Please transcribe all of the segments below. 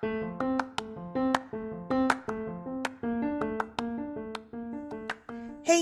Hey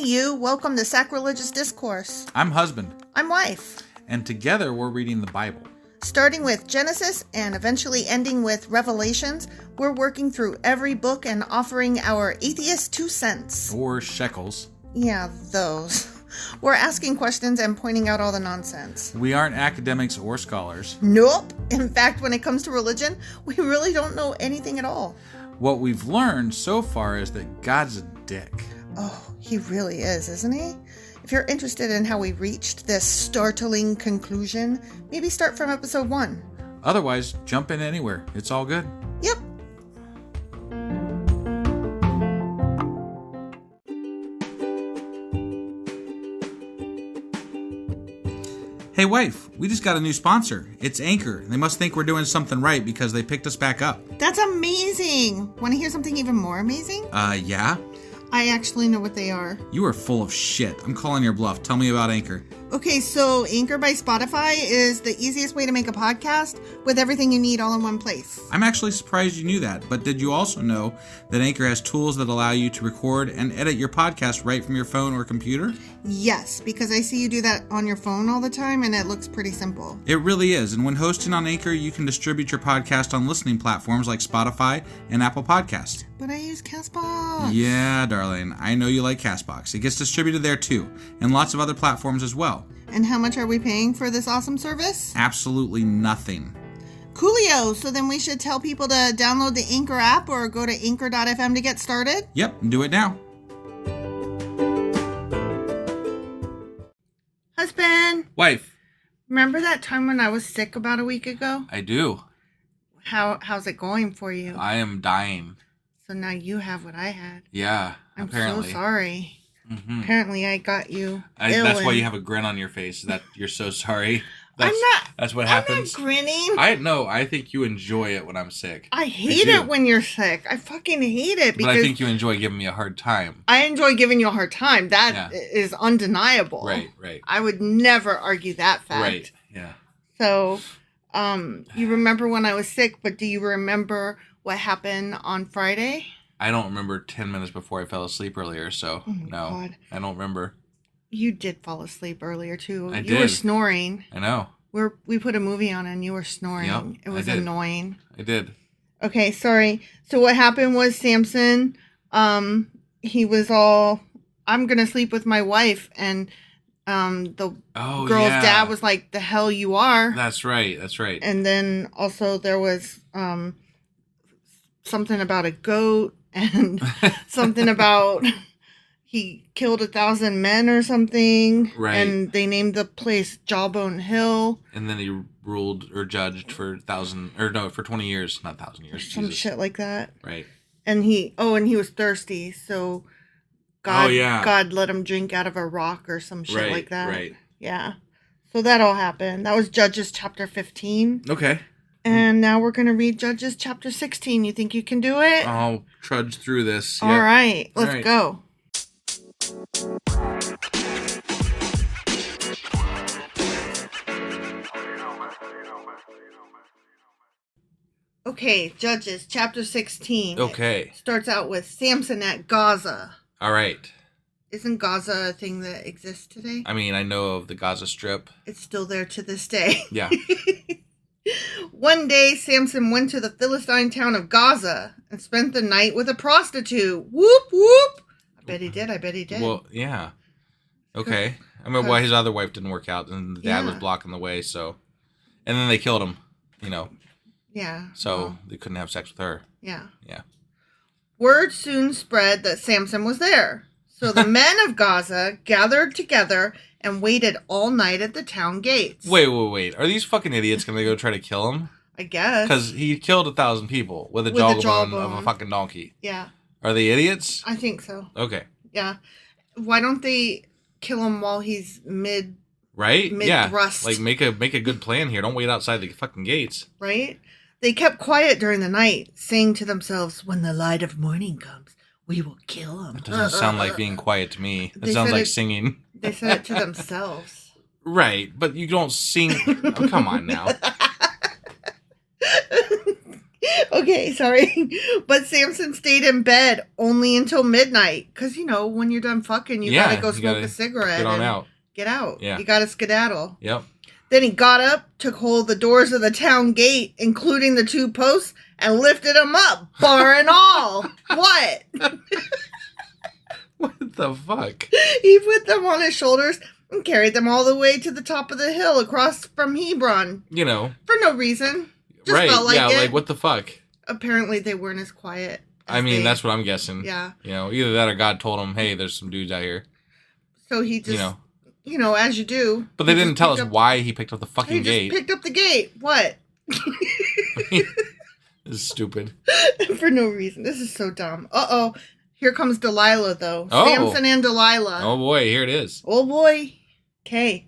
you, welcome to Sacrilegious Discourse. I'm husband. I'm wife. And together we're reading the Bible. Starting with Genesis and eventually ending with Revelations, we're working through every book and offering our atheist 2 cents. Or shekels. Yeah, those. We're asking questions and pointing out all the nonsense. We aren't academics or scholars. Nope. In fact, when it comes to religion, we really don't know anything at all. What we've learned so far is that God's a dick. Oh, he really is, isn't he? If you're interested in how we reached this startling conclusion, maybe start from episode 1. Otherwise, jump in anywhere. It's all good. Yep. Hey wife, we just got a new sponsor. It's Anchor. They must think we're doing something right because they picked us back up. That's amazing. Want to hear something even more amazing? Yeah? I actually know what they are. You are full of shit. I'm calling your bluff. Tell me about Anchor. Okay, so Anchor by Spotify is the easiest way to make a podcast with everything you need all in one place. I'm actually surprised you knew that, but did you also know that Anchor has tools that allow you to record and edit your podcast right from your phone or computer? Yes, because I see you do that on your phone all the time and it looks pretty simple. It really is, and when hosting on Anchor, you can distribute your podcast on listening platforms like Spotify and Apple Podcasts. But I use CastBox. Yeah, darling, I know you like CastBox. It gets distributed there too, and lots of other platforms as well. And how much are we paying for this awesome service? Absolutely nothing. Coolio, so then we should tell people to download the Anchor app or go to anchor.fm to get started? Yep, do it now. Husband. Wife. Remember that time when I was sick about a week ago? I do. How's it going for you? I am dying. So now you have what I had. Yeah, I'm apparently. so sorry. Mm-hmm. Apparently I got you ill. That's why you have a grin on your face. That you're so sorry. That's what happens. I'm not grinning. I think you enjoy it when I'm sick. I hate it when you're sick. I fucking hate it because but I think you enjoy giving me a hard time. I enjoy giving you a hard time. That is undeniable. Right. I would never argue that fact. Right. Yeah. So, you remember when I was sick, but do you remember what happened on Friday? I don't remember 10 minutes before I fell asleep earlier, so no, God. I don't remember. You did fall asleep earlier, too. I did. You were snoring. I know. We put a movie on and you were snoring. Yep, it was annoying. I did. Okay, sorry. So what happened was Samson, he was all, I'm going to sleep with my wife, and the girl's dad was like, the hell you are. That's right. And then also there was something about a goat and something about he killed 1,000 men or something. Right. And they named the place Jawbone Hill. And then he ruled or judged for 20 years, not 1,000 years. Some shit like that. Right. And he was thirsty, so God let him drink out of a rock or some shit like that. Right. Yeah. So that all happened. That was Judges chapter 15. Okay. And now we're going to read Judges chapter 16. You think you can do it? I'll trudge through this. All right. Let's go. Okay, Judges chapter 16. Okay. Starts out with Samson at Gaza. All right. Isn't Gaza a thing that exists today? I mean, I know of the Gaza Strip. It's still there to this day. Yeah. One day, Samson went to the Philistine town of Gaza and spent the night with a prostitute. Whoop, whoop. I bet he did. Well, yeah. Okay. I mean, why his other wife didn't work out and the dad was blocking the way, so. And then they killed him, Yeah. So they couldn't have sex with her. Yeah. Yeah. Word soon spread that Samson was there. So the men of Gaza gathered together and waited all night at the town gates. Wait. Are these fucking idiots going to go try to kill him? I guess. Because he killed 1,000 people with a jawbone of a fucking donkey. Yeah. Are they idiots? I think so. Okay. Yeah. Why don't they kill him while he's mid thrust? Like make a good plan here. Don't wait outside the fucking gates. Right? They kept quiet during the night, saying to themselves, when the light of morning comes, we will kill him. That doesn't sound like being quiet to me. That sounds like singing. They said it to themselves. Right, but you don't sing. Oh, come on now. Okay, sorry. But Samson stayed in bed only until midnight. Because, when you're done fucking, you gotta go smoke a cigarette. Get on out. Get out. Yeah. You gotta skedaddle. Yep. Then he got up, took hold of the doors of the town gate, including the 2 posts, and lifted them up, bar and all. What? What the fuck? He put them on his shoulders and carried them all the way to the top of the hill across from Hebron. For no reason. Just right, felt like yeah, it. like what the fuck? Apparently they weren't as quiet. That's what I'm guessing. Yeah. Either that or God told him, hey, there's some dudes out here. So he just, as you do. But they didn't tell us why he picked up the fucking gate. He just picked up the gate. What? This is stupid. For no reason. This is so dumb. Uh-oh. Here comes Delilah, though. Oh. Samson and Delilah. Oh, boy. Here it is. Oh, boy. Okay.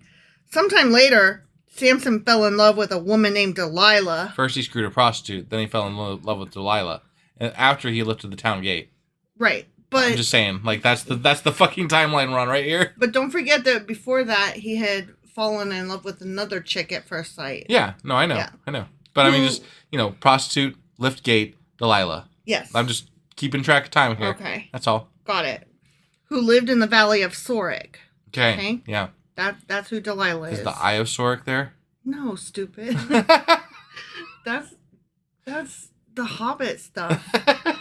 Sometime later, Samson fell in love with a woman named Delilah. First he screwed a prostitute. Then he fell in love with Delilah. And after he lifted the town gate. Right. But I'm just saying. Like, that's the fucking timeline we're on right here. But don't forget that before that, he had fallen in love with another chick at first sight. Yeah. No, I know. Yeah. I know. But I mean, just, prostitute, lift gate, Delilah. Yes. I'm just keeping track of time here. Okay. That's all. Got it. Who lived in the valley of Sorek. Okay. Yeah. That's who Delilah is. Is the Eye of Sorek there? No, stupid. That's the Hobbit stuff.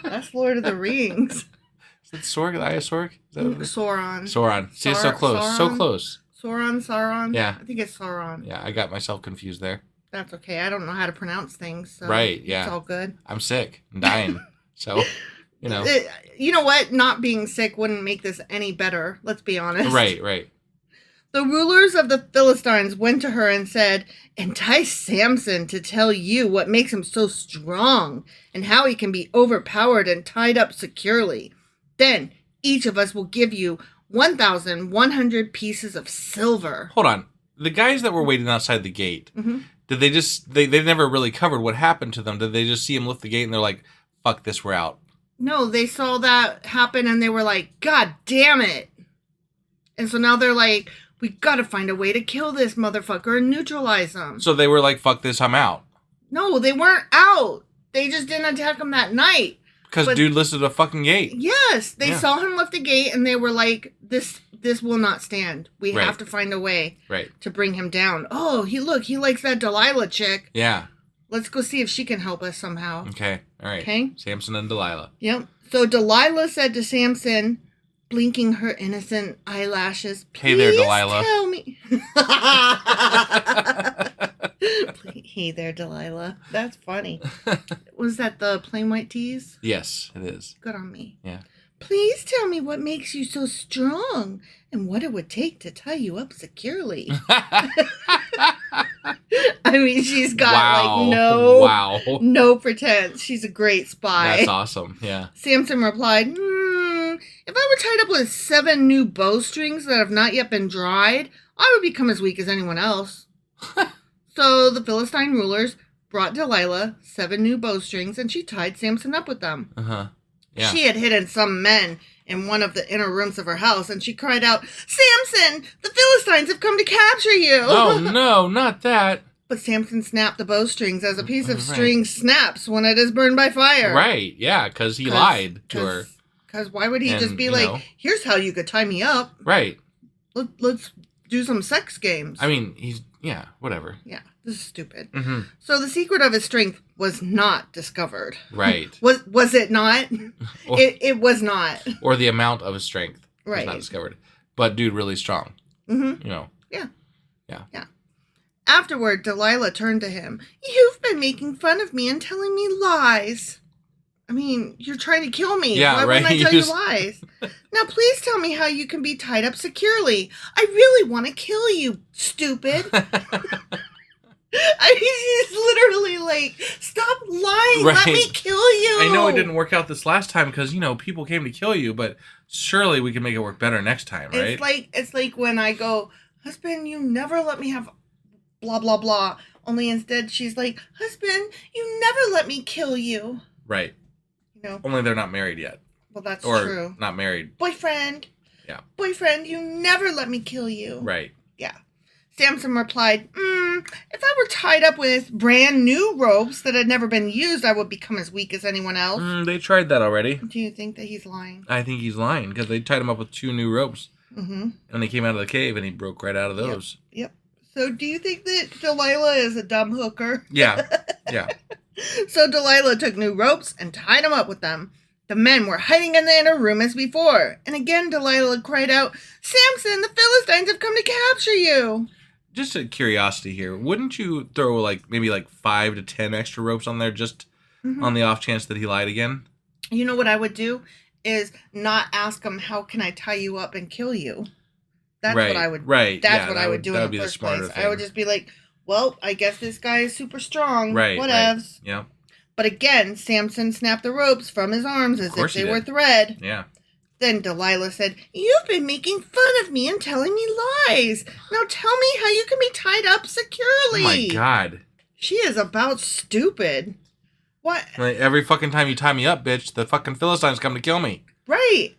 That's Lord of the Rings. Is it Sorek, the Eye of Sorek? Sauron. Sauron. See, it's so close. Sauron? So close. Sauron? Yeah. I think it's Sauron. Yeah, I got myself confused there. That's okay. I don't know how to pronounce things. So right, yeah. It's all good. I'm sick. I'm dying. So, You know what? Not being sick wouldn't make this any better. Let's be honest. Right. The rulers of the Philistines went to her and said, "Entice Samson to tell you what makes him so strong and how he can be overpowered and tied up securely. Then each of us will give you 1,100 pieces of silver." Hold on. The guys that were waiting outside the gate, did they just, they've never really covered what happened to them. Did they just see him lift the gate and they're like, fuck this, we're out? No, they saw that happen and they were like, God damn it. And so now they're like, we gotta find a way to kill this motherfucker and neutralize him. So they were like, fuck this, I'm out. No, they weren't out. They just didn't attack him that night. Because dude lifted a fucking gate. Yes, they saw him lift a gate and they were like, this will not stand. We have to find a way to bring him down. Oh, he likes that Delilah chick. Yeah. Let's go see if she can help us somehow. Okay, all right. Okay. Samson and Delilah. Yep. So Delilah said to Samson, blinking her innocent eyelashes, "Please hey there, Delilah. Tell me." Hey there, Delilah. That's funny. Was that the plain white tees? Yes, it is. Good on me. Yeah. "Please tell me what makes you so strong and what it would take to tie you up securely." I mean, she's got no pretense. She's a great spy. That's awesome. Yeah. Samson replied, "If I were tied up with 7 new bowstrings that have not yet been dried, I would become as weak as anyone else." So the Philistine rulers brought Delilah 7 new bowstrings, and she tied Samson up with them. Yeah. She had hidden some men in one of the inner rooms of her house, and she cried out, "Samson, the Philistines have come to capture you!" Oh, no, not that. But Samson snapped the bowstrings as a piece of string snaps when it is burned by fire. Right, yeah, because he lied to her. Because why would he just be like, here's how you could tie me up. Right. Let's do some sex games. I mean, whatever. Yeah, this is stupid. So the secret of his strength was not discovered. Right. Was it not? It was not. Or the amount of his strength was right. not discovered. But dude, really strong. Yeah. Afterward, Delilah turned to him. "You've been making fun of me and telling me lies. I mean, you're trying to kill me. Yeah, Why right. wouldn't I tell you lies? Now, please tell me how you can be tied up securely. I really want to kill you, stupid." I mean, she's literally like, "Stop lying. Right. Let me kill you." I know it didn't work out this last time because, people came to kill you, but surely we can make it work better next time, right? It's like when I go, "Husband, you never let me have blah, blah, blah." Only instead she's like, "Husband, you never let me kill you." Right. Only they're not married yet. Well, that's or true. Not married. Boyfriend. Yeah. "Boyfriend, you never let me kill you." Right. Yeah. Samson replied, if I were tied up with brand new ropes that had never been used, I would become as weak as anyone else. They tried that already. Do you think that he's lying? I think he's lying because they tied him up with 2 new ropes. Mm-hmm. And they came out of the cave and he broke right out of those. Yep. So do you think that Delilah is a dumb hooker? Yeah. So Delilah took new ropes and tied him up with them. The men were hiding in the inner room as before. And again Delilah cried out, Samson, the Philistines have come to capture you. Just a curiosity here. Wouldn't you throw maybe 5 to 10 extra ropes on there just on the off chance that he lied again? You know what I would do is not ask him, how can I tie you up and kill you? That's what I would. Right. That's what I would do in the first place. I would just be like, well, I guess this guy is super strong. Right. Whatevs. Right. Yeah. But again, Samson snapped the ropes from his arms as if they were thread. Yeah. Then Delilah said, you've been making fun of me and telling me lies. Now tell me how you can be tied up securely. Oh my God. She is about stupid. What? Every fucking time you tie me up, bitch, the fucking Philistines come to kill me. Right.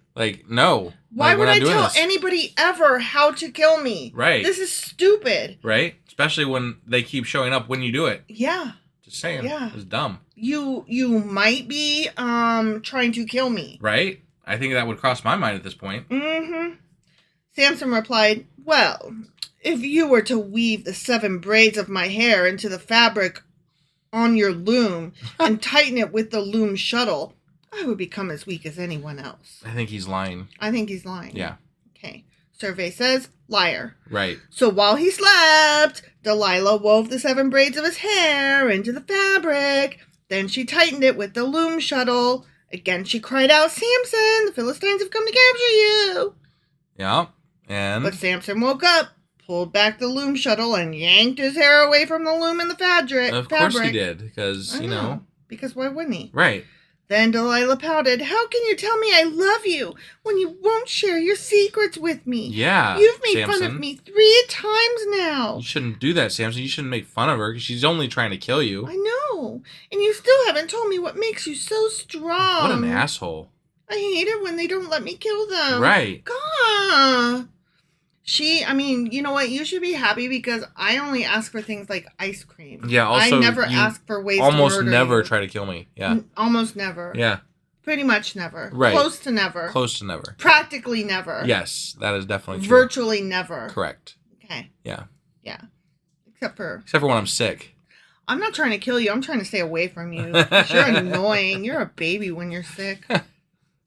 No. Why would I tell anybody ever how to kill me? Right. This is stupid. Right? Especially when they keep showing up when you do it. Yeah. Just saying. Yeah. It's dumb. You might be trying to kill me. Right? I think that would cross my mind at this point. Mm-hmm. Samson replied, well, if you were to weave the 7 braids of my hair into the fabric on your loom and tighten it with the loom shuttle, I would become as weak as anyone else. I think he's lying. Yeah. Okay. Survey says, liar. Right. So while he slept, Delilah wove the 7 braids of his hair into the fabric. Then she tightened it with the loom shuttle. Again, she cried out, Samson, the Philistines have come to capture you. Yeah. But Samson woke up, pulled back the loom shuttle, and yanked his hair away from the loom and the fabric. Of course he did, because, you know. Because why wouldn't he? Right. Then Delilah pouted, how can you tell me I love you when you won't share your secrets with me? Yeah, You've made fun of me 3 times now. You shouldn't do that, Samson. You shouldn't make fun of her because she's only trying to kill you. I know. And you still haven't told me what makes you so strong. What an asshole. I hate it when they don't let me kill them. Right. God. You know what? You should be happy because I only ask for things like ice cream. Yeah, also, I never ask for ways to murder almost never you. try to kill me. Yeah. Almost never. Yeah. Pretty much never. Right. Close to never. Close to never. Practically never. Yes, that is definitely true. Virtually never. Correct. Okay. Yeah. Yeah. Except for when I'm sick. I'm not trying to kill you. I'm trying to stay away from you. You're annoying. You're a baby when you're sick.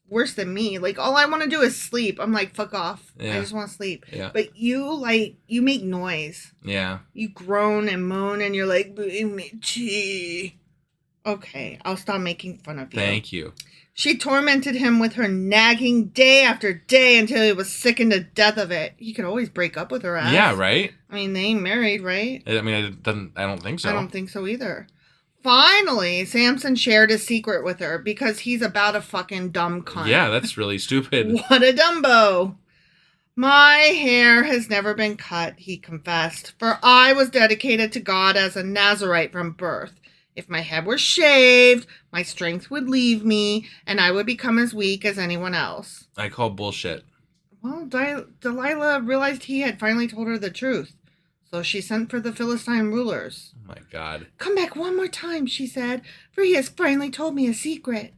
Worse than me. All I want to do is sleep. I'm like, fuck off. Yeah. I just want to sleep. Yeah. But you make noise. Yeah. You groan and moan and you're like, bring me tea. Okay, I'll stop making fun of you. Thank you. She tormented him with her nagging day after day until he was sickened to death of it. He could always break up with her ass. Yeah, right? They ain't married, right? I don't think so. I don't think so either. Finally, Samson shared his secret with her because he's about a fucking dumb cunt. Yeah, that's really stupid. What a Dumbo. My hair has never been cut, he confessed, for I was dedicated to God as a Nazarite from birth. If my head were shaved, my strength would leave me, and I would become as weak as anyone else. I call bullshit. Well, Delilah realized he had finally told her the truth, so she sent for the Philistine rulers. Oh my God. Come back one more time, she said, for he has finally told me a secret.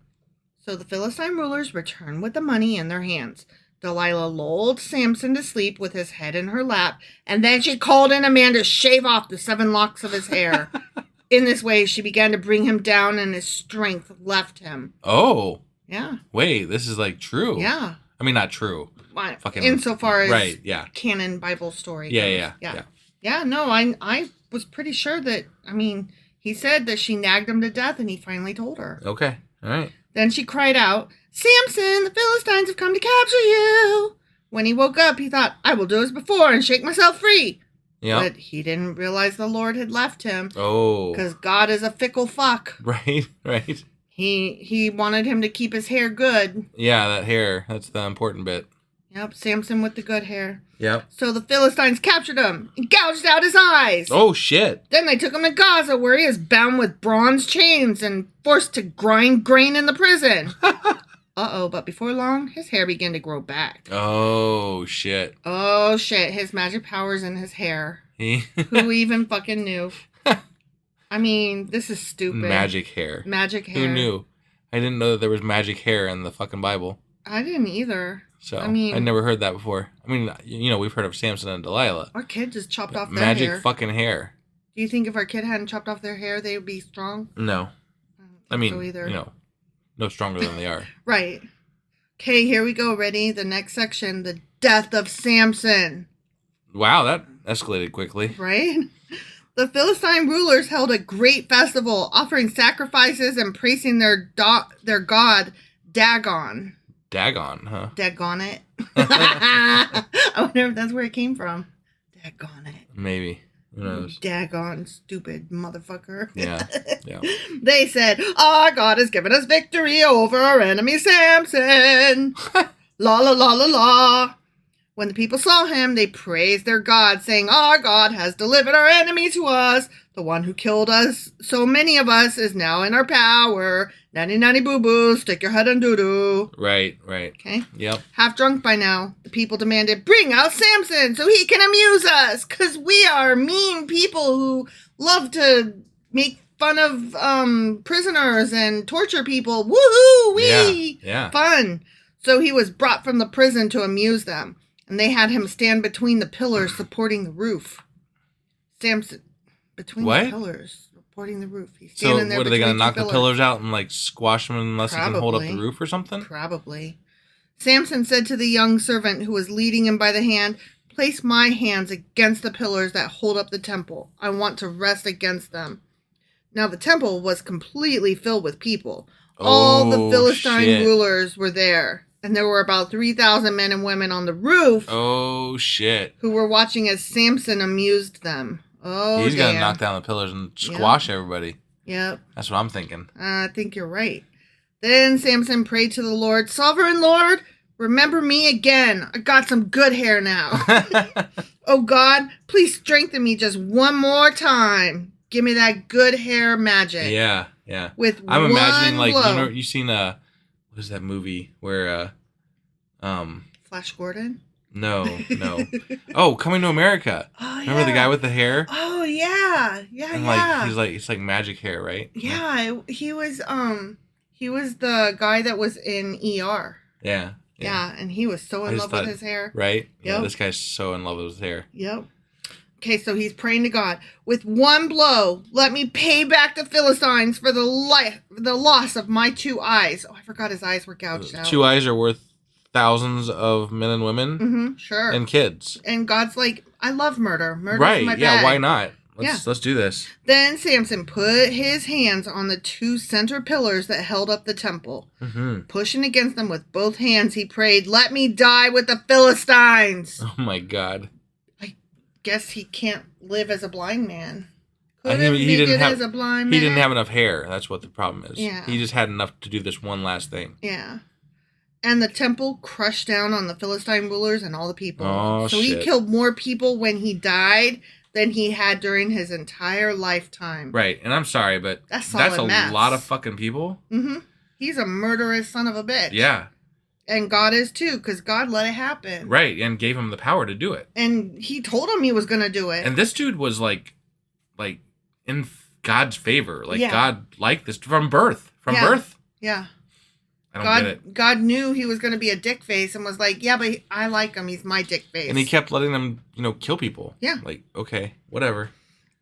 So the Philistine rulers returned with the money in their hands. Delilah lulled Samson to sleep with his head in her lap, and then she called in a man to shave off the 7 locks of his hair. In this way, she began to bring him down, and his strength left him. Oh. Yeah. Wait, this is true. Yeah. Not true. Fucking insofar as right, yeah. canon Bible story. Yeah. Yeah, no, I was pretty sure that, he said that she nagged him to death, and he finally told her. Okay, all right. Then she cried out, Samson, the Philistines have come to capture you. When he woke up, he thought, I will do as before and shake myself free. Yeah. But he didn't realize the Lord had left him. Oh. Because God is a fickle fuck. Right. He wanted him to keep his hair good. Yeah, that hair. That's the important bit. Yep, Samson with the good hair. Yep. So the Philistines captured him and gouged out his eyes. Oh, shit. Then they took him to Gaza, where he is bound with bronze chains and forced to grind grain in the prison. But before long, his hair began to grow back. Oh, shit. Oh, shit. His magic power's in his hair. Who even fucking knew? I mean, this is stupid. Magic hair. Magic hair. Who knew? I didn't know that there was magic hair in the fucking Bible. I didn't either. So, I mean, I'd never heard that before. I mean, we've heard of Samson and Delilah. Our kid just chopped off their hair. Magic fucking hair. Do you think if our kid hadn't chopped off their hair, they would be strong? No. I mean, no stronger than they are. Right. Okay, here we go. Ready? The next section, the death of Samson. Wow, that escalated quickly. Right? The Philistine rulers held a great festival, offering sacrifices and praising their god, Dagon. Dagon, huh? Dagon it. I wonder if that's where it came from. Dagon it. Maybe. Who knows? Dagon, stupid motherfucker. Yeah. They said, our God has given us victory over our enemy Samson. La la la la la. When the people saw him, they praised their God, saying, our God has delivered our enemy to us. The one who killed us, so many of us, is now in our power. Nanny nanny boo boo, stick your head in doo doo. Right. Okay? Yep. Half drunk by now, the people demanded, bring out Samson so he can amuse us, because we are mean people who love to make fun of prisoners and torture people. Woohoo! Wee! Yeah. Fun. So he was brought from the prison to amuse them, and they had him stand between the pillars supporting the roof. Samson, between the pillars supporting the roof. He's standing there. So what, are they going to knock the pillars out and like squash them unless he can hold up the roof or something? Probably. Samson said to the young servant who was leading him by the hand, place my hands against the pillars that hold up the temple. I want to rest against them. Now the temple was completely filled with people. All the Philistine rulers were there. And there were about 3,000 men and women on the roof. Oh, shit. Who were watching as Samson amused them. Oh, he's going to knock down the pillars and squash everybody. Yep. That's what I'm thinking. I think you're right. Then Samson prayed to the Lord, Sovereign Lord, remember me again. I got some good hair now. Oh, God, please strengthen me just one more time. Give me that good hair magic. Yeah. I'm imagining, like, blow. you've seen, what is that movie where, Flash Gordon? No. Oh, Coming to America. Oh, Remember the guy with the hair? Oh, yeah. And like, it's like magic hair, right? Yeah, he was the guy that was in ER. Yeah. And he was so in love with his hair. Right? Yep. Yeah, this guy's so in love with his hair. Yep. Okay, so he's praying to God. With one blow, let me pay back the Philistines for the loss of my 2 eyes. Oh, I forgot his eyes were gouged out. 2 eyes are worth thousands of men and women. Mm-hmm, sure. And kids. And God's like, I love murder. Murder's right, my bag. Yeah, why not? Let's do this. Then Samson put his hands on the 2 center pillars that held up the temple. Mm-hmm. Pushing against them with both hands, he prayed, let me die with the Philistines. Oh, my God. Guess he can't live as a blind man. He didn't have enough hair. That's what the problem is. Yeah. He just had enough to do this one last thing. Yeah. And the temple crushed down on the Philistine rulers and all the people. Oh, so he killed more people when he died than he had during his entire lifetime. Right. And I'm sorry, but that's a lot of fucking people. Mm-hmm. He's a murderous son of a bitch. Yeah. And God is too, because God let it happen. Right, and gave him the power to do it. And he told him he was going to do it. And this dude was like in God's favor. God liked this from birth. Birth? Yeah. I don't get it. God knew he was going to be a dick face and was like, yeah, but I like him. He's my dick face. And he kept letting them, kill people. Yeah. Like, okay, whatever.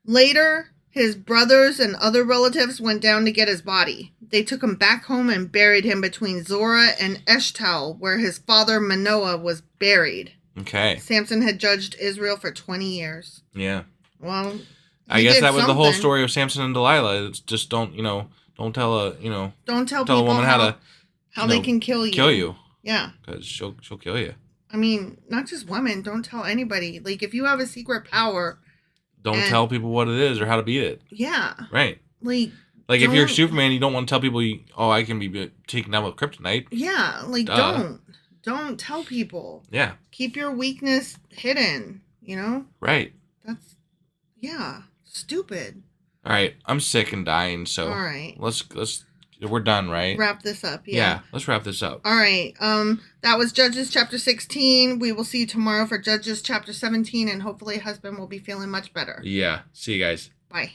Later, his brothers and other relatives went down to get his body. They took him back home and buried him between Zorah and Eshtaol, where his father Manoah was buried. Okay. Samson had judged Israel for 20 years. Yeah. Well, I guess that was the whole story of Samson and Delilah. It's just don't tell a woman how they can kill you. Kill you. Yeah. Because she'll kill you. I mean, not just women. Don't tell anybody. Like, if you have a secret power, don't tell people what it is or how to beat it. Yeah. Right. Like if you're Superman, you don't want to tell people, I can be taken down with kryptonite. Yeah. Like, don't tell people. Yeah. Keep your weakness hidden, Right. That's, stupid. All right. I'm sick and dying, so all right. let's We're done, right? Wrap this up. Yeah, let's wrap this up. All right. That was Judges chapter 16. We will see you tomorrow for Judges chapter 17, and hopefully husband will be feeling much better. Yeah. See you guys. Bye.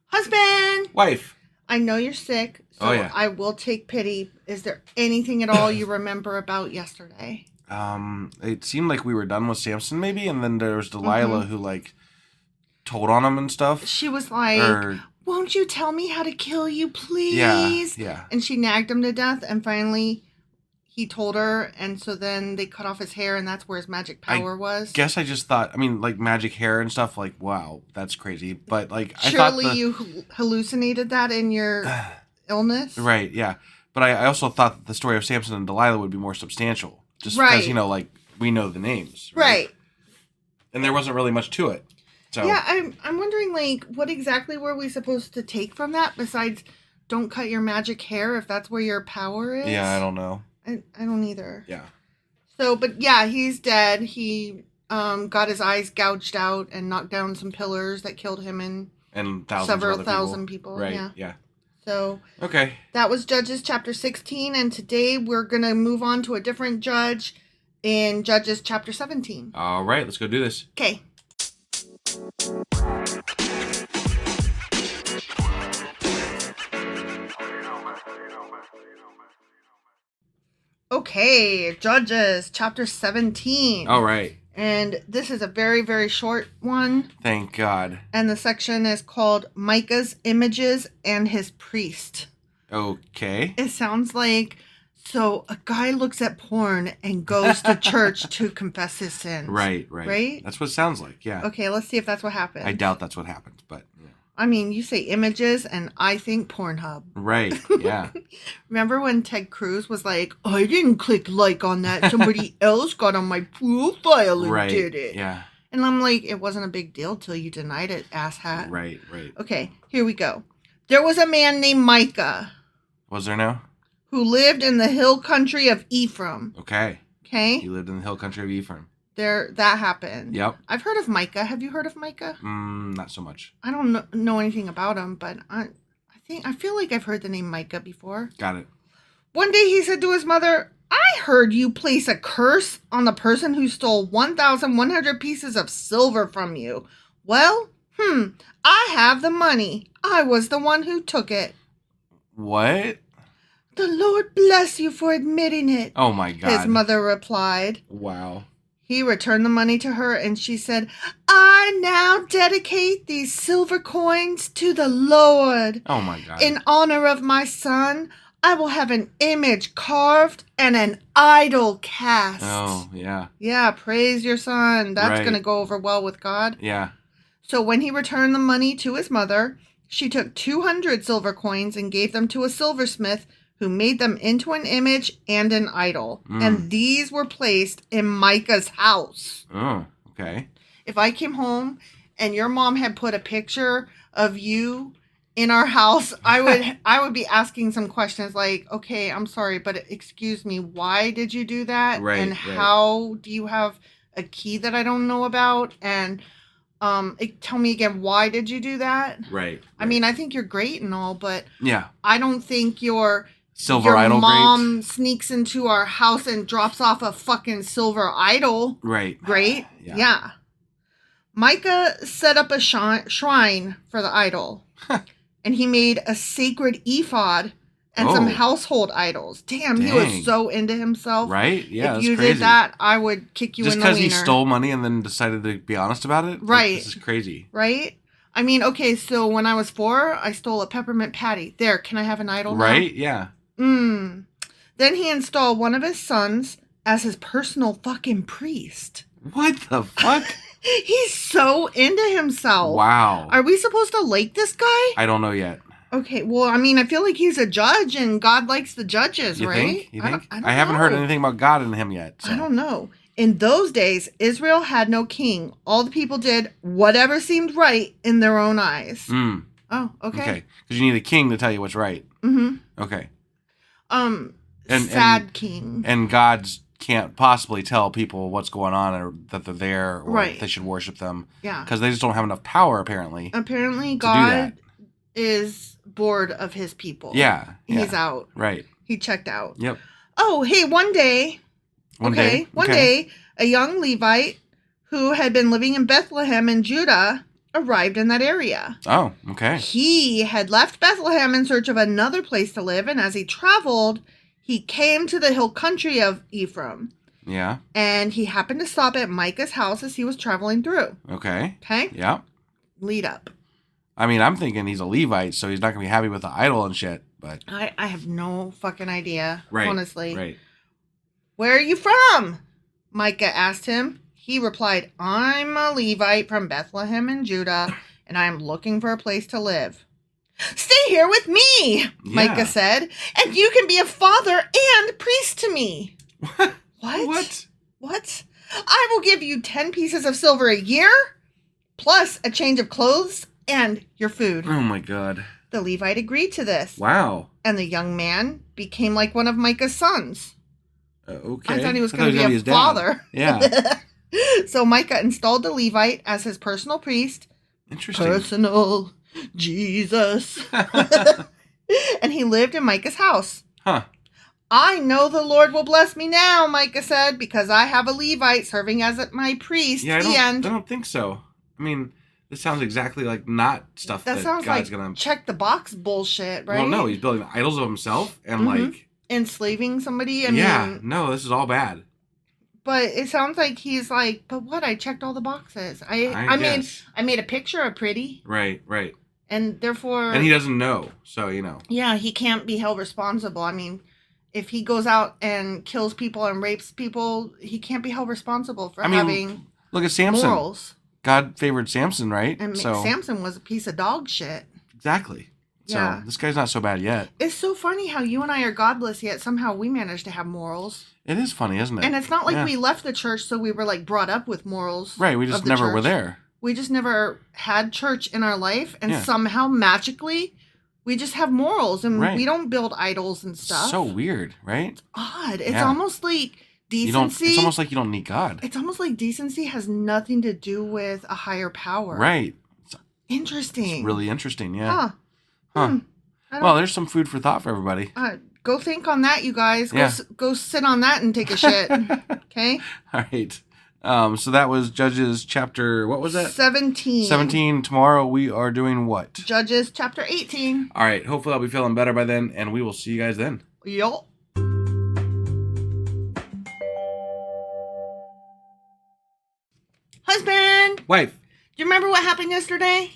Husband! Wife! I know you're sick, so I will take pity. Is there anything at all you remember about yesterday? It seemed like we were done with Samson, maybe, and then there was Delilah who, like, told on him and stuff. She was like, won't you tell me how to kill you, please? Yeah. And she nagged him to death, and finally he told her, and so then they cut off his hair, and that's where his magic power was. Guess I just thought, I mean, like, magic hair and stuff, like, wow, that's crazy. But, like, Surely you hallucinated that in your illness? Right, yeah. But I also thought that the story of Samson and Delilah would be more substantial. Just because, you know, like, we know the names. Right? And there wasn't really much to it. So yeah, I'm wondering, like, what exactly were we supposed to take from that besides don't cut your magic hair if that's where your power is? Yeah, I don't know. I don't either. Yeah. So, but yeah, he's dead. He got his eyes gouged out and knocked down some pillars that killed him and several thousand people. Right, yeah. So, okay. That was Judges chapter 16, and today we're going to move on to a different judge in Judges chapter 17. All right, let's go do this. Okay. Okay, Judges chapter 17. All right. And this is a very, very short one. Thank God. And the section is called Micah's Images and His Priest. Okay. It sounds like, so a guy looks at porn and goes to church to confess his sins. Right? Right? That's what it sounds like, yeah. Okay, let's see if that's what happens. I doubt that's what happens, but... Yeah. I mean, you say images, and I think Pornhub. Right, yeah. Remember when Ted Cruz was like, I didn't click like on that. Somebody else got on my profile and did it. Yeah. And I'm like, it wasn't a big deal till you denied it, asshat. Right. Okay, here we go. There was a man named Micah. Was there now? Who lived in the hill country of Ephraim. Okay. He lived in the hill country of Ephraim. That happened. Yep. I've heard of Micah. Have you heard of Micah? Not so much. I don't know anything about him, but I feel like I've heard the name Micah before. Got it. One day he said to his mother, I heard you place a curse on the person who stole 1,100 pieces of silver from you. Well, I have the money. I was the one who took it. What? The Lord bless you for admitting it. Oh my God. His mother replied. Wow. He returned the money to her, and she said, I now dedicate these silver coins to the Lord. Oh, my God. In honor of my son, I will have an image carved and an idol cast. Oh, yeah. Yeah, praise your son. That's going to go over well with God. Yeah. So when he returned the money to his mother, she took 200 silver coins and gave them to a silversmith, who made them into an image and an idol. And these were placed in Micah's house. Oh, okay. If I came home and your mom had put a picture of you in our house, I would be asking some questions like, okay, I'm sorry, but excuse me, why did you do that? Right. And how do you have a key that I don't know about? And tell me again, why did you do that? Right. I mean, I think you're great and all, but yeah, I don't think your idol mom sneaks into our house and drops off a fucking silver idol. Right. Great. Yeah. Micah set up a shrine for the idol. And he made a sacred ephod and some household idols. Damn, he was so into himself. Right? Yeah, if you did that, I would kick you in the wiener. Just because he stole money and then decided to be honest about it? Right. Like, this is crazy. Right? I mean, okay, so when I was 4, I stole a peppermint patty. There, can I have an idol now? Right? Yeah. Then he installed one of his sons as his personal fucking priest. What the fuck? He's so into himself. Wow. Are we supposed to like this guy? I don't know yet. Okay, well, I mean, I feel like he's a judge and God likes the judges, you right? Think? You think? I haven't heard anything about God in him yet. So. I don't know. In those days, Israel had no king. All the people did whatever seemed right in their own eyes. Oh, okay. Okay, because you need a king to tell you what's right. Okay. Sad king. And God's can't possibly tell people what's going on or that they're there or right. that they should worship them. Yeah. Because they just don't have enough power, apparently. Apparently, God is bored of his people. Yeah. He's out. Right. He checked out. Yep. Oh, hey, one day, a young Levite who had been living in Bethlehem in Judah arrived in that area. Oh, okay. He had left Bethlehem in search of another place to live, and as he traveled, he came to the hill country of Ephraim. Yeah. And he happened to stop at Micah's house as he was traveling through. Okay. Okay? Yeah. Lead up. I mean, I'm thinking he's a Levite, so he's not going to be happy with the idol and shit, but... I have no fucking idea, honestly. Right. Where are you from? Micah asked him. He replied, I'm a Levite from Bethlehem in Judah, and I am looking for a place to live. Stay here with me, Micah said, and you can be a father and priest to me. What? What? I will give you 10 pieces of silver a year, plus a change of clothes and your food. Oh my God. The Levite agreed to this. Wow. And the young man became like one of Micah's sons. Okay. I thought he was going to be a father. Yeah. So Micah installed the Levite as his personal priest. Interesting. Personal Jesus. And he lived in Micah's house. Huh. I know the Lord will bless me now, Micah said, because I have a Levite serving as my priest. Yeah, I don't think so. I mean, this sounds exactly like not stuff that sounds God's like going to... check the box bullshit, right? Well, no, he's building idols of himself and like... enslaving somebody. I mean, no, this is all bad. But it sounds like he's like, but what? I checked all the boxes. I made a picture of pretty. Right. And therefore... And he doesn't know, so, you know. Yeah, he can't be held responsible. I mean, if he goes out and kills people and rapes people, he can't be held responsible for having look at Samson. Morals. God favored Samson, right? And Samson was a piece of dog shit. Exactly. So this guy's not so bad yet. It's so funny how you and I are godless, yet somehow we manage to have morals. It is funny, isn't it? And it's not like we left the church so we were like brought up with morals. Right, we just never were there. We just never had church in our life, and somehow magically we just have morals, and we don't build idols and stuff. So weird, right? It's odd. It's almost like decency. It's almost like you don't need God. It's almost like decency has nothing to do with a higher power. Right. Interesting. It's really interesting, yeah. Huh. Well, there's some food for thought for everybody. Go think on that, you guys. Go sit on that and take a shit. Okay? All right. So that was Judges chapter, what was that? 17. 17. Tomorrow we are doing what? Judges chapter 18. All right. Hopefully I'll be feeling better by then, and we will see you guys then. Yup. Husband! Wife. Do you remember what happened yesterday?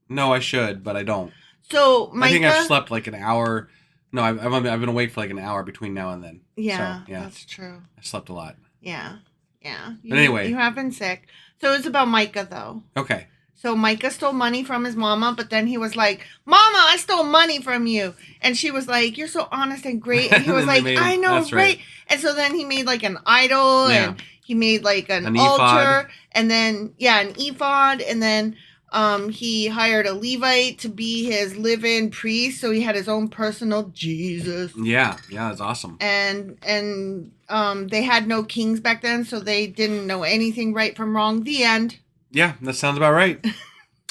No, I should, but I don't. So, Micah... I think I've slept like an hour. No, I've been awake for like an hour between now and then. Yeah, so, that's true. I slept a lot. Yeah. But anyway. You have been sick. So it's about Micah, though. Okay. So Micah stole money from his mama, but then he was like, Mama, I stole money from you. And she was like, you're so honest and great. And he was like, I know, right. And so then he made like an idol and he made like an altar. Ephod. And then, an ephod. And then he hired a Levite to be his live-in priest. So he had his own personal Jesus. Yeah, that's awesome. And they had no kings back then, so they didn't know anything right from wrong. The end. Yeah, that sounds about right.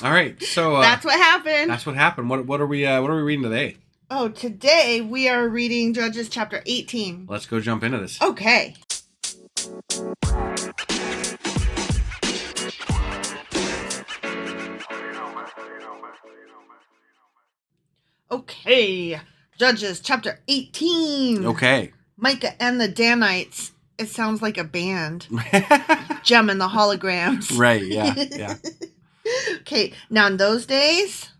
All right, so that's what happened. That's what happened. What are we reading today? Oh, today we are reading Judges chapter 18. Let's go jump into this. Okay. Okay, Judges chapter 18. Okay. Micah and the Danites. It sounds like a band. Gem and the Holograms. Right, yeah. Okay, now in those days,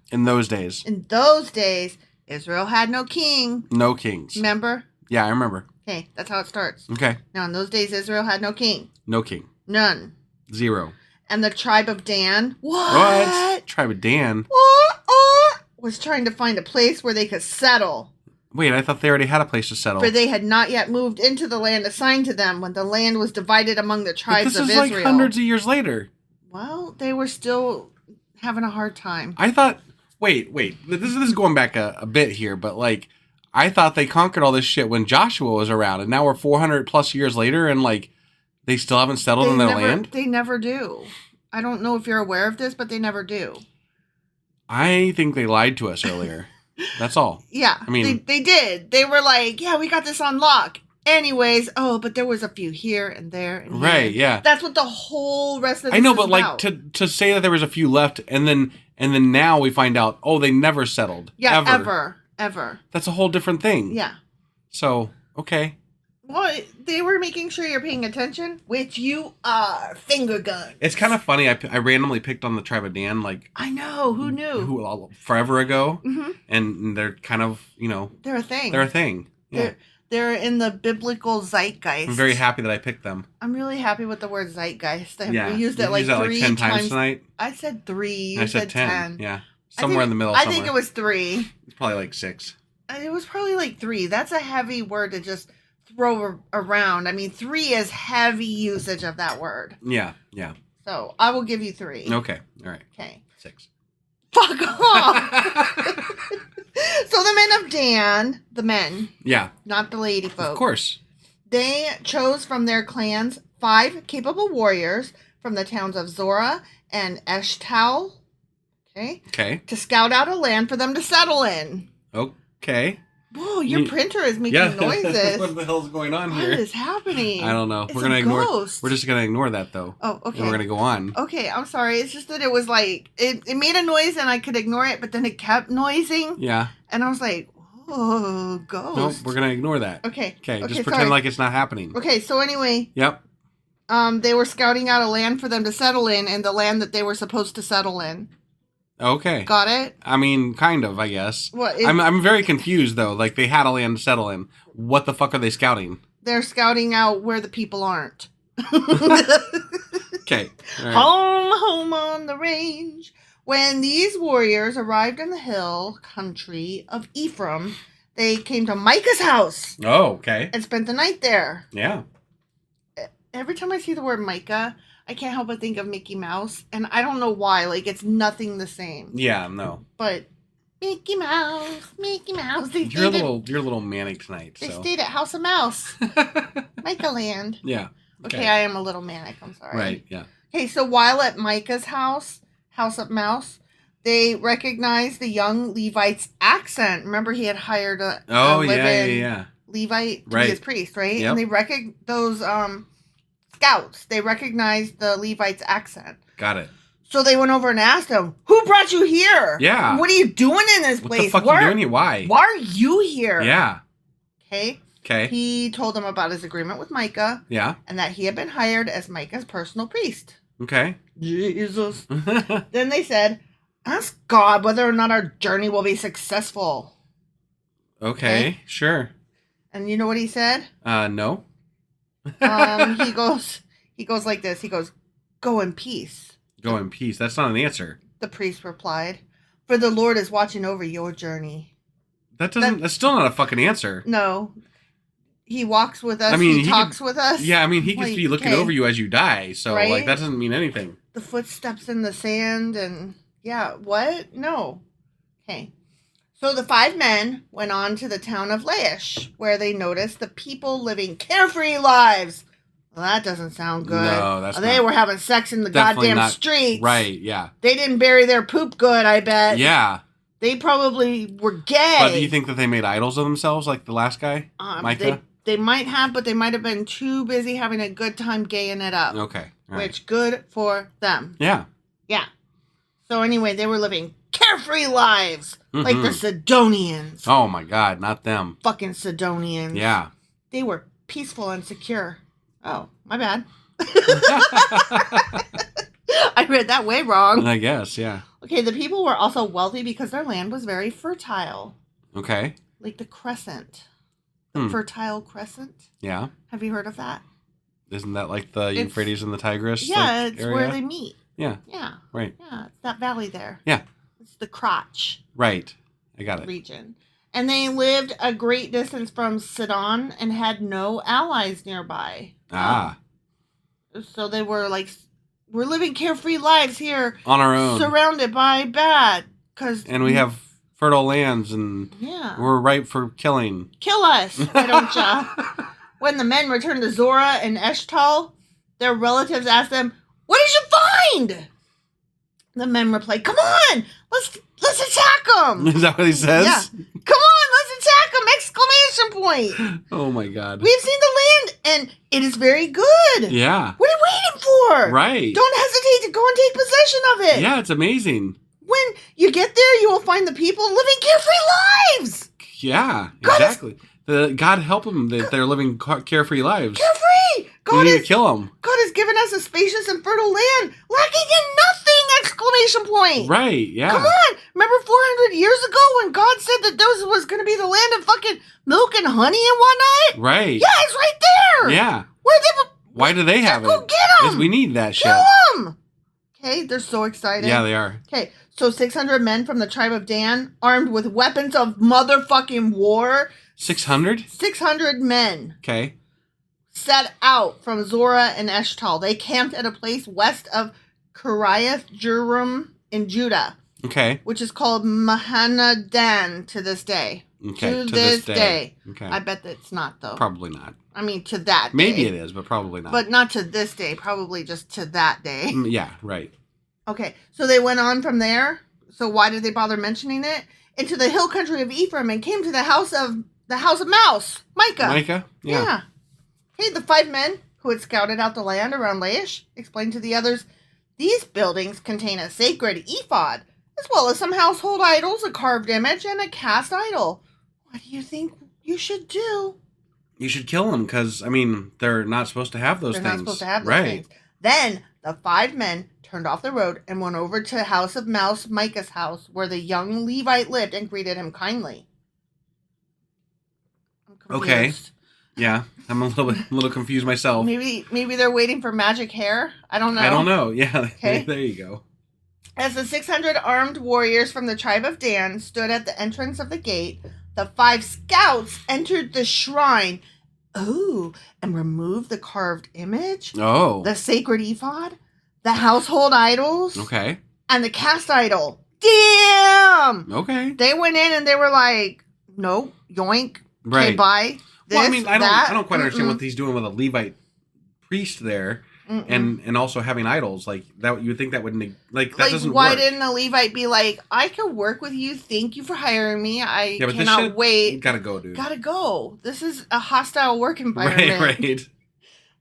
Israel had no king. No kings. Remember? Yeah, I remember. Okay, that's how it starts. Okay. Now in those days, Israel had no king. No king. None. 0. And the tribe of Dan. What? Tribe of Dan? Was trying to find a place where they could settle. Wait, I thought they already had a place to settle. For they had not yet moved into the land assigned to them when the land was divided among the tribes of Israel. This is like hundreds of years later. Well, they were still having a hard time. I thought... Wait. This is going back a bit here, but like... I thought they conquered all this shit when Joshua was around, and now we're 400 plus years later, and like they still haven't settled in their land. They never do. I don't know if you're aware of this, but they never do. I think they lied to us earlier. That's all. Yeah, I mean, they did. They were like, "Yeah, we got this on lock." Anyways, but there was a few here and there. And right, here. Yeah. That's what the whole rest of this I know, is but about. like to say that there was a few left, and then now we find out, they never settled. Yeah, ever. That's a whole different thing. Yeah. So, okay. Well, they were making sure you're paying attention, which you are. Finger gun. It's kind of funny. I randomly picked on the tribe of Dan, like I know who knew forever ago, mm-hmm. and they're kind of they're a thing. They're a thing. Yeah. They're in the biblical zeitgeist. I'm very happy that I picked them. I'm really happy with the word zeitgeist. Yeah. We used it like 10 times tonight. I said 3. You said 10. Yeah. Somewhere in the middle. I think it was 3. It's probably like 6. It was probably like 3. That's a heavy word to just throw around. I mean, 3 is heavy usage of that word. Yeah. So I will give you 3. Okay. All right. Okay. 6. Fuck off. So the men of Dan, the men. Yeah. Not the lady folk. Of course. They chose from their clans 5 capable warriors from the towns of Zorah and Eshtal. Okay. To scout out a land for them to settle in. Okay. Whoa, your printer is making noises. What the hell's going on here? What is happening? I don't know. It's we're gonna ignore. Ghost. We're just gonna ignore that though. Oh, okay. And we're gonna go on. Okay, I'm sorry. It's just that it was like it made a noise and I could ignore it, but then it kept noising. Yeah. And I was like, oh, ghost. Nope, we're gonna ignore that. Okay. Just pretend like it's not happening. Okay, so anyway. Yep. They were scouting out a land for them to settle in, and the land that they were supposed to settle in. Okay. Got it? I mean, kind of, I guess. What? I'm very confused, though. Like, they had a land to settle in. What the fuck are they scouting? They're scouting out where the people aren't. Okay. Right. Home on the range. When these warriors arrived in the hill country of Ephraim, they came to Micah's house. Oh, okay. And spent the night there. Yeah. Every time I see the word Micah, I can't help but think of Mickey Mouse, and I don't know why. Like, it's nothing the same. Yeah, no. But Mickey Mouse. You're a little manic tonight. They stayed at House of Mouse, Micah Land. Yeah. Okay, I am a little manic. I'm sorry. Right. Yeah. Okay, so while at Micah's house, House of Mouse, they recognized the young Levite's accent. Remember, he had hired a Levite to be his priest, right? Yep. And they those scouts, they recognized the Levite's accent. Got it. So they went over and asked him, "Who brought you here? Yeah. What are you doing in this place? What the fuck are you doing here? Why? Why are you here?" Yeah. Okay. Okay. He told them about his agreement with Micah. Yeah. And that he had been hired as Micah's personal priest. Okay. Jesus. Then they said, "Ask God whether or not our journey will be successful." Okay. Sure. And you know what he said? No. He goes like this. He goes, "Go in peace." Go in peace. That's not an answer. The priest replied, "For the Lord is watching over your journey." That's still not a fucking answer. No. He walks with us. I mean, he talks with us. Yeah, I mean, he could be looking over you as you die. So, right? Like, that doesn't mean anything. The footsteps in the sand and, yeah, what? No. Okay. So the 5 men went on to the town of Laish, where they noticed the people living carefree lives. Well, that doesn't sound good. No, that's They were having sex in the goddamn streets. Right, yeah. They didn't bury their poop good, I bet. Yeah. They probably were gay. But do you think that they made idols of themselves, like the last guy, Micah? They might have, but they might have been too busy having a good time gaying it up. Okay. Which, good for them. Yeah. Yeah. So anyway, they were living carefree lives. Like the Sidonians. Oh my God, not them. Fucking Sidonians. Yeah. They were peaceful and secure. Oh, my bad. I read that way wrong. I guess, yeah. Okay, the people were also wealthy because their land was very fertile. Okay. Like the crescent. The Fertile Crescent. Yeah. Have you heard of that? Isn't that like the Euphrates and the Tigris? Yeah, it's area? Where they meet. Yeah. Yeah. Right. Yeah, it's that valley there. Yeah. It's the crotch. Right. I got it. Region. And they lived a great distance from Sidon and had no allies nearby. So they were like, we're living carefree lives here. On our own. Surrounded by bad. And we have fertile lands and we're ripe for killing. Kill us, why don't ya? When the men returned to Zorah and Eshtal, their relatives asked them, "What did you find?" The men replied, "Come on, let's attack them." Is that what he says? Yeah. Come on, let's attack them! Exclamation point. Oh my God. We've seen the land and it is very good. Yeah. What are you waiting for? Right. Don't hesitate to go and take possession of it. Yeah, it's amazing. When you get there, you will find the people living carefree lives. Yeah, exactly. God help them that they're living carefree lives. Carefree! We need to kill them. God has given us a spacious and fertile land, lacking in nothing! Exclamation point. Right, yeah. Come on! Remember 400 years ago when God said that this was going to be the land of fucking milk and honey and whatnot? Right. Yeah, it's right there! Yeah. Why do they have it? Go get them! Because we need that shit. Kill them! Okay, they're so excited. Yeah, they are. Okay, so 600 men from the tribe of Dan, armed with weapons of motherfucking war. 600? 600 men. Okay. Set out from Zorah and Eshtal. They camped at a place west of Kiriath Jearim in Judah. Okay. Which is called Mahanadan to this day. Okay. To this day. Okay. I bet that's not, though. Probably not. I mean, to that day. Maybe it is, but probably not. But not to this day. Probably just to that day. Yeah, right. Okay. So they went on from there. So why did they bother mentioning it? Into the hill country of Ephraim and came to the house of Mouse. Micah. Micah? Yeah. Okay, the 5 men who had scouted out the land around Laish explained to the others, "These buildings contain a sacred ephod, as well as some household idols, a carved image, and a cast idol. What do you think you should do?" You should kill them because, I mean, they're not supposed to have those things. They're not supposed to have those things. Then the 5 men turned off the road and went over to the house of Mouse, Micah's house, where the young Levite lived, and greeted him kindly. I'm confused. Okay. Yeah, I'm a little confused myself. Maybe they're waiting for magic hair. I don't know. Yeah, okay. There you go. As the 600 armed warriors from the tribe of Dan stood at the entrance of the gate, the 5 scouts entered the shrine. And removed the carved image. Oh. The sacred ephod, the household idols. Okay. And the cast idol. Damn. Okay. They went in and they were like, "Nope, yoink. Right. Okay, bye." This, well, I mean, I don't quite understand what he's doing with a Levite priest there, and also having idols like that. You would think that wouldn't that doesn't work. Why didn't a Levite be like, "I can work with you. Thank you for hiring me. I cannot wait. Gotta go, dude. Gotta go. This is a hostile work environment. Right.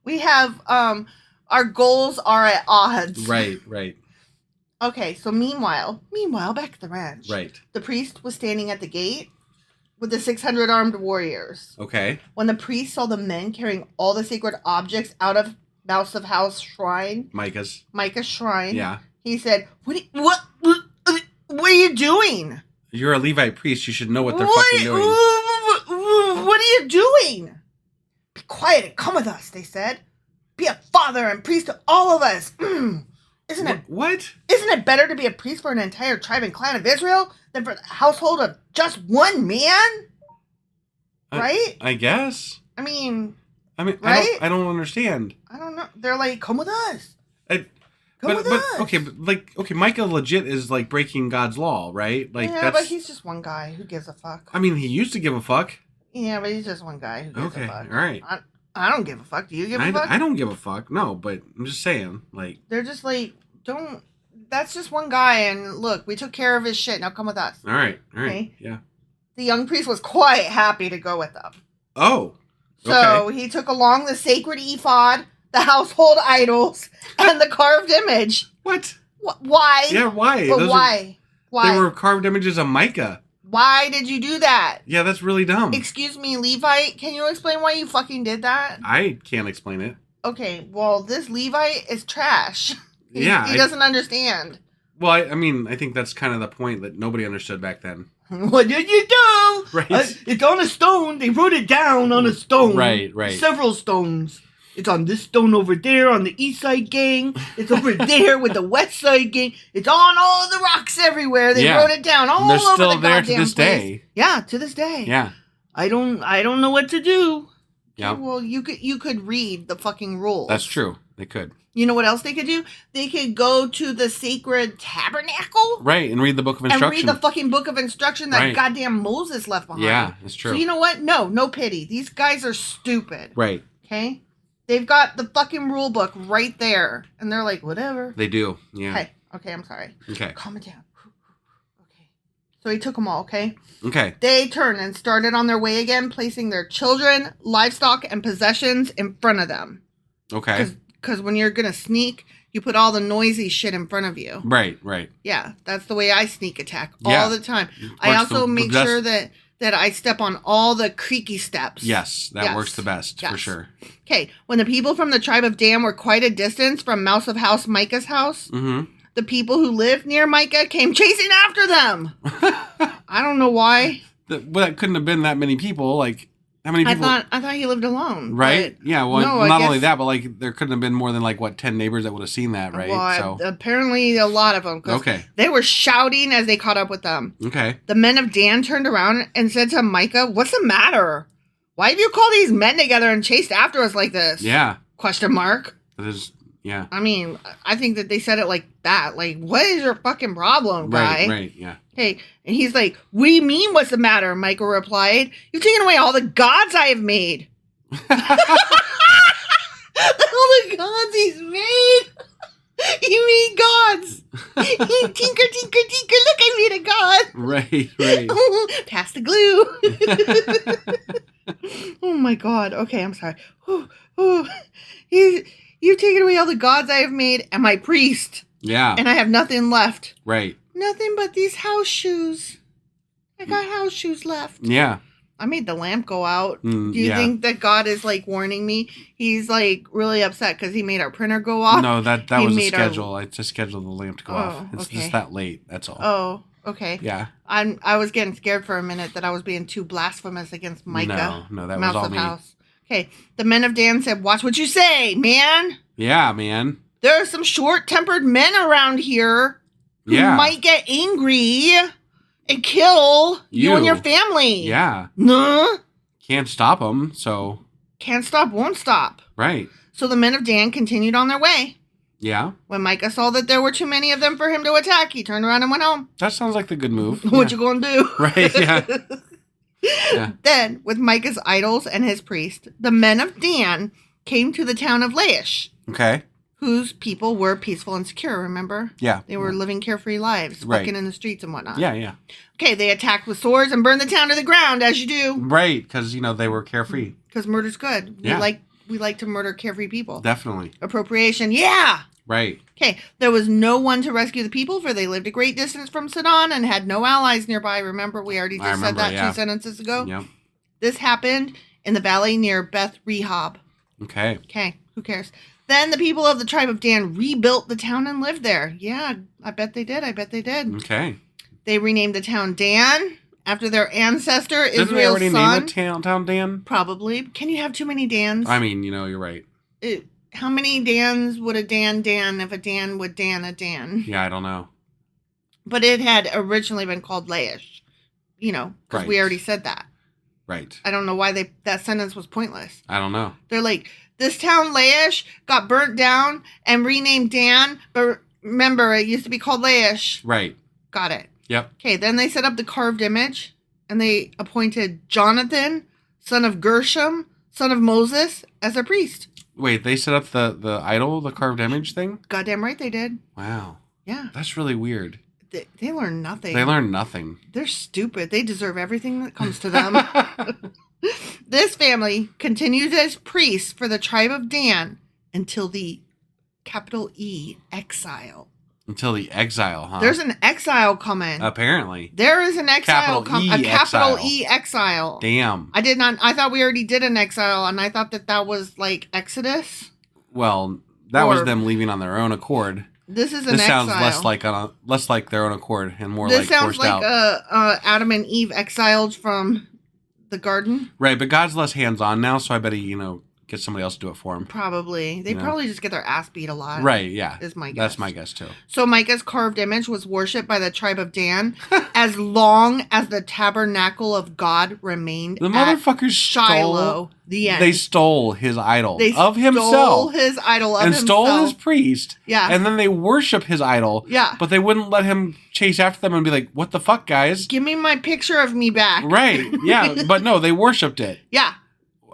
We have our goals are at odds. Right. Okay, so meanwhile, back at the ranch, right, the priest was standing at the gate with the 600 armed warriors. Okay. When the priest saw the men carrying all the sacred objects out of Mouse of House shrine, Micah's shrine, yeah, he said, "What are you doing? You're a Levite priest. You should know what they're fucking doing. What are you doing? Be quiet and come with us," they said. "Be a father and priest to all of us." Isn't it better to be a priest for an entire tribe and clan of Israel than for the household of just one man? Right? I guess. I mean, right? I don't understand. I don't know. They're like, "Come with us." Come with us. Okay, Micah legit is like breaking God's law, right? Like, yeah, but he's just one guy. Who gives a fuck? I mean, he used to give a fuck. Yeah, but he's just one guy who gives a fuck. All right. I don't give a fuck. Do you give a fuck? I don't give a fuck. No, but I'm just saying, like, they're just like, don't. That's just one guy, and look, we took care of his shit. Now come with us. All right. Okay? Yeah. The young priest was quite happy to go with them. Oh. Okay. So he took along the sacred ephod, the household idols, and the carved image. What? Why? Yeah, why? But why? They were carved images of Micah. Why did you do that? Yeah, that's really dumb. Excuse me, Levite, can you explain why you fucking did that? I can't explain it. Okay, well, this Levite is trash. He doesn't understand. Well, I mean, I think that's kind of the point that nobody understood back then. What did you do? Right. It's on a stone. They wrote it down on a stone. Right. Several stones. It's on this stone over there on the east side gang. It's over there with the west side gang. It's on all the rocks everywhere. They wrote it down all over the goddamn place. They're still there to this day. Yeah, to this day. Yeah. I don't know what to do. Yeah. Okay, well, you could read the fucking rules. That's true. They could. You know what else they could do? They could go to the sacred tabernacle. Right, and read the book of instruction. And read the fucking book of instruction that goddamn Moses left behind. Yeah, it's true. So you know what? No pity. These guys are stupid. Right. Okay? They've got the fucking rule book right there. And they're like, whatever. They do, yeah. Okay, I'm sorry. Okay. Calm it down. Okay. So he took them all, okay? Okay. They turned and started on their way again, placing their children, livestock, and possessions in front of them. Okay. Because when you're going to sneak, you put all the noisy shit in front of you. Right. Yeah, that's the way I sneak attack all the time. I also make sure that I step on all the creaky steps. Yes, that works the best, for sure. Okay, when the people from the tribe of Dan were quite a distance from Mouse of House Micah's house, the people who lived near Micah came chasing after them. I don't know why. That couldn't have been that many people, like... How many people? I thought he lived alone. Right? Yeah, well, no, not only that, but like there couldn't have been more than 10 neighbors that would have seen that, right? Well, apparently a lot of them. Okay. They were shouting as they caught up with them. Okay. The men of Dan turned around and said to Micah, "What's the matter? Why have you called these men together and chased after us like this?" Yeah. Question mark. That is, yeah. I mean, I think that they said it like that. Like, what is your fucking problem, guy? Right, yeah. Hey, and he's like, "What do you mean, what's the matter?" Micah replied, "You've taken away all the gods I have made." All the gods he's made. He made gods. Tinker, tinker, tinker. Look, I made a god. Right. Pass the glue. Oh my God. Okay, I'm sorry. You've taken away all the gods I have made and my priest. Yeah. And I have nothing left. Right. Nothing but these house shoes. I got house shoes left. Yeah. I made the lamp go out. Do you think that God is like warning me? He's like really upset because he made our printer go off. No, that was a schedule. I just scheduled the lamp to go off. It's just that late. That's all. Oh, okay. Yeah. I was getting scared for a minute that I was being too blasphemous against Micah. No, that was all me. House. Okay. The men of Dan said, "Watch what you say, man." Yeah, man. There are some short-tempered men around here who might get angry and kill you and your family. Yeah. Nah. Can't stop them, so... Can't stop, won't stop. Right. So the men of Dan continued on their way. Yeah. When Micah saw that there were too many of them for him to attack, he turned around and went home. That sounds like the good move. What you gonna do? Right, yeah. Then, with Micah's idols and his priest, the men of Dan came to the town of Laish. Okay. Whose people were peaceful and secure, remember? Yeah. They were living carefree lives, walking in the streets and whatnot. Yeah. Okay, they attacked with swords and burned the town to the ground, as you do. Right, because, they were carefree. Because murder's good. Yeah. We like to murder carefree people. Definitely. Appropriation, yeah! Right. Okay, there was no one to rescue the people, for they lived a great distance from Sidon and had no allies nearby. Remember, we already just said that 2 sentences ago? Yep. This happened in the valley near Beth Rehob. Okay. Okay, who cares? Then the people of the tribe of Dan rebuilt the town and lived there. Yeah, I bet they did. Okay. They renamed the town Dan after their ancestor, Israel's son. Didn't we already name the town Dan? Probably. Can you have too many Dans? I mean, you're right. How many Dans would a Dan if a Dan would Dan a Dan? Yeah, I don't know. But it had originally been called Laish. Because we already said that. Right. I don't know why that sentence was pointless. I don't know. They're like, this town Laish got burnt down and renamed Dan, but remember, it used to be called Laish. Right. Got it. Yep. Okay, then they set up the carved image, and they appointed Jonathan, son of Gershom, son of Moses, as their priest. Wait, they set up the idol, the carved image thing? Goddamn right they did. Wow. Yeah. That's really weird. They learn nothing. They learn nothing. They're stupid. They deserve everything that comes to them. This family continued as priests for the tribe of Dan until the capital E exile. Until the exile, huh? There's an exile coming. Apparently. There is an exile coming. A capital E exile. Damn. I thought we already did an exile, and I thought that was like Exodus. Well, that was them leaving on their own accord. This is an exile. This sounds less like their own accord and more like forced out. This sounds like Adam and Eve exiled from the garden. Right, but God's less hands-on now, so I bet he, get somebody else to do it for him. Probably. They probably just get their ass beat a lot. Right, yeah. Is my guess. That's my guess, too. So Micah's carved image was worshipped by the tribe of Dan as long as the tabernacle of God remained the motherfuckers Shiloh. The end. They stole his idol of himself. They stole his idol of himself. And stole his priest. Yeah. And then they worship his idol. Yeah. But they wouldn't let him chase after them and be like, what the fuck, guys? Give me my picture of me back. Right. Yeah. But no, they worshipped it. Yeah.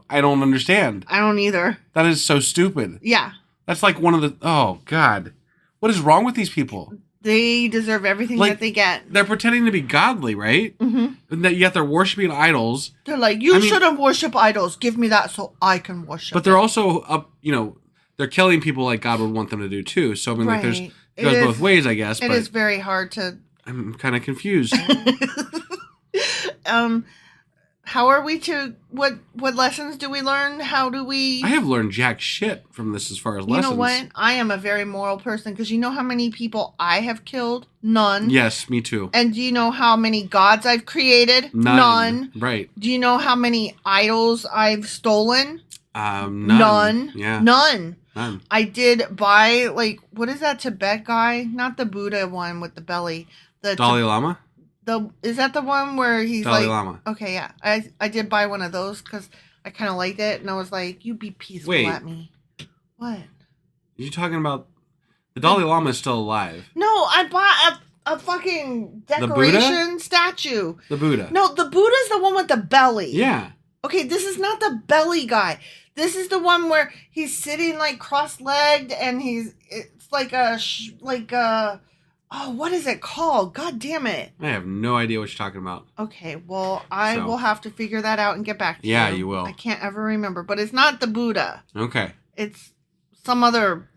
I don't understand. I don't either. That is so stupid. Yeah. That's like one of the... Oh, God. What is wrong with these people? They deserve everything that they get. They're pretending to be godly, right? Mm-hmm. And yet they're worshiping idols. They're like, you shouldn't worship idols. Give me that so I can worship. But they're also up, they're killing people like God would want them to do too. So I mean, like, it goes both ways, I guess. It is very hard to. I'm kind of confused. How are we to what lessons do we learn? How do we? I have learned jack shit from this as far as lessons. You know what? I am a very moral person because you know how many people I have killed? None. Yes, me too. And do you know how many gods I've created? None. Right. Do you know how many idols I've stolen? None. Yeah. None. I did buy what is that Tibet guy? Not the Buddha one with the belly. The Dalai Lama? Is that the one where he's Dalai Lama. Okay, yeah. I did buy one of those because I kind of liked it, and I was like, "You be peaceful at me." What? Are you talking about? The Dalai Lama is still alive. No, I bought a fucking decoration statue. The Buddha. No, the Buddha's the one with the belly. Yeah. Okay, this is not the belly guy. This is the one where he's sitting cross-legged, and it's like a. Oh, what is it called? God damn it. I have no idea what you're talking about. Okay, well, I will have to figure that out and get back to you. Yeah, you will. I can't ever remember, but it's not the Buddha. Okay. It's some other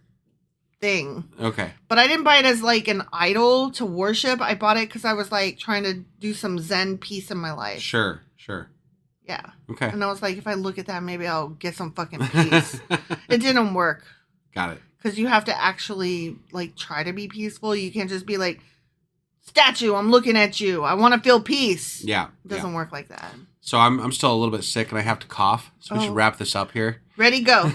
thing. Okay. But I didn't buy it as an idol to worship. I bought it because I was trying to do some Zen peace in my life. Sure. Yeah. Okay. And I was like, if I look at that, maybe I'll get some fucking peace. It didn't work. Got it. Because you have to actually, try to be peaceful. You can't just be statue, I'm looking at you. I want to feel peace. Yeah. It doesn't work like that. So I'm still a little bit sick and I have to cough. So we should wrap this up here. Ready, go.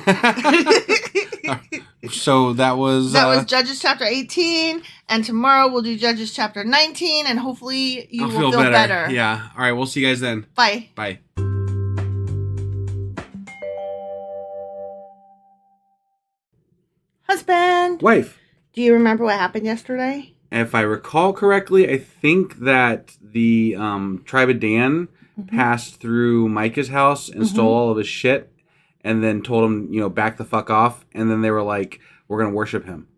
So that was... That was Judges chapter 18. And tomorrow we'll do Judges chapter 19. And hopefully you will feel better. Yeah. All right. We'll see you guys then. Bye. Bye. Husband. Wife. Do you remember what happened yesterday? If I recall correctly, I think that the tribe of Dan passed through Micah's house and stole all of his shit and then told him, back the fuck off. And then they were like, we're going to worship him.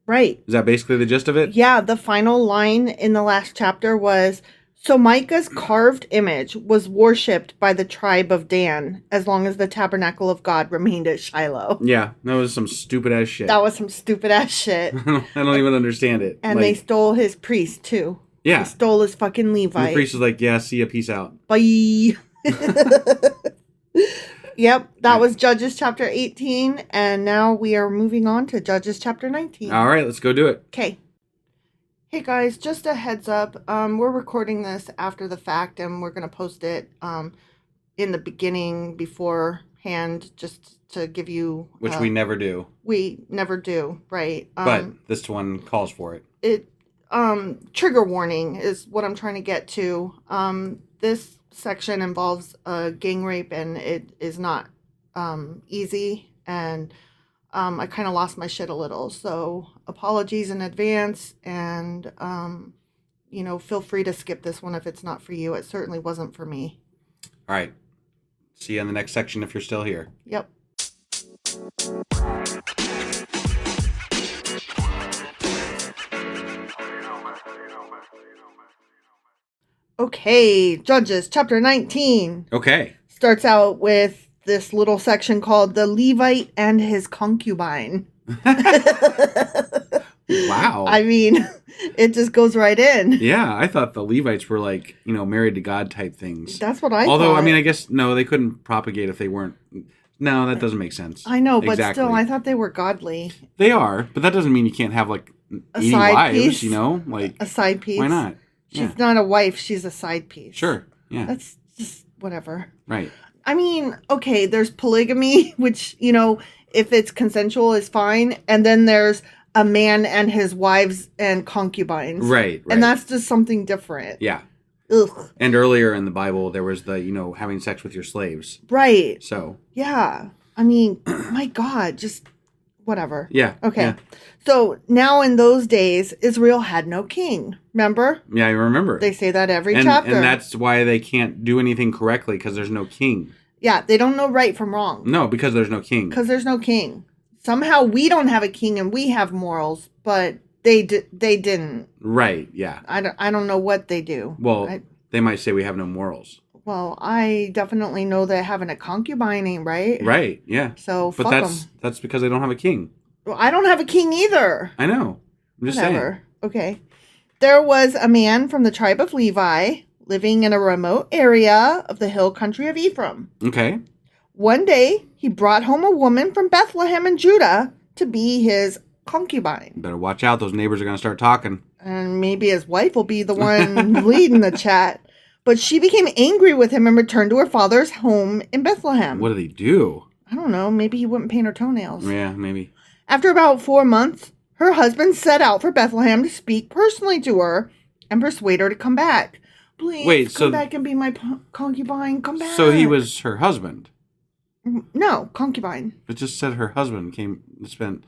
Right. Is that basically the gist of it? Yeah. The final line in the last chapter was... So Micah's carved image was worshipped by the tribe of Dan as long as the tabernacle of God remained at Shiloh. Yeah, that was some stupid ass shit. That was some stupid ass shit. I don't even understand it. And they stole his priest too. Yeah. They stole his fucking Levite. And the priest was like, yeah, see ya, peace out. Bye. Yep, that was Judges chapter 18. And now we are moving on to Judges chapter 19. All right, let's go do it. Okay. Hey guys, just a heads up, we're recording this after the fact and we're going to post it in the beginning beforehand just to give you... Which we never do. We never do, right. But this one calls for it. Trigger warning is what I'm trying to get to. This section involves gang rape and it is not easy and... I kind of lost my shit a little, so apologies in advance, and, feel free to skip this one if it's not for you. It certainly wasn't for me. All right. See you in the next section if you're still here. Yep. Okay, Judges chapter 19. Okay. Starts out with this little section called The Levite and His Concubine. Wow. I mean, it just goes right in. Yeah, I thought the Levites were married to God type things. That's what I thought. Although, I mean, I guess, no, they couldn't propagate if they weren't. No, that doesn't make sense. I know, but still, I thought they were godly. They are, but that doesn't mean you can't have, 80 wives, piece. A side piece. Why not? She's not a wife, she's a side piece. Sure, yeah. That's just whatever. Right. I mean, okay, there's polygamy, which, if it's consensual is fine. And then there's a man and his wives and concubines. Right. And that's just something different. Yeah. Ugh. And earlier in the Bible, there was the, having sex with your slaves. Right. So. Yeah. I mean, my God, just whatever. Yeah. Okay. Yeah. So now in those days, Israel had no king. Remember? Yeah, I remember. They say that every chapter. And that's why they can't do anything correctly, because there's no king. Yeah, they don't know right from wrong. No, because there's no king. Because there's no king. Somehow we don't have a king and we have morals, but they didn't. Right, yeah. I don't know what they do. Well, they might say we have no morals. Well, I definitely know that having a concubine ain't right. Right, yeah. So, but that's because they don't have a king. Well, I don't have a king either. I know. I'm just saying. Okay. There was a man from the tribe of Levi living in a remote area of the hill country of Ephraim. Okay. One day, he brought home a woman from Bethlehem in Judah to be his concubine. Better watch out. Those neighbors are going to start talking. And maybe his wife will be the one leading the chat. But she became angry with him and returned to her father's home in Bethlehem. What did he do? I don't know. Maybe he wouldn't paint her toenails. Yeah, maybe. After about 4 months, her husband set out for Bethlehem to speak personally to her and persuade her to come back. Please, come back and be my concubine. Come back. So he was her husband? No, concubine. It just said her husband spent,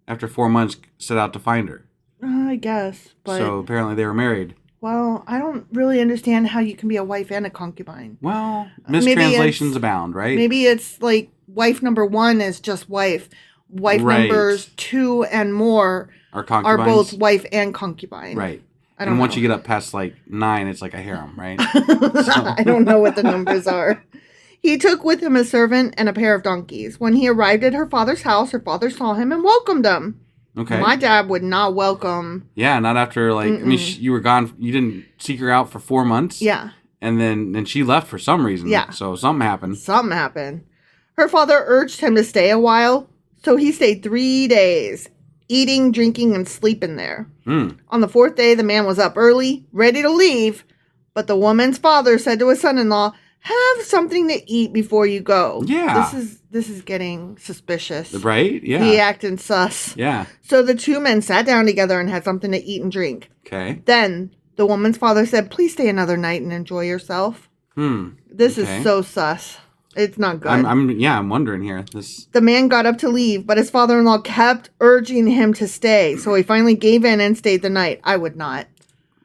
after 4 months, set out to find her. I guess. But, so apparently they were married. Well, I don't really understand how you can be a wife and a concubine. Well, mistranslations abound, right? Maybe it's like wife number 1 is just wife. Wife numbers 2 and more are both wife and concubine. Right. And once you get up past 9, it's like a harem, right? I don't know what the numbers are. He took with him a servant and a pair of donkeys. When he arrived at her father's house, her father saw him and welcomed him. Okay. My dad would not welcome. Yeah, not after you were gone. You didn't seek her out for 4 months. Yeah. And then she left for some reason. Yeah. So something happened. Her father urged him to stay a while, so he stayed 3 days, eating, drinking, and sleeping there. On the 4th day, the man was up early, ready to leave, but the woman's father said to his son-in-law, "Have something to eat before you go." Yeah. This is getting suspicious. Right? Yeah. He acting sus. Yeah. So the two men sat down together and had something to eat and drink. Okay. Then the woman's father said, "Please stay another night and enjoy yourself." This is so sus. It's not good. I'm wondering here. The man got up to leave, but his father-in-law kept urging him to stay. So he finally gave in and stayed the night. I would not.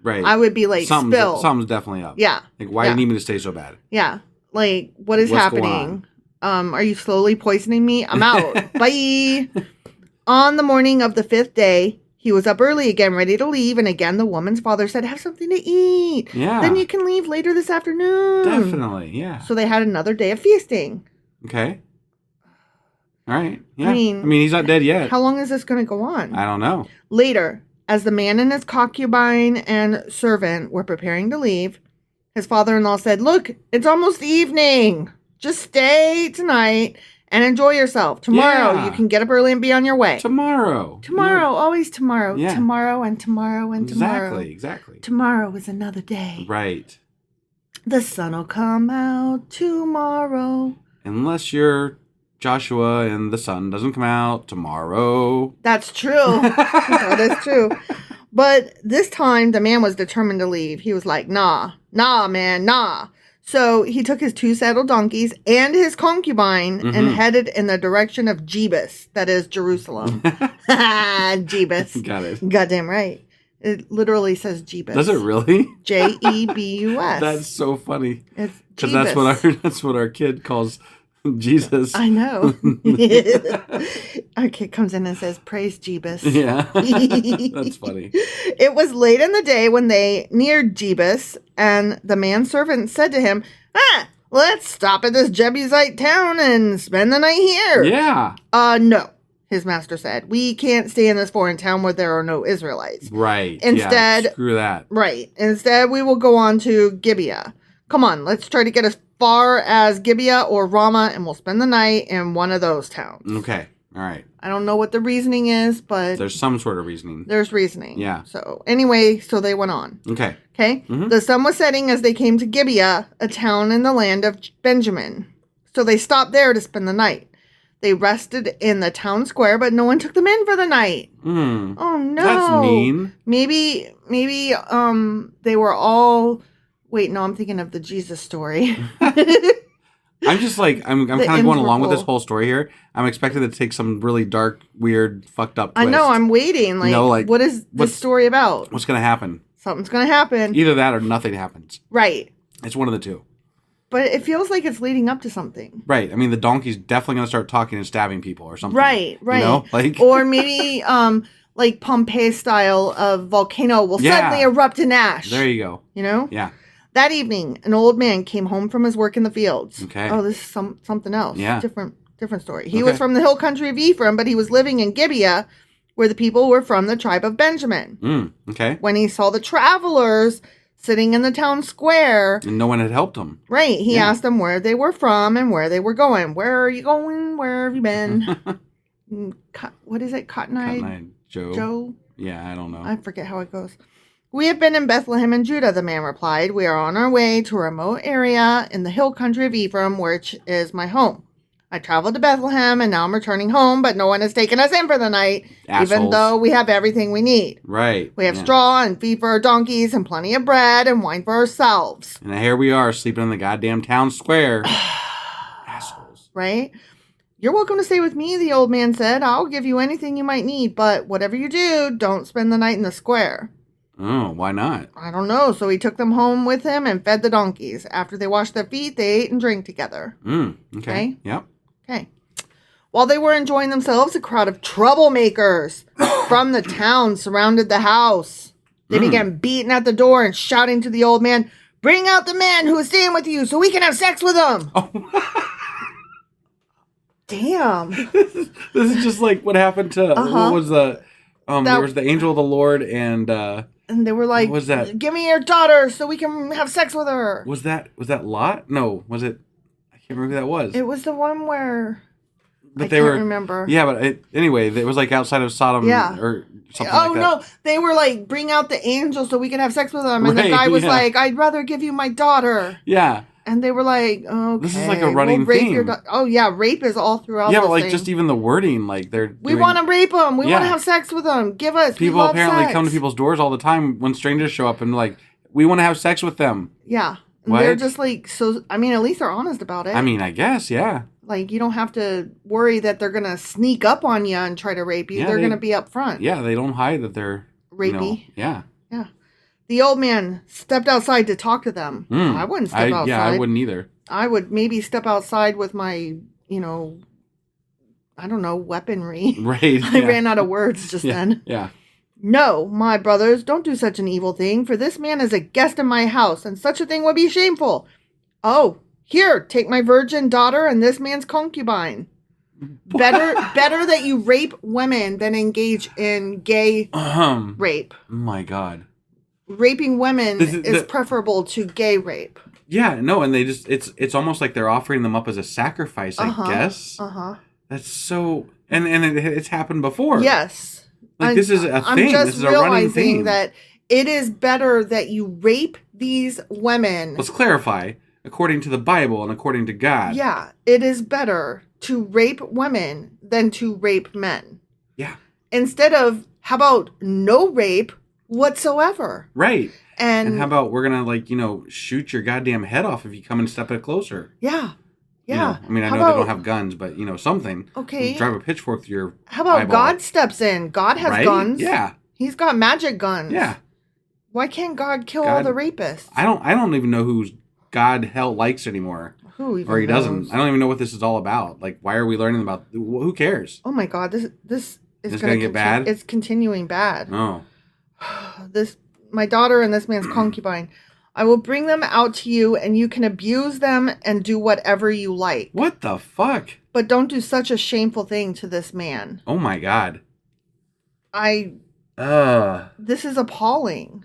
Right. I would be like, something's definitely up. Yeah. Why do you need me to stay so bad? Yeah. What is happening? Are you slowly poisoning me? I'm out. Bye. On the morning of the 5th day, he was up early again, ready to leave. And again, the woman's father said, "Have something to eat. Yeah. Then you can leave later this afternoon." Definitely. Yeah. So they had another day of feasting. Okay. All right. Yeah. I mean, he's not dead yet. How long is this going to go on? I don't know. Later, as the man and his concubine and servant were preparing to leave, his father-in-law said, "Look, it's almost evening. Just stay tonight and enjoy yourself. Tomorrow you can get up early and be on your way." Tomorrow. Always tomorrow. Yeah. Tomorrow and tomorrow and tomorrow. Exactly. Tomorrow is another day. Right. The sun will come out tomorrow. Unless you're Joshua and the sun doesn't come out tomorrow. That's true. That is true. But this time, the man was determined to leave. He was like, nah, man, nah. So he took his 2 saddled donkeys and his concubine and headed in the direction of Jebus, that is Jerusalem. Jebus. Got it. Goddamn right. It literally says Jebus. Does it really? Jebus. That's so funny. It's because that's what our kid calls Jesus. I know. Our kid comes in and says, "Praise Jebus." Yeah. That's funny. It was late in the day when they neared Jebus, and the manservant said to him, "Let's stop at this Jebusite town and spend the night here." Yeah. No, his master said. "We can't stay in this foreign town where there are no Israelites." Right. Instead, screw that. Right. Instead, we will go on to Gibeah. Come on, let's try to get as far as Gibeah or Ramah, and we'll spend the night in one of those towns. Okay. All right. I don't know what the reasoning is, but there's some sort of reasoning. There's reasoning. Yeah. So anyway, so they went on. Okay. The sun was setting as they came to Gibeah, a town in the land of Benjamin. So they stopped there to spend the night. They rested in the town square, but no one took them in for the night. Oh no. That's mean. Maybe they were all wait, no, I'm thinking of the Jesus story. I'm just like I'm kind of going along with this whole story here. I'm expecting it to take some really dark, weird, fucked up twist. I know, I'm waiting. Like, what is this story about? What's gonna happen? Something's gonna happen. Either that or nothing happens. Right. It's one of the two. But it feels like it's leading up to something. Right. I mean, the donkey's definitely going to start talking and stabbing people or something. Right. You know? Like... Or maybe, like Pompeii style, a volcano will suddenly erupt in ash. There you go. You know? Yeah. That evening, an old man came home from his work in the fields. Okay. Oh, this is something else. Yeah. Different story. He was from the hill country of Ephraim, but he was living in Gibeah, where the people were from the tribe of Benjamin. Okay. When he saw the travelers sitting in the town square. And no one had helped him. Right. He asked them where they were from and where they were going. Where are you going? Where have you been? What is it? Cotton-eyed Joe? Yeah, I don't know. I forget how it goes. We have been in Bethlehem in Judah, the man replied. We are on our way to a remote area in the hill country of Ephraim, which is my home. I traveled to Bethlehem, and now I'm returning home, but no one has taken us in for the night, even though we have everything we need. Right. We have straw and feed for our donkeys and plenty of bread and wine for ourselves. And here we are, sleeping in the goddamn town square. Assholes. Right? You're welcome to stay with me, the old man said. I'll give you anything you might need, but whatever you do, don't spend the night in the square. Oh, why not? I don't know. So he took them home with him and fed the donkeys. After they washed their feet, they ate and drank together. Okay. Yep. Okay. While they were enjoying themselves, a crowd of troublemakers from the town surrounded the house. They began beating at the door and shouting to the old man, "Bring out the man who is staying with you so we can have sex with him." Oh. Damn. This is just like what happened to, what was the, there was the angel of the Lord and they were like, what was that? "Give me your daughter so we can have sex with her." Was that Lot? No, was it? I can't remember who that was. It was the one where but I can't remember. Yeah, but anyway, it was like outside of Sodom or something like that. Oh, no. They were like, "Bring out the angel so we can have sex with him." And the guy was like, "I'd rather give you my daughter." Yeah. And they were like, "Okay, this is like a running theme." Oh, yeah, rape is all throughout Yeah, but like just even the wording, like we want to rape him. We want to have sex with him. Give us. People apparently come to people's doors all the time when strangers show up and like, we want to have sex with them. Yeah. And they're just like, so, I mean, at least they're honest about it. I mean, I guess, yeah. Like, you don't have to worry that they're going to sneak up on you and try to rape you. They're going to be up front. Yeah, they don't hide that they're rapey. Yeah. Yeah. The old man stepped outside to talk to them. I wouldn't step outside. Yeah, I wouldn't either. I would maybe step outside with my, I don't know, weaponry. Right. I ran out of words just then. Yeah. "No, my brothers, don't do such an evil thing, for this man is a guest in my house, and such a thing would be shameful. Oh, here, take my virgin daughter and this man's concubine. Better that you rape women than engage in gay rape. Oh my God. Raping women is preferable to gay rape." Yeah, no, and they just, it's almost like they're offering them up as a sacrifice, I guess. That's so, and it's happened before. Yes. Like, this is a thing. I'm just this is a running thing. That it is better that you rape these women. Let's clarify. According to the Bible and according to God. Yeah, it is better to rape women than to rape men. Yeah. Instead of, how about no rape whatsoever? Right. And how about we're going to, shoot your goddamn head off if you come and step it closer? Yeah. Yeah. I mean, I know they don't have guns, but, something. Okay. Drive a pitchfork through your How about eyeball. God steps in? God has guns. Yeah. He's got magic guns. Yeah. Why can't God kill all the rapists? I don't even know who God hell likes anymore. Who even Or he knows? doesn't. I don't even know what this is all about. Like, why are we learning about... Who cares? Oh my God, this is going to get bad? It's continuing bad. Oh. My daughter and this man's concubine. I will bring them out to you, and you can abuse them and do whatever you like. What the fuck? But don't do such a shameful thing to this man. Oh my God. This is appalling.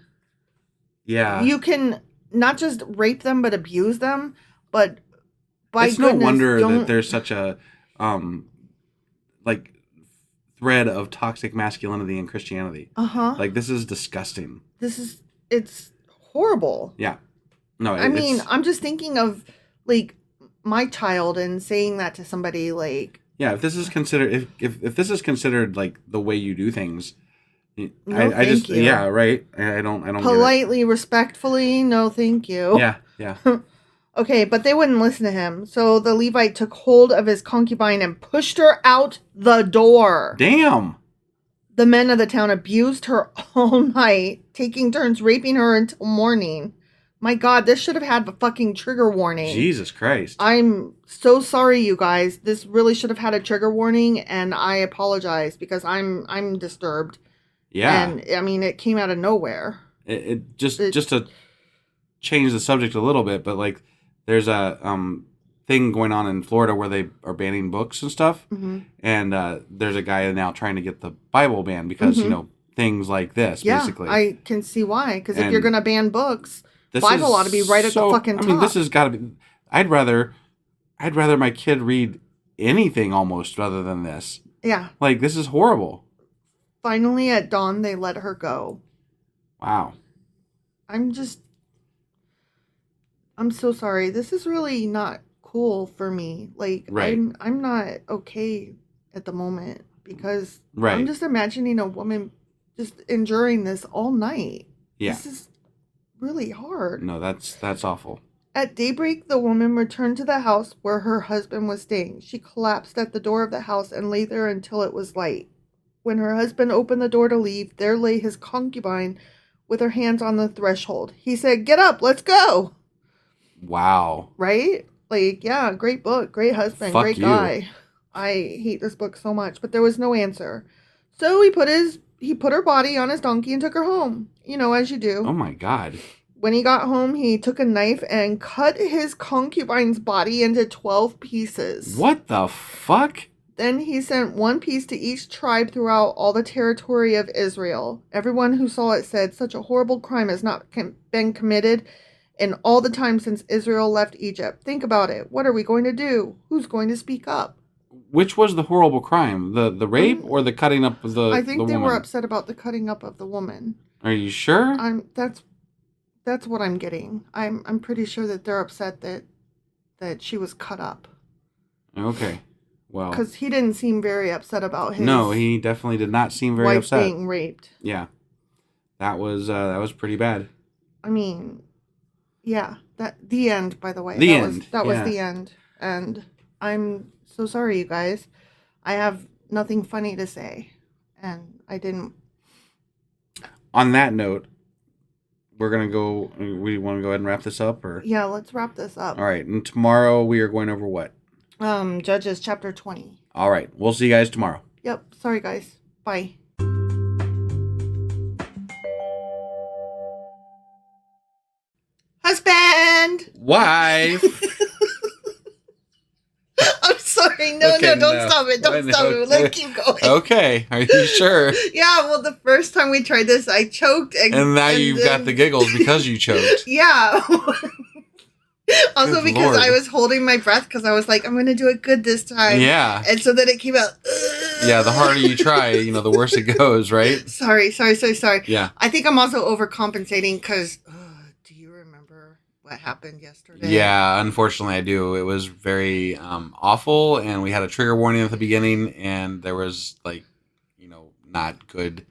Yeah. You can not just rape them, but abuse them. But by it's goodness, no wonder that there's such a thread of toxic masculinity in Christianity. Like, this is disgusting. It's horrible. Yeah. No, I mean, I'm just thinking of, like, my child and saying that to somebody like. Yeah, if this is considered if this is considered like the way you do things, No, I just thank you. yeah, right. I don't politely, respectfully, no, thank you. Yeah. Okay, but they wouldn't listen to him. So the Levite took hold of his concubine and pushed her out the door. Damn. The men of the town abused her all night, taking turns raping her until morning. My God, this should have had a fucking trigger warning. Jesus Christ. I'm so sorry, you guys. This really should have had a trigger warning, and I apologize because I'm disturbed. Yeah. And I mean, it came out of nowhere. It just to change the subject a little bit, but like there's a thing going on in Florida where they are banning books and stuff, and there's a guy now trying to get the Bible banned because things like this. Yeah, basically. I can see why. Because if you're gonna ban books, Bible ought to be right at the fucking top. I mean, this has got to be. I'd rather my kid read anything almost rather than this. Yeah, like this is horrible. Finally, at dawn, they let her go. Wow. I'm so sorry. This is really not cool for me. Like, right. I'm not okay at the moment because right. I'm just imagining a woman just enduring this all night. Yeah. This is really hard. No, that's awful. At daybreak, the woman returned to the house where her husband was staying. She collapsed at the door of the house and lay there until it was light. When her husband opened the door to leave, there lay his concubine with her hands on the threshold. He said, "Get up, let's go." Wow. Right? Like, yeah, great book, great husband, Fuck great you. guy. I hate this book so much, but there was no answer. So he put her body on his donkey and took her home. You know, as you do. Oh my God. When he got home, he took a knife and cut his concubine's body into 12 pieces. What the fuck? Then he sent one piece to each tribe throughout all the territory of Israel. Everyone who saw it said, "Such a horrible crime has not been committed in all the time since Israel left Egypt. Think about it. What are we going to do? Who's going to speak up?" Which was the horrible crime? The rape or the cutting up of the woman? I think they were upset about the cutting up of the woman. Are you sure? That's what I'm getting. I'm pretty sure that they're upset that she was cut up. Okay. Well, because he didn't seem very upset about his. No, he definitely did not seem very wife upset. Being raped. Yeah, that was pretty bad. I mean, yeah, the end. By the way, that was the end, and I'm so sorry, you guys. I have nothing funny to say, and I didn't. On that note, we're gonna go. We want to go ahead and wrap this up, or yeah, let's wrap this up. All right, and tomorrow we are going over what? Judges chapter 20. All right. We'll see you guys tomorrow. Yep. Sorry, guys. Bye. Husband! Wife! I'm sorry. No, don't stop it. Don't stop it. Let's keep going. Okay. Are you sure? Yeah, well, the first time we tried this, I choked. And now you've got the giggles because you choked. Yeah. Also, good because Lord. I was holding my breath because I was like, I'm going to do it good this time. Yeah. And so then it came out. Yeah, the harder you try, the worse it goes, right? Sorry. Yeah. I think I'm also overcompensating because, do you remember what happened yesterday? Yeah, unfortunately I do. It was very awful, and we had a trigger warning at the beginning, and there was, not good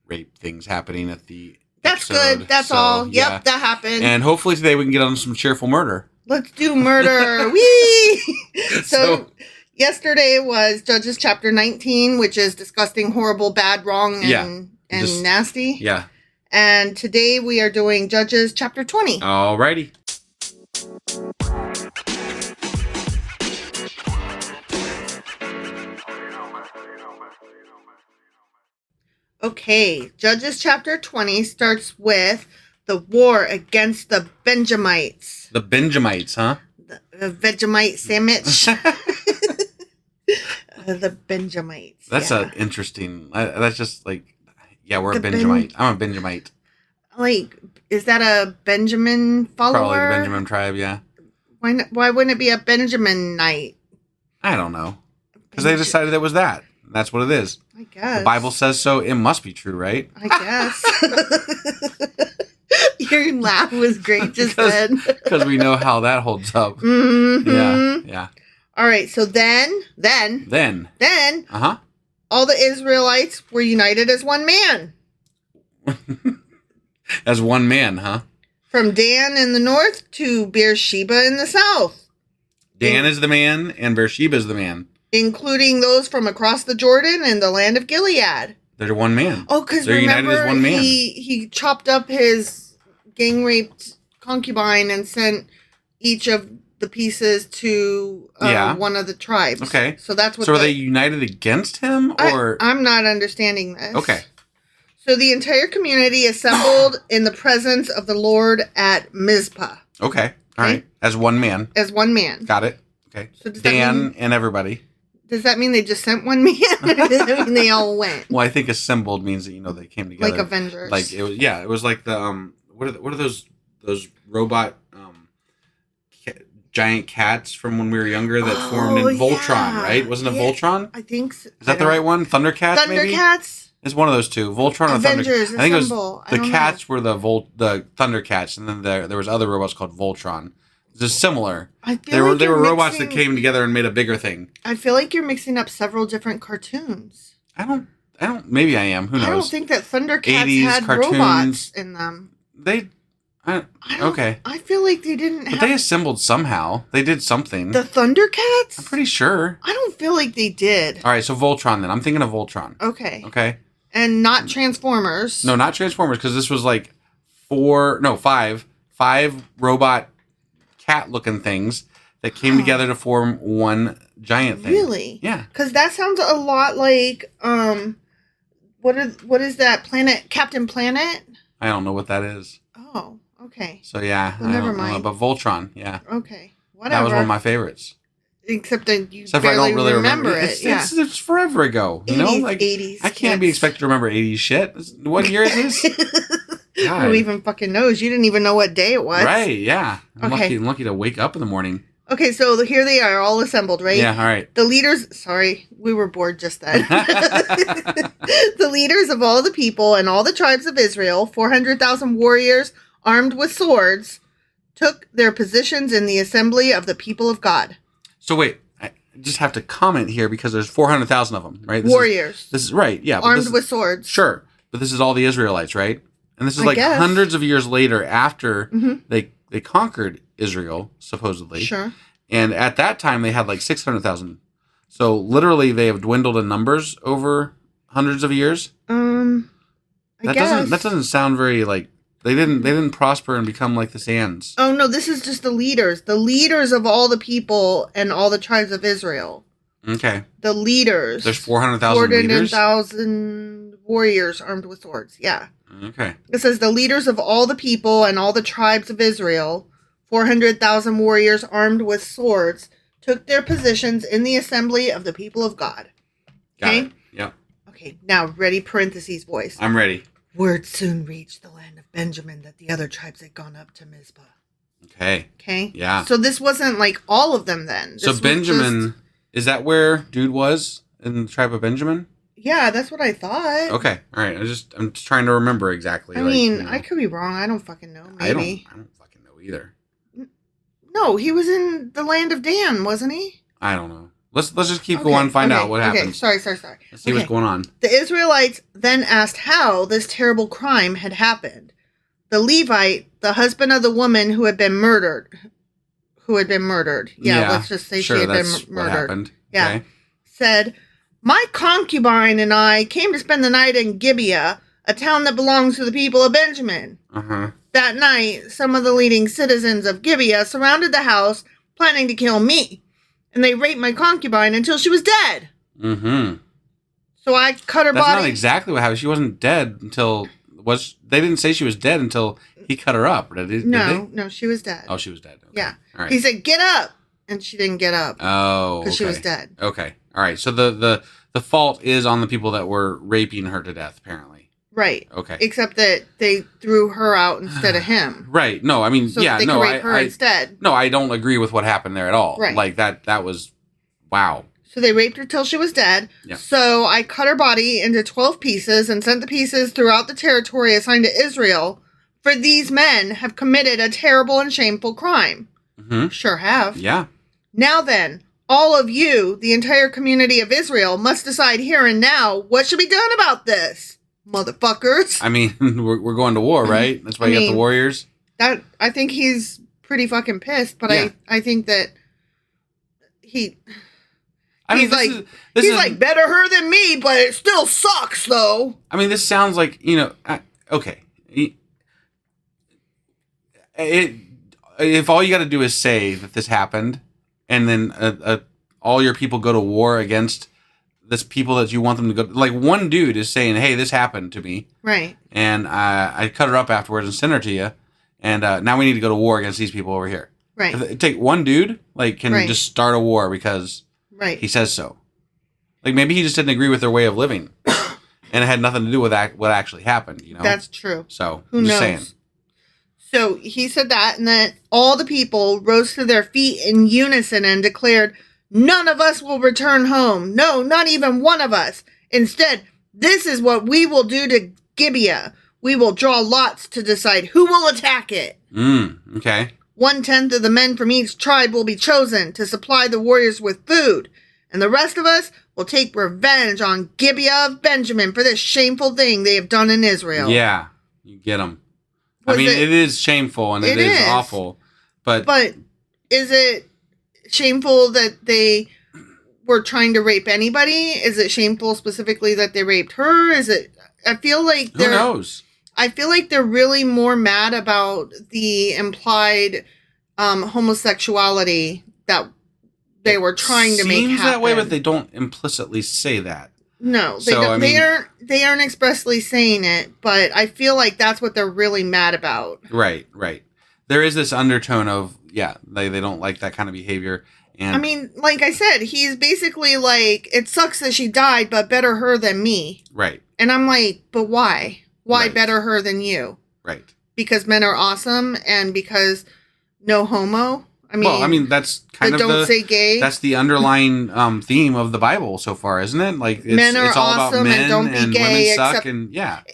rape things happening at the That's episode. good. That's all. Yep, yeah. that happened. And hopefully today we can get on some cheerful murder. Let's do murder. Whee! So yesterday was Judges chapter 19, which is disgusting, horrible, bad, wrong, and nasty. Yeah. And today we are doing Judges chapter 20. Alrighty. Okay, Judges chapter 20 starts with the war against the Benjamites. The Benjamites, huh? The Vegemite sandwich. The Benjamites. That's an interesting. That's just like, yeah, we're a Benjamite. I'm a Benjamite. Like, is that a Benjamin follower? Probably the Benjamin tribe, yeah. Why wouldn't it be a Benjaminite? I don't know. Because they decided it was that. That's what it is. I guess. The Bible says so. It must be true, right? I guess. Your laugh was great just then. Because we know how that holds up. Mm-hmm. Yeah. All right, so then, all the Israelites were united as one man. As one man, huh? From Dan in the north to Beersheba in the south. Dan is the man, and Beersheba is the man. Including those from across the Jordan and the land of Gilead. They're one man. Oh, because remember, he chopped up his gang-raped concubine and sent each of the pieces to one of the tribes. Okay. So that's what. So are they united against him, or I'm not understanding this. Okay. So the entire community assembled in the presence of the Lord at Mizpah. Okay. All right. As one man. As one man. Got it. Okay. So does Dan and everybody. Does that mean they just sent one man, or does that mean they all went? Well, I think assembled means that they came together like Avengers. Like it was. Yeah, it was like the what are those robot giant cats from when we were younger that formed in Voltron, right? Wasn't it Voltron? I think so. Is that the right one? Thundercats. Maybe? It's one of those two. Voltron or Avengers. Thunder. I think it was the cats were the Thundercats, and then there was other robots called Voltron. Just similar. They were robots that came together and made a bigger thing. I feel like you're mixing up several different cartoons. I don't. Maybe I am. Who knows? I don't think that Thundercats had cartoons. Robots in them. Okay. I feel like they didn't. But they assembled somehow. They did something. The Thundercats? I'm pretty sure. I don't feel like they did. All right, so Voltron then. I'm thinking of Voltron. Okay. Okay. And not Transformers. No, not Transformers, because this was like five robot cat-looking things that came together to form one giant thing. Really? Yeah. Because that sounds a lot like what is that planet? Captain Planet? I don't know what that is. Oh, okay. So yeah, well, never mind. But Voltron, yeah. Okay, whatever. That was one of my favorites. Except that you barely I don't really remember it. It's forever ago. 80s, like 80s. I can't be expected to remember 80s shit. What year is this? Who even fucking knows? You didn't even know what day it was. Right, yeah. I'm okay. lucky to wake up in the morning. Okay, so here they are, all assembled, right? Yeah, all right. The leaders... Sorry, we were bored just then. The leaders of all the people and all the tribes of Israel, 400,000 warriors armed with swords, took their positions in the assembly of the people of God. So wait, I just have to comment here because there's 400,000 of them, right? Warriors. This is right, yeah. Armed with swords. Sure, but this is all the Israelites, right? And this is hundreds of years later after they conquered Israel, supposedly. Sure. And at that time, they had like 600,000. So literally, they have dwindled in numbers over hundreds of years. I guess. That doesn't sound very like they didn't prosper and become like the Sands. Oh no, this is just the leaders of all the people and all the tribes of Israel. Okay. The leaders. There's 400,000 leaders. 400,000 warriors armed with swords. Yeah. Okay. It says the leaders of all the people and all the tribes of Israel, 400,000 warriors armed with swords, took their positions in the assembly of the people of God. Okay? Got it. Yep. Okay, now ready parentheses voice. I'm ready. Word soon reached the land of Benjamin that the other tribes had gone up to Mizpah. Okay. Okay? Yeah. So this wasn't like all of them then. So Benjamin, is that where dude was in the tribe of Benjamin? Yeah, that's what I thought. Okay, all right. I'm just trying to remember exactly. I mean, I could be wrong. I don't fucking know. Maybe I don't fucking know either. No, he was in the land of Dan, wasn't he? I don't know. Let's just keep going and find out what happens. Sorry. Let's see what's going on. The Israelites then asked how this terrible crime had happened. The Levite, the husband of the woman who had been murdered. Yeah, let's just say she had been murdered. What happened. Yeah. Okay. Said, my concubine and I came to spend the night in Gibeah, a town that belongs to the people of Benjamin. Uh-huh. That night, some of the leading citizens of Gibeah surrounded the house, planning to kill me. And they raped my concubine until she was dead. Mm-hmm. So I cut her body. That's not exactly what happened. She wasn't dead until... They didn't say she was dead until he cut her up. Did they? No, she was dead. Oh, she was dead. Okay. Yeah. All right. He said, get up. And she didn't get up. Oh, because she was dead. Okay. All right. So the fault is on the people that were raping her to death, apparently. Right. Okay. Except that they threw her out instead of him. Right. No, I mean, so they could rape her instead. No, I don't agree with what happened there at all. Right. Like that was, wow. So they raped her till she was dead. Yeah. So I cut her body into 12 pieces and sent the pieces throughout the territory assigned to Israel For these men have committed a terrible and shameful crime. Mm-hmm. Sure have. Yeah. Now then, all of you, the entire community of Israel, must decide here and now what should be done about this. Motherfuckers. I mean, we're going to war, right? That's why you got the warriors. I think he's pretty fucking pissed, but yeah. I think that he's like, better her than me, but it still sucks, though. I mean, this sounds like, okay. If all you got to do is say that this happened, and then all your people go to war against this people that you want them to go, like one dude is saying, "Hey, this happened to me," right? And I cut her up afterwards and sent her to you, and now we need to go to war against these people over here, right? Take one dude, can just start a war because he says so. Like maybe he just didn't agree with their way of living, and it had nothing to do with what actually happened. That's true. So who knows? Saying. So he said that, and then all the people rose to their feet in unison and declared, "None of us will return home. No, not even one of us. Instead, this is what we will do to Gibeah. We will draw lots to decide who will attack it." Okay. 1/10 of the men from each tribe will be chosen to supply the warriors with food, and the rest of us will take revenge on Gibeah of Benjamin for this shameful thing they have done in Israel. Yeah, you get them. I mean, it is shameful and it is awful, but is it shameful that they were trying to rape anybody? Is it shameful specifically that they raped her? I feel like who knows? I feel like they're really more mad about the implied homosexuality that they were trying to make happen. Seems that way, but they don't implicitly say that. No, they aren't expressly saying it, but I feel like that's what they're really mad about. Right. There is this undertone of, they don't like that kind of behavior. And I mean, like I said, he's basically like, it sucks that she died, but better her than me. Right. And I'm like, but why? Why better her than you? Right. Because men are awesome and because no homo? I mean, that's kind of don't say gay. That's the underlying theme of the Bible so far, isn't it? Like men are it's all awesome about men and don't be gay. Women suck and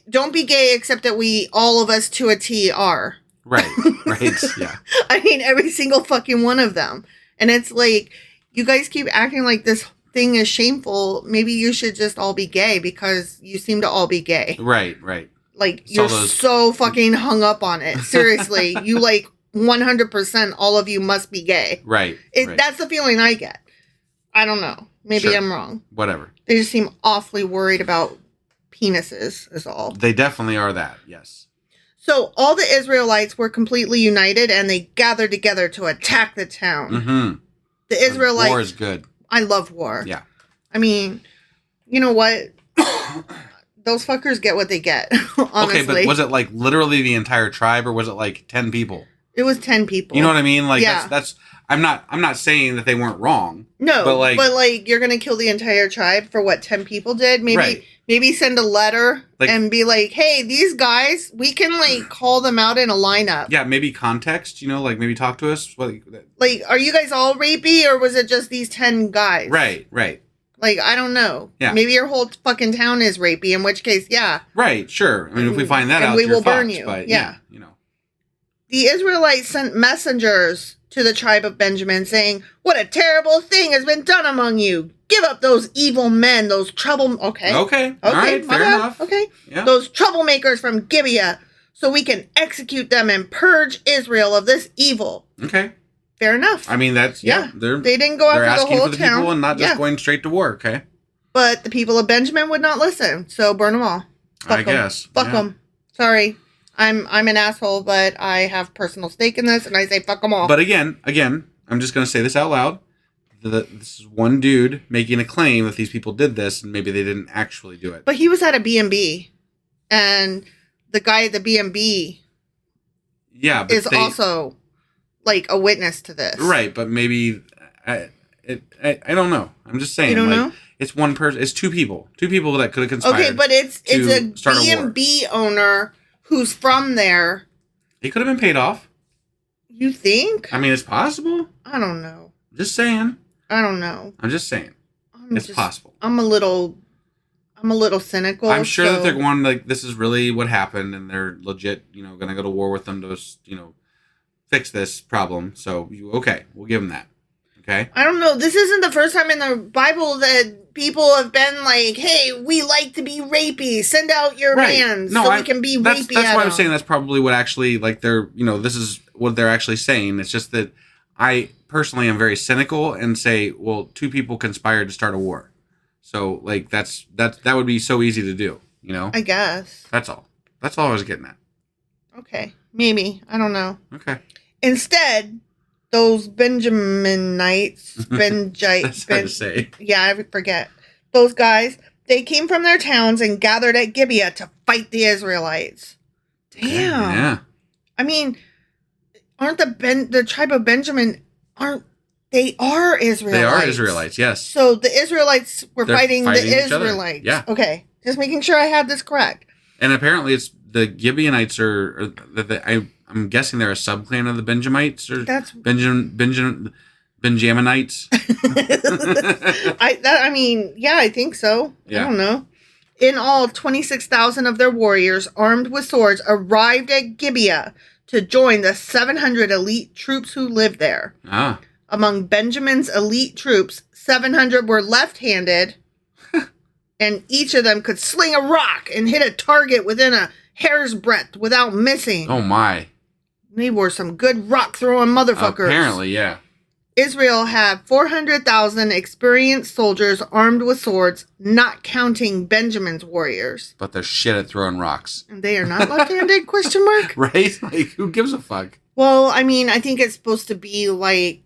don't be gay except that we all of us to a T are. Right. Yeah. I mean, every single fucking one of them, and it's like you guys keep acting like this thing is shameful. Maybe you should just all be gay because you seem to all be gay. Right. Like you're so fucking hung up on it. Seriously, you 100% all of you must be gay. Right. That's the feeling I get. I don't know. Maybe I'm wrong. Whatever. They just seem awfully worried about penises is all. They definitely are that, yes. So all the Israelites were completely united and they gathered together to attack the town. Mm-hmm. The Israelites... War is good. I love war. Yeah. I mean, you know what? Those fuckers get what they get, honestly. Okay, but was it literally the entire tribe or was it 10 people? It was 10 people. You know what I mean? That's I'm not saying that they weren't wrong. No, but you're gonna kill the entire tribe for what 10 people did? Maybe send a letter and be like, hey, these guys, we can call them out in a lineup. Yeah, maybe context, maybe talk to us. Are you guys all rapey or was it just these 10 guys? Right. I don't know. Yeah. Maybe your whole fucking town is rapey, in which case, yeah. Right, sure. I mean, if we find that out, we will burn you. But yeah. The Israelites sent messengers to the tribe of Benjamin saying, what a terrible thing has been done among you. Give up those evil men, those Okay. All right, fair enough. Okay. Yeah. Those troublemakers from Gibeah, so we can execute them and purge Israel of this evil. Okay. Fair enough. I mean, that's, they didn't go after the whole town. They're asking for the people and not just going straight to war, okay? But the people of Benjamin would not listen, so burn them all. I guess. Fuck them. Sorry. I'm an asshole, but I have personal stake in this, and I say fuck them all. But again, I'm just going to say this out loud. This is one dude making a claim that these people did this, and maybe they didn't actually do it. But he was at a B&B, and the guy at the B&B is also a witness to this. Right, but maybe I don't know. I'm just saying. You don't know? It's one person. It's two people. Two people that could have conspired. Okay, but it's a B&B owner who's from there. He could have been paid off. You think? I mean, it's possible. I don't know. Just saying. I don't know. I'm just saying. It's possible. I'm a little I'm a little cynical. I'm sure that they're going like, this is really what happened, and they're legit, going to go to war with them to, fix this problem. So, okay, we'll give them that. Okay. I don't know. This isn't the first time in the Bible that people have been like, hey, we like to be rapey. Send out your man so we can be rapey. That's why I'm saying that's probably what actually, like, they're, this is what they're actually saying. It's just that I personally am very cynical and say, well, two people conspired to start a war. So, like, that would be so easy to do, I guess. That's all. That's all I was getting at. Okay. Maybe. I don't know. Okay. Instead, those Benjaminites, That's hard to say. Yeah, I forget. Those guys, they came from their towns and gathered at Gibeah to fight the Israelites. Damn. Yeah. I mean, aren't the tribe of Benjamin, they are Israelites. They are Israelites, yes. So the Israelites were fighting the Israelites. Yeah. Okay. Just making sure I had this correct. And apparently it's the Gibeonites I'm guessing they're a subclan of the Benjamites or Benjaminites. I think so. Yeah. I don't know. In all, 26,000 of their warriors, armed with swords, arrived at Gibeah to join the 700 elite troops who lived there. Ah. Among Benjamin's elite troops, 700 were left-handed, and each of them could sling a rock and hit a target within a hair's breadth without missing. Oh, my. They were some good rock-throwing motherfuckers. Apparently, yeah. Israel had 400,000 experienced soldiers armed with swords, not counting Benjamin's warriors. But they're shit at throwing rocks. And they are not left-handed, question mark? Right? Like, who gives a fuck? Well, I mean, I think it's supposed to be like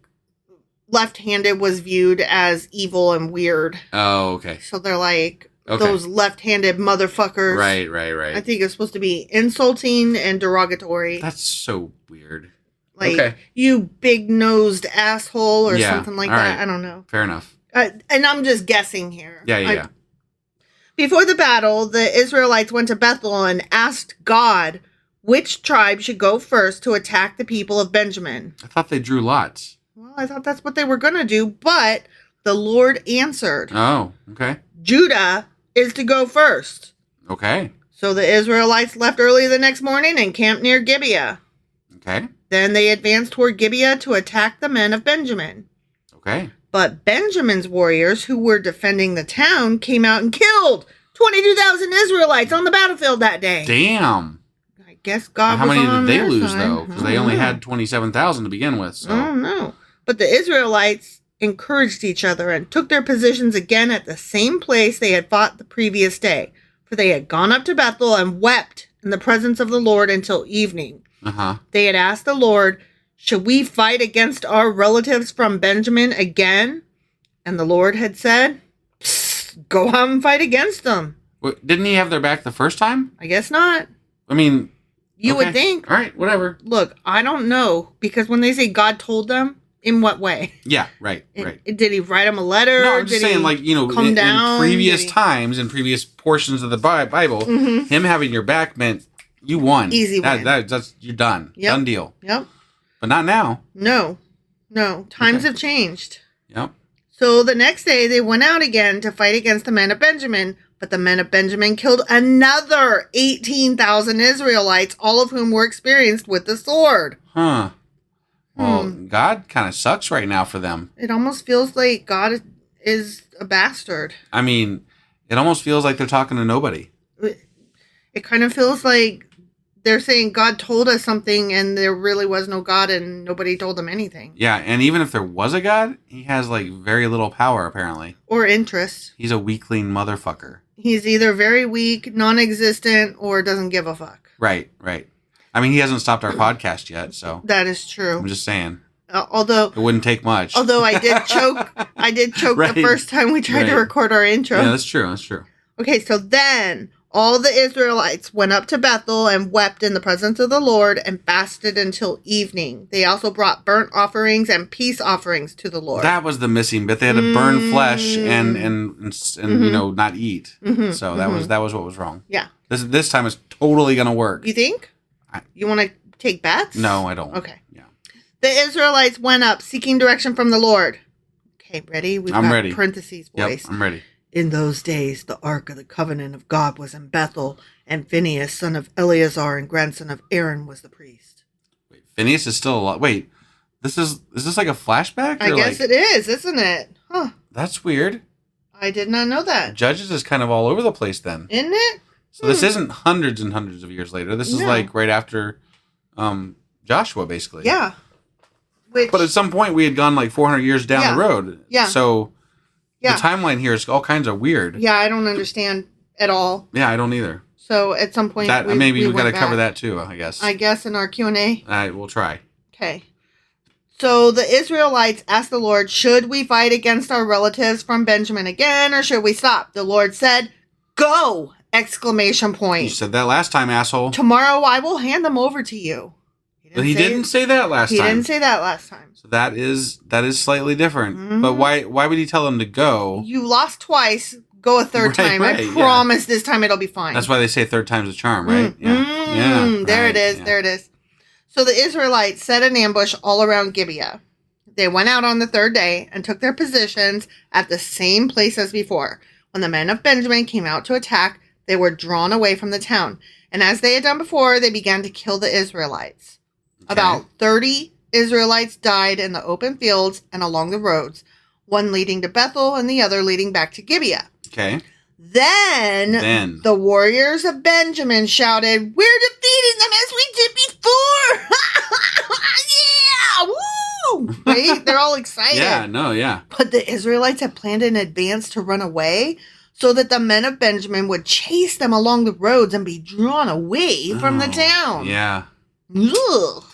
left-handed was viewed as evil and weird. Oh, okay. So they're like, those left-handed motherfuckers. Right. I think it's supposed to be insulting and derogatory. That's so weird. Like, you big-nosed asshole or something like that. Right. I don't know. Fair enough. And I'm just guessing here. Yeah. Before the battle, the Israelites went to Bethel and asked God which tribe should go first to attack the people of Benjamin. I thought they drew lots. Well, I thought that's what they were going to do, but the Lord answered. Oh, okay. Judah is to go first. Okay. So the Israelites left early the next morning and camped near Gibeah. Okay. Then they advanced toward Gibeah to attack the men of Benjamin. Okay. But Benjamin's warriors, who were defending the town, came out and killed 22,000 Israelites on the battlefield that day. Damn. I guess God How was many on did they their lose, side. though? Because they only had 27,000 to begin with. So. I don't know. But the Israelites encouraged each other and took their positions again at the same place they had fought the previous day. For they had gone up to Bethel and wept in the presence of the Lord until evening. Uh-huh. They had asked the Lord, should we fight against our relatives from Benjamin again? And the Lord had said, go out and fight against them. Wait, didn't he have their back the first time? I guess not. I mean... You would think. All right, whatever. Look, I don't know. Because when they say God told them, in what way? Yeah, right. Did he write them a letter? No, I'm just saying, like, in previous times, in previous portions of the Bible, him having your back meant you won. Easy win. That's you're done. Yep. Done deal. Yep. But not now. No. Times have changed. Yep. So the next day, they went out again to fight against the men of Benjamin. But the men of Benjamin killed another 18,000 Israelites, all of whom were experienced with the sword. Huh. Well, God kind of sucks right now for them. It almost feels like God is a bastard. I mean, it almost feels like they're talking to nobody. It kind of feels like they're saying God told us something and there really was no God and nobody told them anything. Yeah, and even if there was a God, he has like very little power apparently. Or interest. He's a weakling motherfucker. He's either very weak, non-existent, or doesn't give a fuck. Right. I mean, he hasn't stopped our podcast yet, so. That is true. I'm just saying. Although it wouldn't take much. Although I did choke. Right. The first time we tried to record our intro. Yeah, that's true. Okay, so then all the Israelites went up to Bethel and wept in the presence of the Lord and fasted until evening. They also brought burnt offerings and peace offerings to the Lord. That was the missing bit. They had to burn flesh and not eat. So that was what was wrong. Yeah. This time is totally gonna work. You think? You want to take bets? No, I don't. Okay. Yeah. The Israelites went up seeking direction from the Lord. Okay, ready? I'm ready. Parentheses, boys. Yep, I'm ready. In those days, the Ark of the Covenant of God was in Bethel, and Phinehas, son of Eleazar and grandson of Aaron, was the priest. Wait, Phineas is still alive. Wait, is this like a flashback? I guess it is, isn't it? Huh. That's weird. I did not know that. Judges is kind of all over the place then. Isn't it? So this isn't hundreds and hundreds of years later. This is like right after Joshua, basically. Yeah. But at some point, we had gone like 400 years down the road. Yeah. So the timeline here is all kinds of weird. Yeah, I don't understand at all. Yeah, I don't either. So at some point, maybe we got to cover that too, I guess. I guess in our Q&A. We'll try. Okay. So the Israelites asked the Lord, should we fight against our relatives from Benjamin again, or should we stop? The Lord said, go! Exclamation point. You said that last time, asshole. Tomorrow I will hand them over to you. But he didn't say that last time. He didn't say that last time. So that is slightly different. Mm-hmm. But why would he tell them to go? You lost twice. Go a third time. I promise this time it'll be fine. That's why they say third time's a charm, right? There it is. There it is. So the Israelites set an ambush all around Gibeah. They went out on the third day and took their positions at the same place as before. When the men of Benjamin came out to attack, they were drawn away from the town. And as they had done before, they began to kill the Israelites. Okay. About 30 Israelites died in the open fields and along the roads, one leading to Bethel and the other leading back to Gibeah. Okay. Then the warriors of Benjamin shouted, we're defeating them as we did before! Yeah! Woo! Right? They're all excited. But the Israelites had planned in advance to run away so that the men of Benjamin would chase them along the roads and be drawn away from the town. Yeah. Ugh.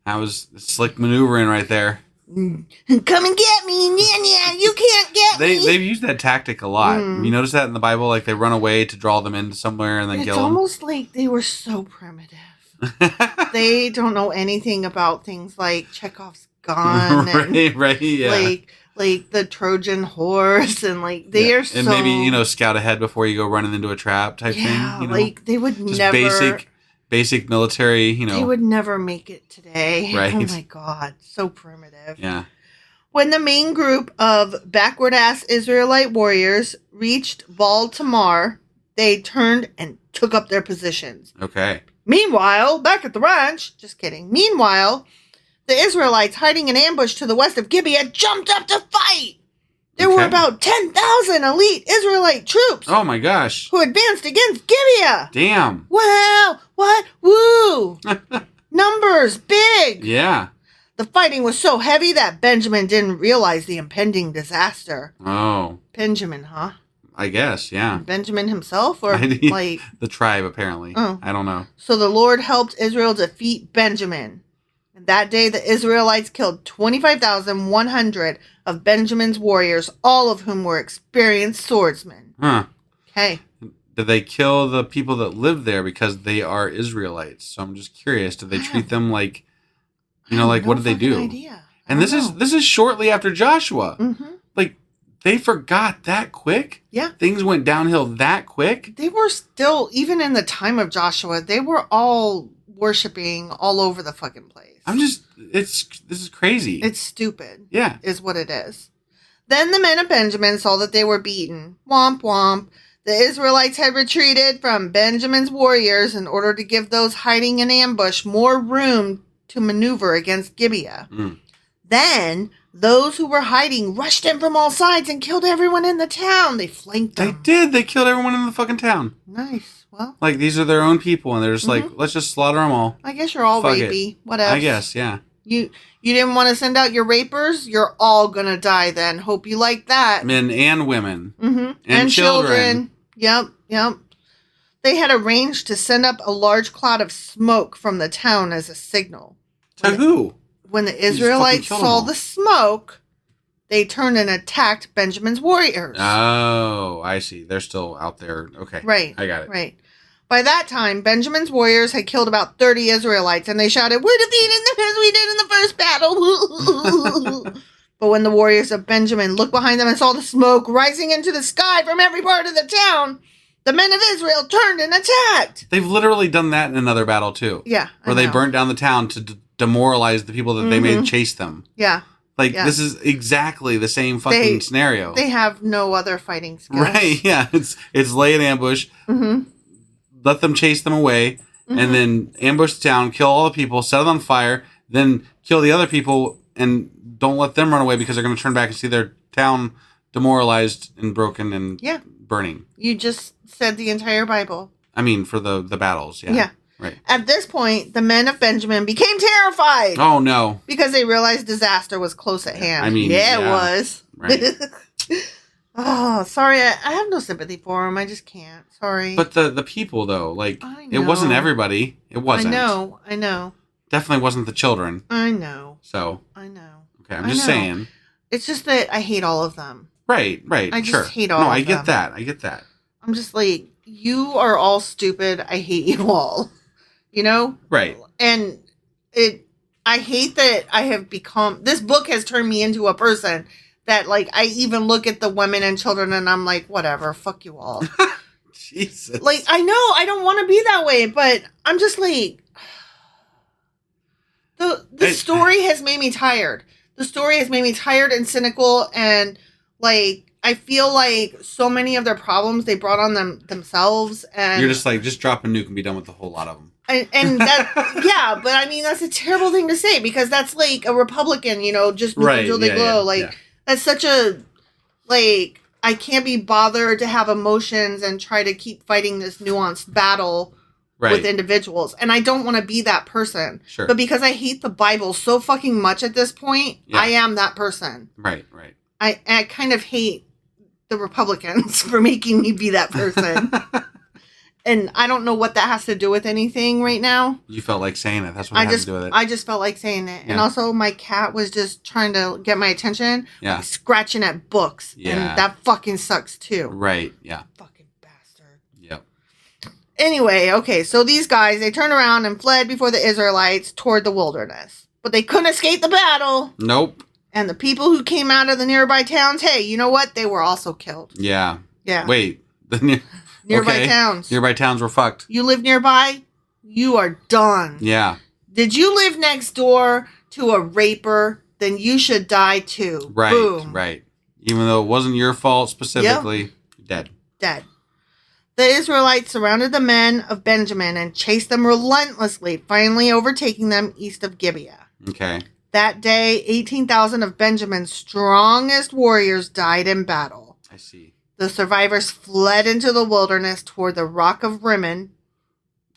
That was slick maneuvering right there. Come and get me. Yeah, you can't get me. They've used that tactic a lot. You notice that in the Bible? Like they run away to draw them into somewhere and then kill them. It's almost like they were so primitive. They don't know anything about things like Chekhov's gun. And like the Trojan horse. And like they are so... And maybe, scout ahead before you go running into a trap type thing. Like they would just never... Basic military, They would never make it today. Right. Oh my God. So primitive. Yeah. When the main group of backward-ass Israelite warriors reached Baal Tamar, they turned and took up their positions. Okay. Meanwhile, back at the ranch, just kidding. Meanwhile, the Israelites hiding in ambush to the west of Gibeah jumped up to fight. There were about 10,000 elite Israelite troops. Oh my gosh. Who advanced against Gibeah. Damn. Wow. What? Woo. Numbers. Big. Yeah. The fighting was so heavy that Benjamin didn't realize the impending disaster. Oh. Benjamin, huh? I guess, yeah. Benjamin himself or like... The tribe, apparently. Oh. I don't know. So the Lord helped Israel defeat Benjamin. And that day the Israelites killed 25,100 of Benjamin's warriors, all of whom were experienced swordsmen. Huh. Okay. Did they kill the people that live there because they are Israelites? So I'm just curious. Did they treat them like, what did they do? Idea. And this is shortly after Joshua. Mm-hmm. Like, they forgot that quick? Yeah. Things went downhill that quick? They were still, even in the time of Joshua, they were all worshiping all over the fucking place. This is crazy. It's stupid. Yeah. Is what it is. Then the men of Benjamin saw that they were beaten. Womp womp. The Israelites had retreated from Benjamin's warriors in order to give those hiding in ambush more room to maneuver against Gibeah. Then those who were hiding rushed in from all sides and killed everyone in the town. They flanked them. They did. They killed everyone in the fucking town. Nice. Well, like these are their own people, and they're just like, let's just slaughter them all. I guess you're all rapey. Whatever. I guess, yeah. You didn't want to send out your rapers? You're all gonna die then. Hope you like that. Men and women. Mm-hmm. And children. Yep. They had arranged to send up a large cloud of smoke from the town as a signal. To who? When the Israelites saw the smoke, they turned and attacked Benjamin's warriors. Oh, I see. They're still out there. Okay. Right. I got it. Right. By that time, Benjamin's warriors had killed about 30 Israelites, and they shouted, we're defeating them as we did in the first battle. But when the warriors of Benjamin looked behind them and saw the smoke rising into the sky from every part of the town, the men of Israel turned and attacked. They've literally done that in another battle, too. Yeah. Where they burnt down the town to demoralize the people that they made chase them. Yeah. Like, this is exactly the same fucking scenario. They have no other fighting skills. Right, yeah. It's lay an ambush, let them chase them away, and then ambush the town, kill all the people, set it on fire, then kill the other people, and don't let them run away because they're going to turn back and see their town demoralized and broken and burning. You just said the entire Bible. I mean, for the battles, yeah. Right. At this point, the men of Benjamin became terrified. Oh, no. Because they realized disaster was close at hand. I mean, it was. Right. Oh, sorry. I have no sympathy for them. I just can't. Sorry. But the people, though, like, it wasn't everybody. It wasn't. I know. Definitely wasn't the children. I know. So. I know. Okay, I'm just saying. It's just that I hate all of them. Right. I just hate all of them. No, I get that. I'm just like, you are all stupid. I hate you all. You know? Right. And I hate that I have become, this book has turned me into a person that, like, I even look at the women and children and I'm like, whatever, fuck you all. Jesus. Like, I know I don't want to be that way, but I'm just like, the story has made me tired. The story has made me tired and cynical, and, like, I feel like so many of their problems they brought on themselves, and you're just like, just drop a nuke and be done with a whole lot of them. And that, but I mean, that's a terrible thing to say because that's like a Republican, you know, just nuke until they glow. That's such a, like, I can't be bothered to have emotions and try to keep fighting this nuanced battle with individuals. And I don't want to be that person. Sure. But because I hate the Bible so fucking much at this point, I am that person. Right. I kind of hate the Republicans for making me be that person. And I don't know what that has to do with anything right now. You felt like saying it. That's what had to do with it. I just felt like saying it. Yeah. And also my cat was just trying to get my attention. Yeah. Like scratching at books. Yeah. And that fucking sucks too. Right. Yeah. Fucking bastard. Yep. Anyway, okay. So these guys, they turned around and fled before the Israelites toward the wilderness. But they couldn't escape the battle. Nope. And the people who came out of the nearby towns, hey, you know what? They were also killed. Yeah. Yeah. Wait. Nearby towns. Nearby towns were fucked. You live nearby, you are done. Yeah. Did you live next door to a raper? Then you should die too. Right. Boom. Right. Even though it wasn't your fault specifically, dead. The Israelites surrounded the men of Benjamin and chased them relentlessly, finally overtaking them east of Gibeah. Okay. That day, 18,000 of Benjamin's strongest warriors died in battle. I see. The survivors fled into the wilderness toward the rock of Rimmon.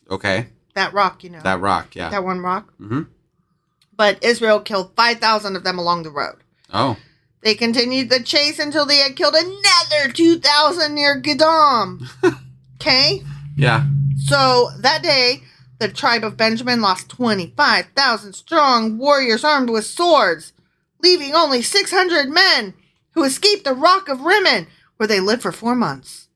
Okay. That rock, you know. That rock, yeah. That one rock. Mm-hmm. But Israel killed 5,000 of them along the road. Oh. They continued the chase until they had killed another 2,000 near Gedam. Okay? Yeah. So that day, the tribe of Benjamin lost 25,000 strong warriors armed with swords, leaving only 600 men who escaped the rock of Rimmon, where they lived for 4 months.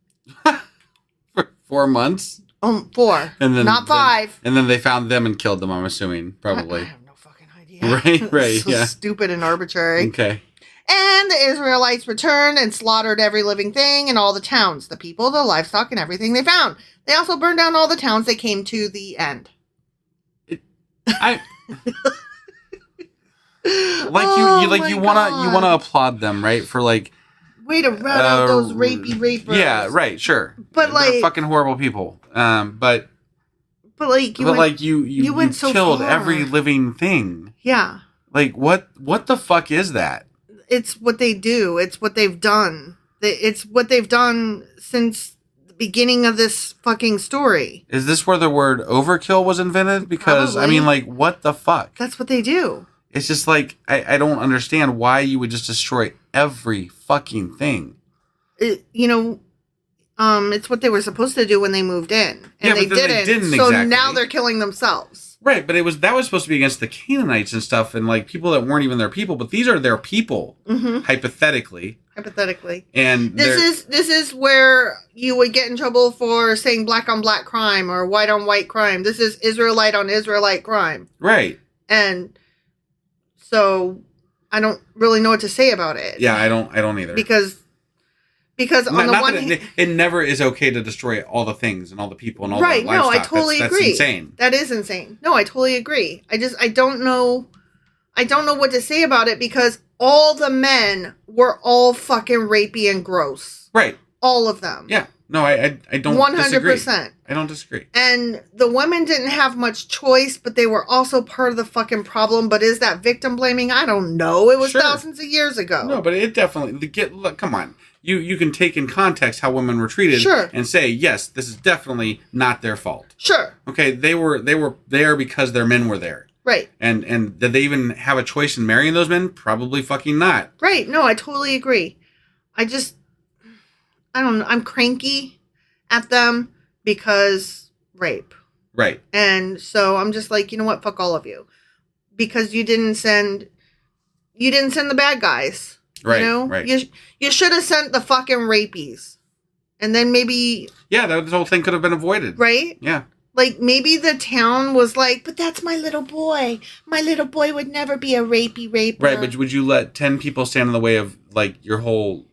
For 4 months? 4. And then, not 5. And then they found them and killed them, I'm assuming, probably. I have no fucking idea. Right, so stupid and arbitrary. Okay. And the Israelites returned and slaughtered every living thing in all the towns, the people, the livestock, and everything they found. They also burned down all the towns they came to the end. You wanna applaud them, right? For like, way to rat out those rapers. Yeah, right, sure. But they're fucking horrible people. But you went so killed far. every living thing. Yeah. Like what the fuck is that? It's what they do. It's what they've done. It's what they've done since the beginning of this fucking story. Is this where the word overkill was invented? Because, probably. I mean, like, what the fuck? That's what they do. It's just like, I don't understand why you would just destroy every fucking thing. It's what they were supposed to do when they moved in. And they didn't. So exactly. Now they're killing themselves. Right, but that was supposed to be against the Canaanites and stuff, and like people that weren't even their people, but these are their people, hypothetically. And this is where you would get in trouble for saying black on black crime or white on white crime. This is Israelite on Israelite crime. Right. And so I don't really know what to say about it. Yeah, I don't either. Because on the one hand, it never is okay to destroy all the things and all the people and all the livestock. Right, no, I totally agree. That's insane. That is insane. No, I totally agree. I don't know I don't know what to say about it because all the men were all fucking rapey and gross. Right. All of them. Yeah. No, I don't 100%. Disagree. I don't disagree. And the women didn't have much choice, but they were also part of the fucking problem. But is that victim blaming? I don't know. It was thousands of years ago. No, but it definitely... Look, come on. You can take in context how women were treated and say, yes, this is definitely not their fault. Sure. Okay, they were there because their men were there. Right. And did they even have a choice in marrying those men? Probably fucking not. Right. No, I totally agree. I don't know. I'm cranky at them because rape. Right. And so I'm just like, you know what? Fuck all of you. Because you didn't send the bad guys. Right. You know? Right. You should have sent the fucking rapies. And then maybe... Yeah, this whole thing could have been avoided. Right? Yeah. Like, maybe the town was like, but that's my little boy. My little boy would never be a rapey raper. Right, but would you let 10 people stand in the way of, like, your whole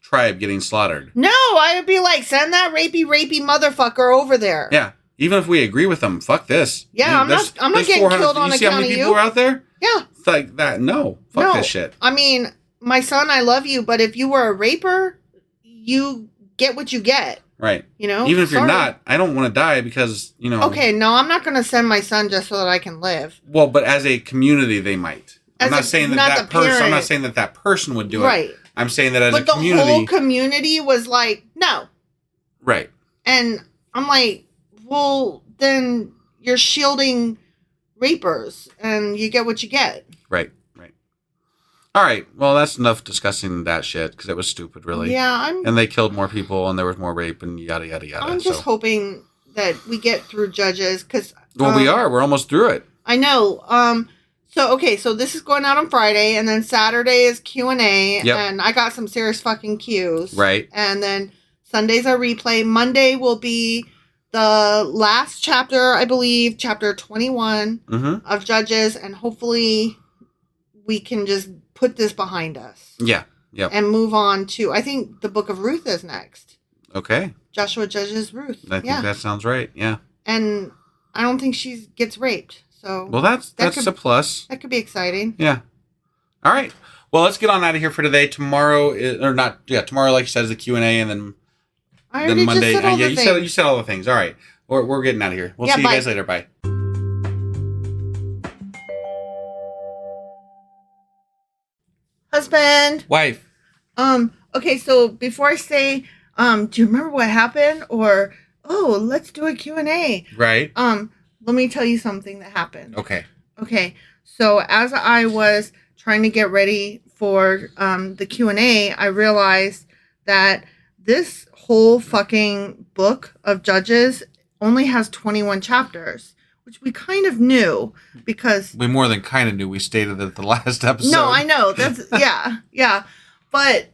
tribe getting slaughtered? No, I would be like, send that rapey motherfucker over there. Yeah. Even if we agree with them, fuck this. Yeah, I'm not getting killed on account of you. See how many people are out there? Yeah. It's like that. No. Fuck this shit. I mean, my son, I love you, but if you were a raper, you get what you get. Right. You know? Even if you're not, I don't want to die because, you know. Okay, no, I'm not going to send my son just so that I can live. Well, but as a community, they might. I'm not saying that person. I'm not saying that person would do it. Right. I'm saying that as a community. But the whole community was like, no. Right. And I'm like, well, then you're shielding rapers and you get what you get. Right. Right. All right. Well, that's enough discussing that shit because it was stupid, really. Yeah. And they killed more people and there was more rape and yada, yada, yada. I'm just hoping that we get through Judges because... Well, we are. We're almost through it. I know. So this is going out on Friday, and then Saturday is Q&A, and I got some serious fucking cues. Right. And then Sunday's our replay. Monday will be the last chapter, I believe, chapter 21 of Judges, and hopefully we can just put this behind us. Yeah. Yep. And move on to, I think the book of Ruth is next. Okay. Joshua Judges Ruth. I think that sounds right, yeah. And I don't think she gets raped. So well, that's a plus. That could be exciting. Yeah. All right. Well, let's get on out of here for today. Tomorrow, tomorrow, like you said, is the Q&A, and then Monday. You said all the things. All right. We're getting out of here. We'll see you guys later. Bye. Husband. Wife. Okay, so before I say, do you remember what happened? Or, let's do a Q&A. Right. Let me tell you something that happened. Okay. So as I was trying to get ready for the Q&A, I realized that this whole fucking book of Judges only has 21 chapters, which we kind of knew because... We more than kind of knew. We stated it the last episode. No, I know. That's... yeah. But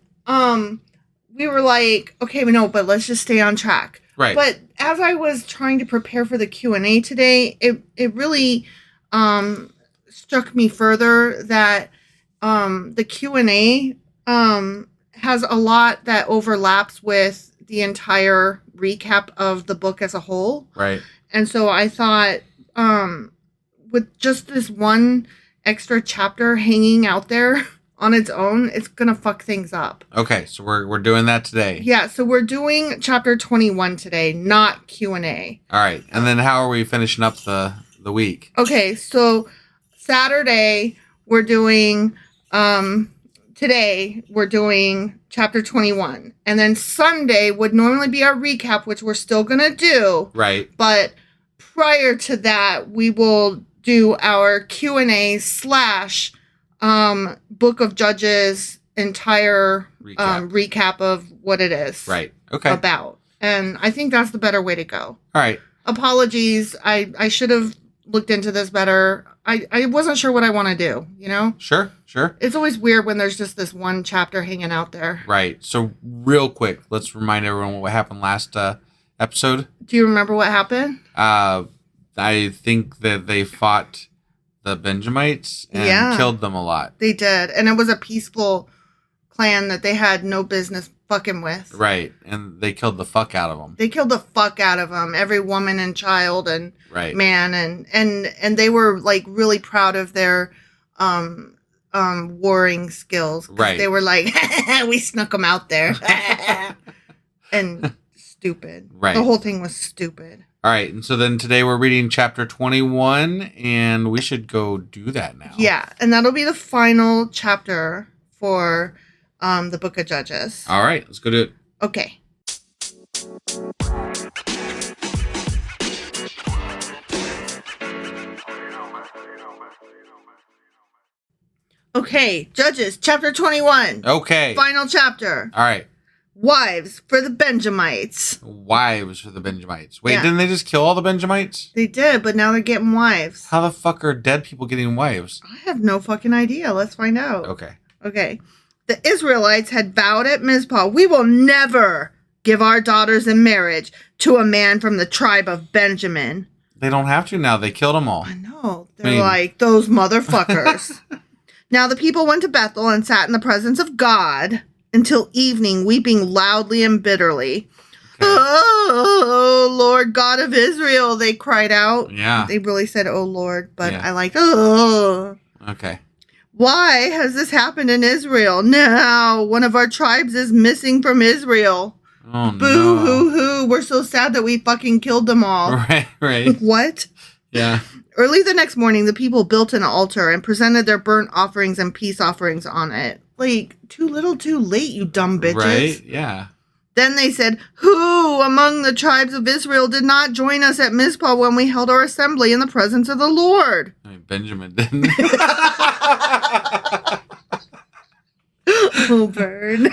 we were like, okay, but let's just stay on track. Right. But as I was trying to prepare for the Q&A today, it really struck me further that the Q&A has a lot that overlaps with the entire recap of the book as a whole. Right. And so I thought with just this one extra chapter hanging out there on its own, it's going to fuck things up. Okay, so we're doing that today. Yeah, so we're doing chapter 21 today, not Q&A. All right, and then how are we finishing up the week? Okay, so Saturday we're doing, today we're doing chapter 21. And then Sunday would normally be our recap, which we're still going to do. Right. But prior to that, we will do our Q&A / Book of Judges entire recap of what it is. Right. Okay. About. And I think that's the better way to go. All right. Apologies. I should have looked into this better. I wasn't sure what I want to do, you know? Sure. It's always weird when there's just this one chapter hanging out there. Right. So real quick, let's remind everyone what happened last episode. Do you remember what happened? I think that they fought the Benjamites and killed them a lot. They did. And it was a peaceful clan that they had no business fucking with. Right. And they killed the fuck out of them. They killed the fuck out of them. Every woman and child and man. And they were like really proud of their warring skills. Right. They were like, we snuck them out there. And stupid. Right. The whole thing was stupid. All right. And so then today we're reading chapter 21, and we should go do that now. Yeah. And that'll be the final chapter for the Book of Judges. All right. Let's go do it. Okay. Okay, Judges, chapter 21. Okay. Final chapter. All right. Wives for the Benjamites. Wives for the Benjamites. Wait, Yeah. didn't they just kill all the Benjamites? They did, but now they're getting wives. How the fuck are dead people getting wives? I have no fucking idea. Let's find out. Okay. Okay. The Israelites had vowed at Mizpah, we will never give our daughters in marriage to a man from the tribe of Benjamin. They don't have to now. They killed them all. I know. They're like, those motherfuckers. Now the people went to Bethel and sat in the presence of God until evening, weeping loudly and bitterly. Okay. Oh, Lord God of Israel, they cried out. Yeah. They really said, oh, Lord, but yeah. I like, oh. Okay. Why has this happened in Israel? Now one of our tribes is missing from Israel. Oh, boo hoo hoo. We're so sad that we fucking killed them all. Right. What? Yeah. Early the next morning, the people built an altar and presented their burnt offerings and peace offerings on it. Like, too little, too late, you dumb bitches. Right, yeah. Then they said, who among the tribes of Israel did not join us at Mizpah when we held our assembly in the presence of the Lord? I mean, Benjamin didn't. Oh, bird.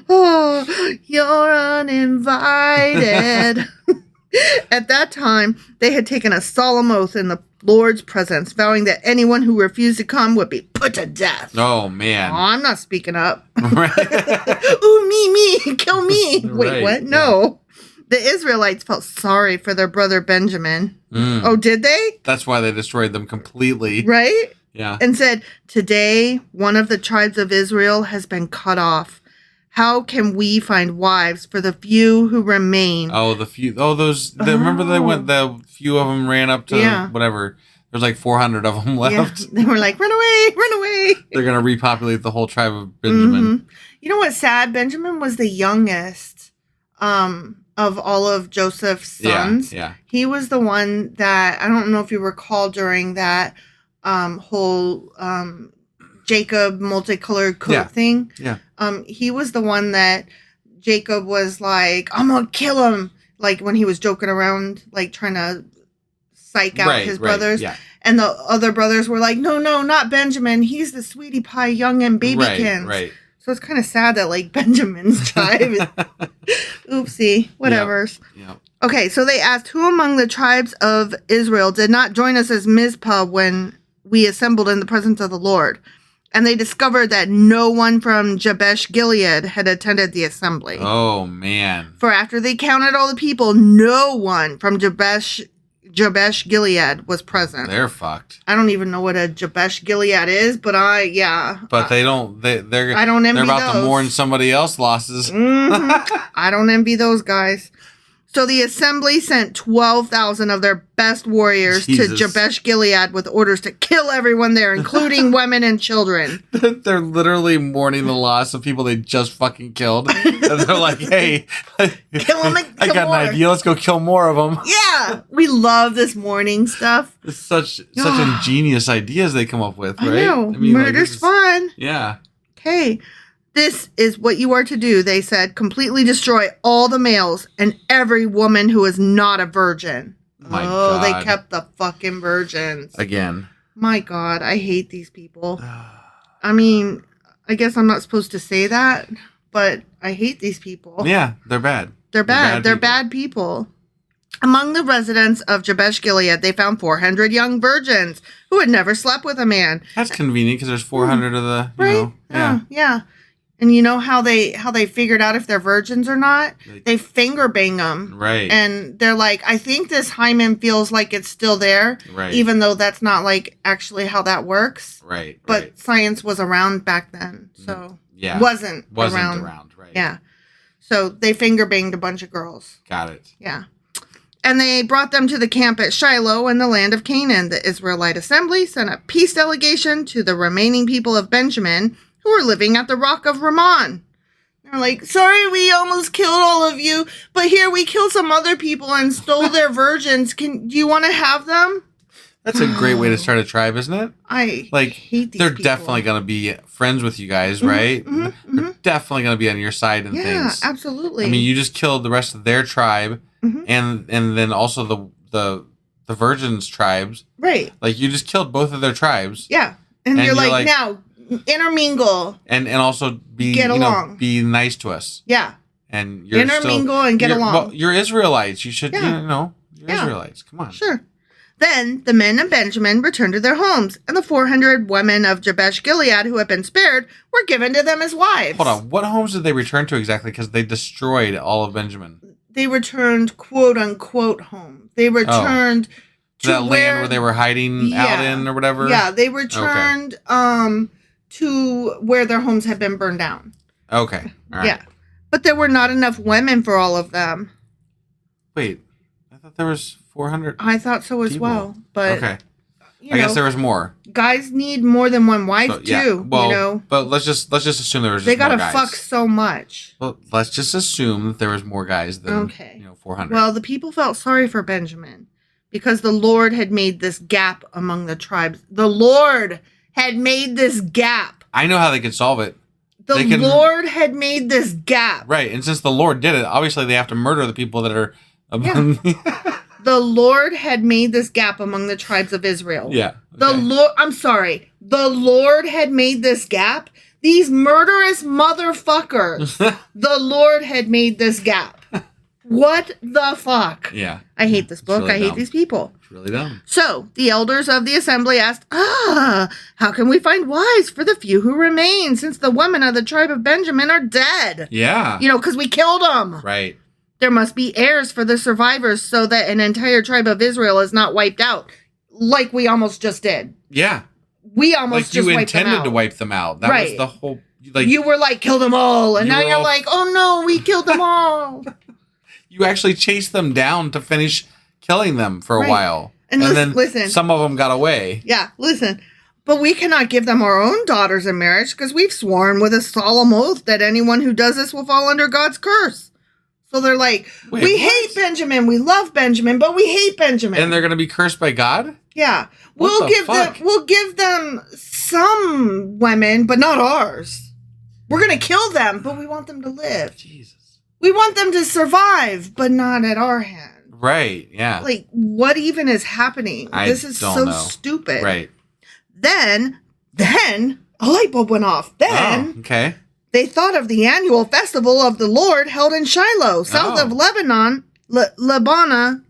Oh, you're uninvited. At that time, they had taken a solemn oath in the Lord's presence, vowing that anyone who refused to come would be put to death. Oh, man. Oh, I'm not speaking up. Right. Ooh, me, kill me. Wait, Right, what? No. The Israelites felt sorry for their brother Benjamin. Oh, did they? That's why they destroyed them completely. Right? Yeah. And said, today, one of the tribes of Israel has been cut off. How can we find wives for the few who remain? Oh, the few. Oh, those. Remember the few of them ran up to whatever. There's like 400 of them left. Yeah. They were like, run away, run away. They're going to repopulate the whole tribe of Benjamin. Mm-hmm. You know what's sad? Benjamin was the youngest of all of Joseph's sons. Yeah. He was the one that, I don't know if you recall during that whole Jacob multicolored coat thing. Yeah. He was the one that Jacob was like, I'm gonna kill him. Like when he was joking around, like trying to psych out his brothers. Yeah. And the other brothers were like, no, not Benjamin. He's the sweetie pie young and babykins. Right. So it's kind of sad that like Benjamin's tribe is oopsie, whatevers. Yep. Okay, so they asked, who among the tribes of Israel did not join us as Mizpah when we assembled in the presence of the Lord? And they discovered that no one from Jabesh Gilead had attended the assembly. Oh, man. For after they counted all the people, no one from Jabesh Gilead was present. They're fucked. I don't even know what a Jabesh Gilead is, but But they don't. They're. I don't envy They're about those. to mourn somebody else's losses. Mm-hmm. I don't envy those guys. So the assembly sent 12,000 of their best warriors to Jabesh Gilead with orders to kill everyone there, including women and children. They're literally mourning the loss of people they just fucking killed. And they're like, hey, kill them and I got more. an idea. Let's go kill more of them. Yeah. We love this mourning stuff. It's such ingenious ideas they come up with, right? I know. Murder's fun. Yeah. Okay. This is what you are to do, they said. Completely destroy all the males and every woman who is not a virgin. My God. They kept the fucking virgins. Again. My God, I hate these people. I mean, I guess I'm not supposed to say that, but I hate these people. Yeah, they're bad. They're bad. They're bad people. Among the residents of Jabesh Gilead, they found 400 young virgins who had never slept with a man. That's convenient because there's 400 of the, right? Yeah. And you know how they figured out if they're virgins or not? They finger bang them. Right. And they're like, I think this hymen feels like it's still there. Right. Even though that's not like actually how that works. Right. But science was around back then. So wasn't around. Right. Yeah. So they finger banged a bunch of girls. Got it. Yeah. And they brought them to the camp at Shiloh in the land of Canaan. The Israelite assembly sent a peace delegation to the remaining people of Benjamin who were living at the rock of Ramon. They're like, sorry, we almost killed all of you, but here we killed some other people and stole their virgins. Do you want to have them? That's a great way to start a tribe, isn't it? I hate these they're people. Definitely going to be friends with you guys, right? They're definitely going to be on your side and things. Yeah, absolutely. I mean, you just killed the rest of their tribe, and then also the virgins' tribes. Right. Like, you just killed both of their tribes. Yeah. And you're like, now, intermingle. And also get along. Be nice to us. Yeah. And you're intermingle and get along. Well, you're Israelites. You should, you're Israelites. Come on. Sure. Then the men of Benjamin returned to their homes, and the 400 women of Jabesh Gilead who had been spared were given to them as wives. Hold on. What homes did they return to exactly? Because they destroyed all of Benjamin. They returned, quote unquote, home. They returned to that land where they were hiding out in or whatever? Yeah, they returned to where their homes had been burned down. Okay. All right. Yeah. But there were not enough women for all of them. Wait. I thought there was 400 I thought so as well. But okay. I guess there was more. Guys need more than one wife too. Well, but let's just assume there was just more guys. They gotta fuck so much. Well, let's just assume that there was more guys than 400. Well, the people felt sorry for Benjamin because the Lord had made this gap among the tribes. The Lord had made this gap. I know how they could solve it. The Lord had made this gap. Right, and since the Lord did it, obviously they have to murder the people that are among The Lord had made this gap among the tribes of Israel. Yeah. Okay. I'm sorry. The Lord had made this gap. These murderous motherfuckers. The Lord had made this gap. What the fuck? Yeah. I hate this book. Really I hate dumb. these people. It's really dumb. So the elders of the assembly asked, how can we find wives for the few who remain, since the women of the tribe of Benjamin are dead? Yeah. Because we killed them. Right. There must be heirs for the survivors so that an entire tribe of Israel is not wiped out, like we almost just did. Yeah. We almost just wiped them out. You intended to wipe them out. That was the whole... you were like, kill them all. And now you're like, oh no, we killed them all. You actually chased them down to finish killing them for a while. And then listen, some of them got away. Yeah, listen. But we cannot give them our own daughters in marriage because we've sworn with a solemn oath that anyone who does this will fall under God's curse. So they're like, we hate Benjamin. We love Benjamin, but we hate Benjamin. And they're going to be cursed by God? Yeah. We'll give them some women, but not ours. We're going to kill them, but we want them to live. Jesus. We want them to survive, but not at our hand. Right, yeah. Like, what even is happening? This is so stupid. Right. Then a light bulb went off. Then they thought of the annual festival of the Lord held in Shiloh, south of Lebanon, Labana,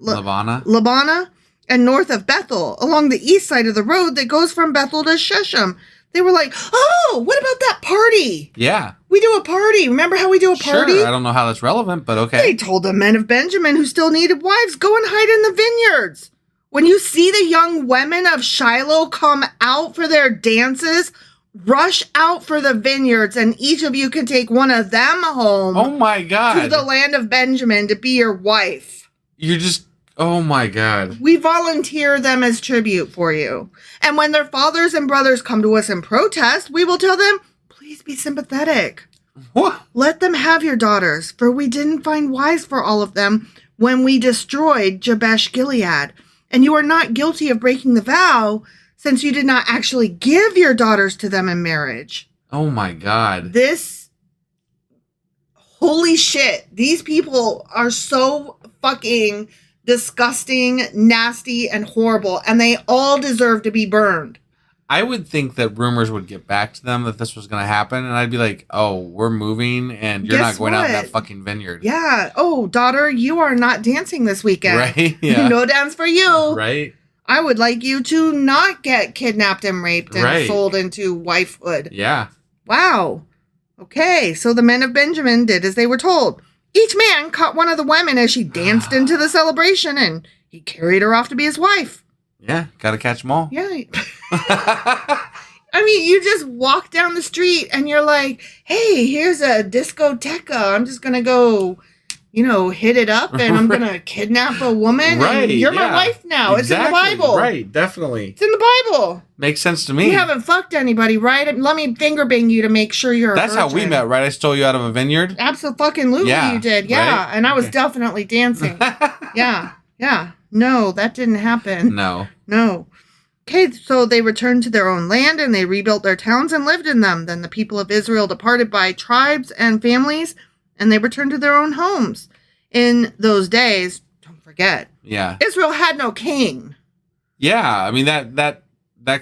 and north of Bethel, along the east side of the road that goes from Bethel to Shechem. They were like, oh, what about that party? Yeah. We do a party. Remember how we do a party? Sure, I don't know how that's relevant, but okay. They told the men of Benjamin who still needed wives, go and hide in the vineyards. When you see the young women of Shiloh come out for their dances, rush out for the vineyards, and each of you can take one of them home. Oh my God. To the land of Benjamin to be your wife. Oh my God. We volunteer them as tribute for you. And when their fathers and brothers come to us in protest, we will tell them, please be sympathetic. What? Let them have your daughters, for we didn't find wives for all of them when we destroyed Jabesh Gilead. And you are not guilty of breaking the vow, since you did not actually give your daughters to them in marriage. Oh my God. Holy shit. These people are so fucking disgusting, nasty, and horrible, and they all deserve to be burned. I would think that rumors would get back to them that this was going to happen, and I'd be like, oh, we're moving, and you're not going out in that fucking vineyard. Yeah. Oh, daughter, you are not dancing this weekend. Right? Yeah. No dance for you. Right. I would like you to not get kidnapped and raped and sold into wifehood. Yeah. Wow. Okay, so the men of Benjamin did as they were told. Each man caught one of the women as she danced into the celebration, and he carried her off to be his wife. Yeah, gotta catch them all. Yeah. I mean, you just walk down the street and you're like, hey, here's a discoteca. I'm just gonna go, hit it up and I'm going to kidnap a woman and you're my wife now. Exactly. It's in the Bible. Right, definitely. It's in the Bible. Makes sense to me. You haven't fucked anybody, right? Let me finger bang you to make sure you're a That's virgin. how we met, right? I stole you out of a vineyard? Absolutely you did. Yeah. Right? And I was definitely dancing. Yeah. No, that didn't happen. No. Okay, so they returned to their own land and they rebuilt their towns and lived in them. Then the people of Israel departed by tribes and families, and they returned to their own homes. In those days, don't forget, Israel had no king. Yeah, I mean, that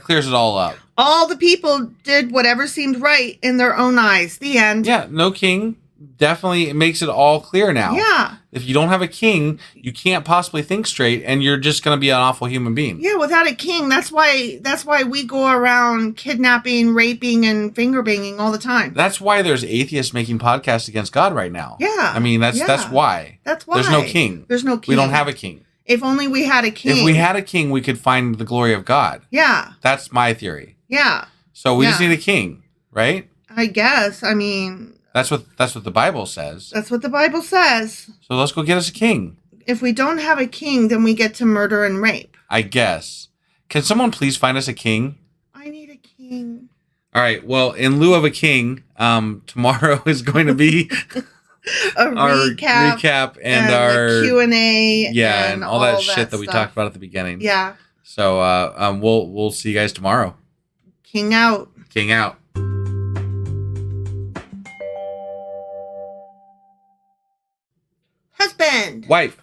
clears it all up. All the people did whatever seemed right in their own eyes. The end. Yeah, no king. Definitely it makes it all clear now. Yeah. If you don't have a king, you can't possibly think straight, and you're just going to be an awful human being. Yeah, without a king, that's why we go around kidnapping, raping, and finger banging all the time. That's why there's atheists making podcasts against God right now. Yeah. I mean, that's why. That's why. There's no king. We don't have a king. If only we had a king. If we had a king, we could find the glory of God. Yeah. That's my theory. Yeah. So we just need a king, right? I guess. I mean... That's what the Bible says. That's what the Bible says. So let's go get us a king. If we don't have a king, then we get to murder and rape. I guess. Can someone please find us a king? I need a king. All right. Well, in lieu of a king, tomorrow is going to be our recap and our Q&A. Yeah, and all that shit that we talked about at the beginning. Yeah. So we'll see you guys tomorrow. King out. King out. Husband. Wife.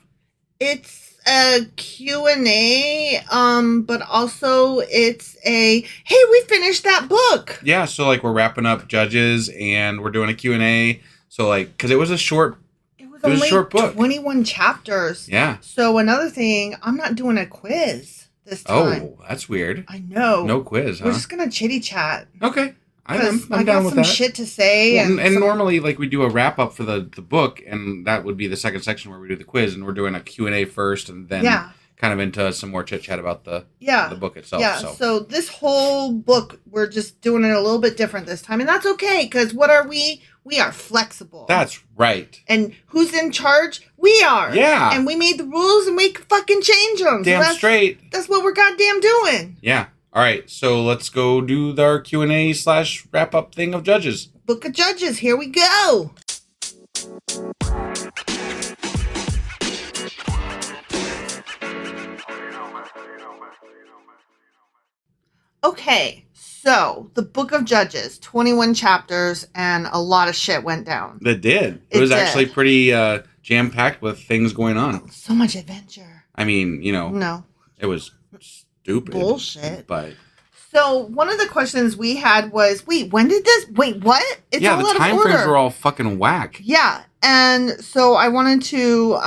It's a Q&A, but also it's hey, we finished that book. Yeah, so we're wrapping up Judges and we're doing a Q&A. So because it was a short a short book. 21 chapters. Yeah. So another thing, I'm not doing a quiz this time. Oh, that's weird. I know. No quiz, huh? We're just going to chitty chat. Okay. I'm I down got with some that. shit to say. Well, and normally, we do a wrap-up for the book, and that would be the second section where we do the quiz, and we're doing a Q&A first, and then kind of into some more chit-chat about the book itself. Yeah, so this whole book, we're just doing it a little bit different this time, and that's okay, because what are we? We are flexible. That's right. And who's in charge? We are. Yeah. And we made the rules, and we can fucking change them. Damn straight. That's what we're goddamn doing. Yeah. All right, so let's go do our Q&A / wrap-up thing of Judges. Book of Judges, here we go. Okay, so the Book of Judges, 21 chapters, and a lot of shit went down. It did. It was actually pretty jam-packed with things going on. So much adventure. I mean, No. It was stupid. Bullshit. But so one of the questions we had was, when did this? Wait, what? It's all out of order. The time frames were all fucking whack. Yeah, and so I wanted to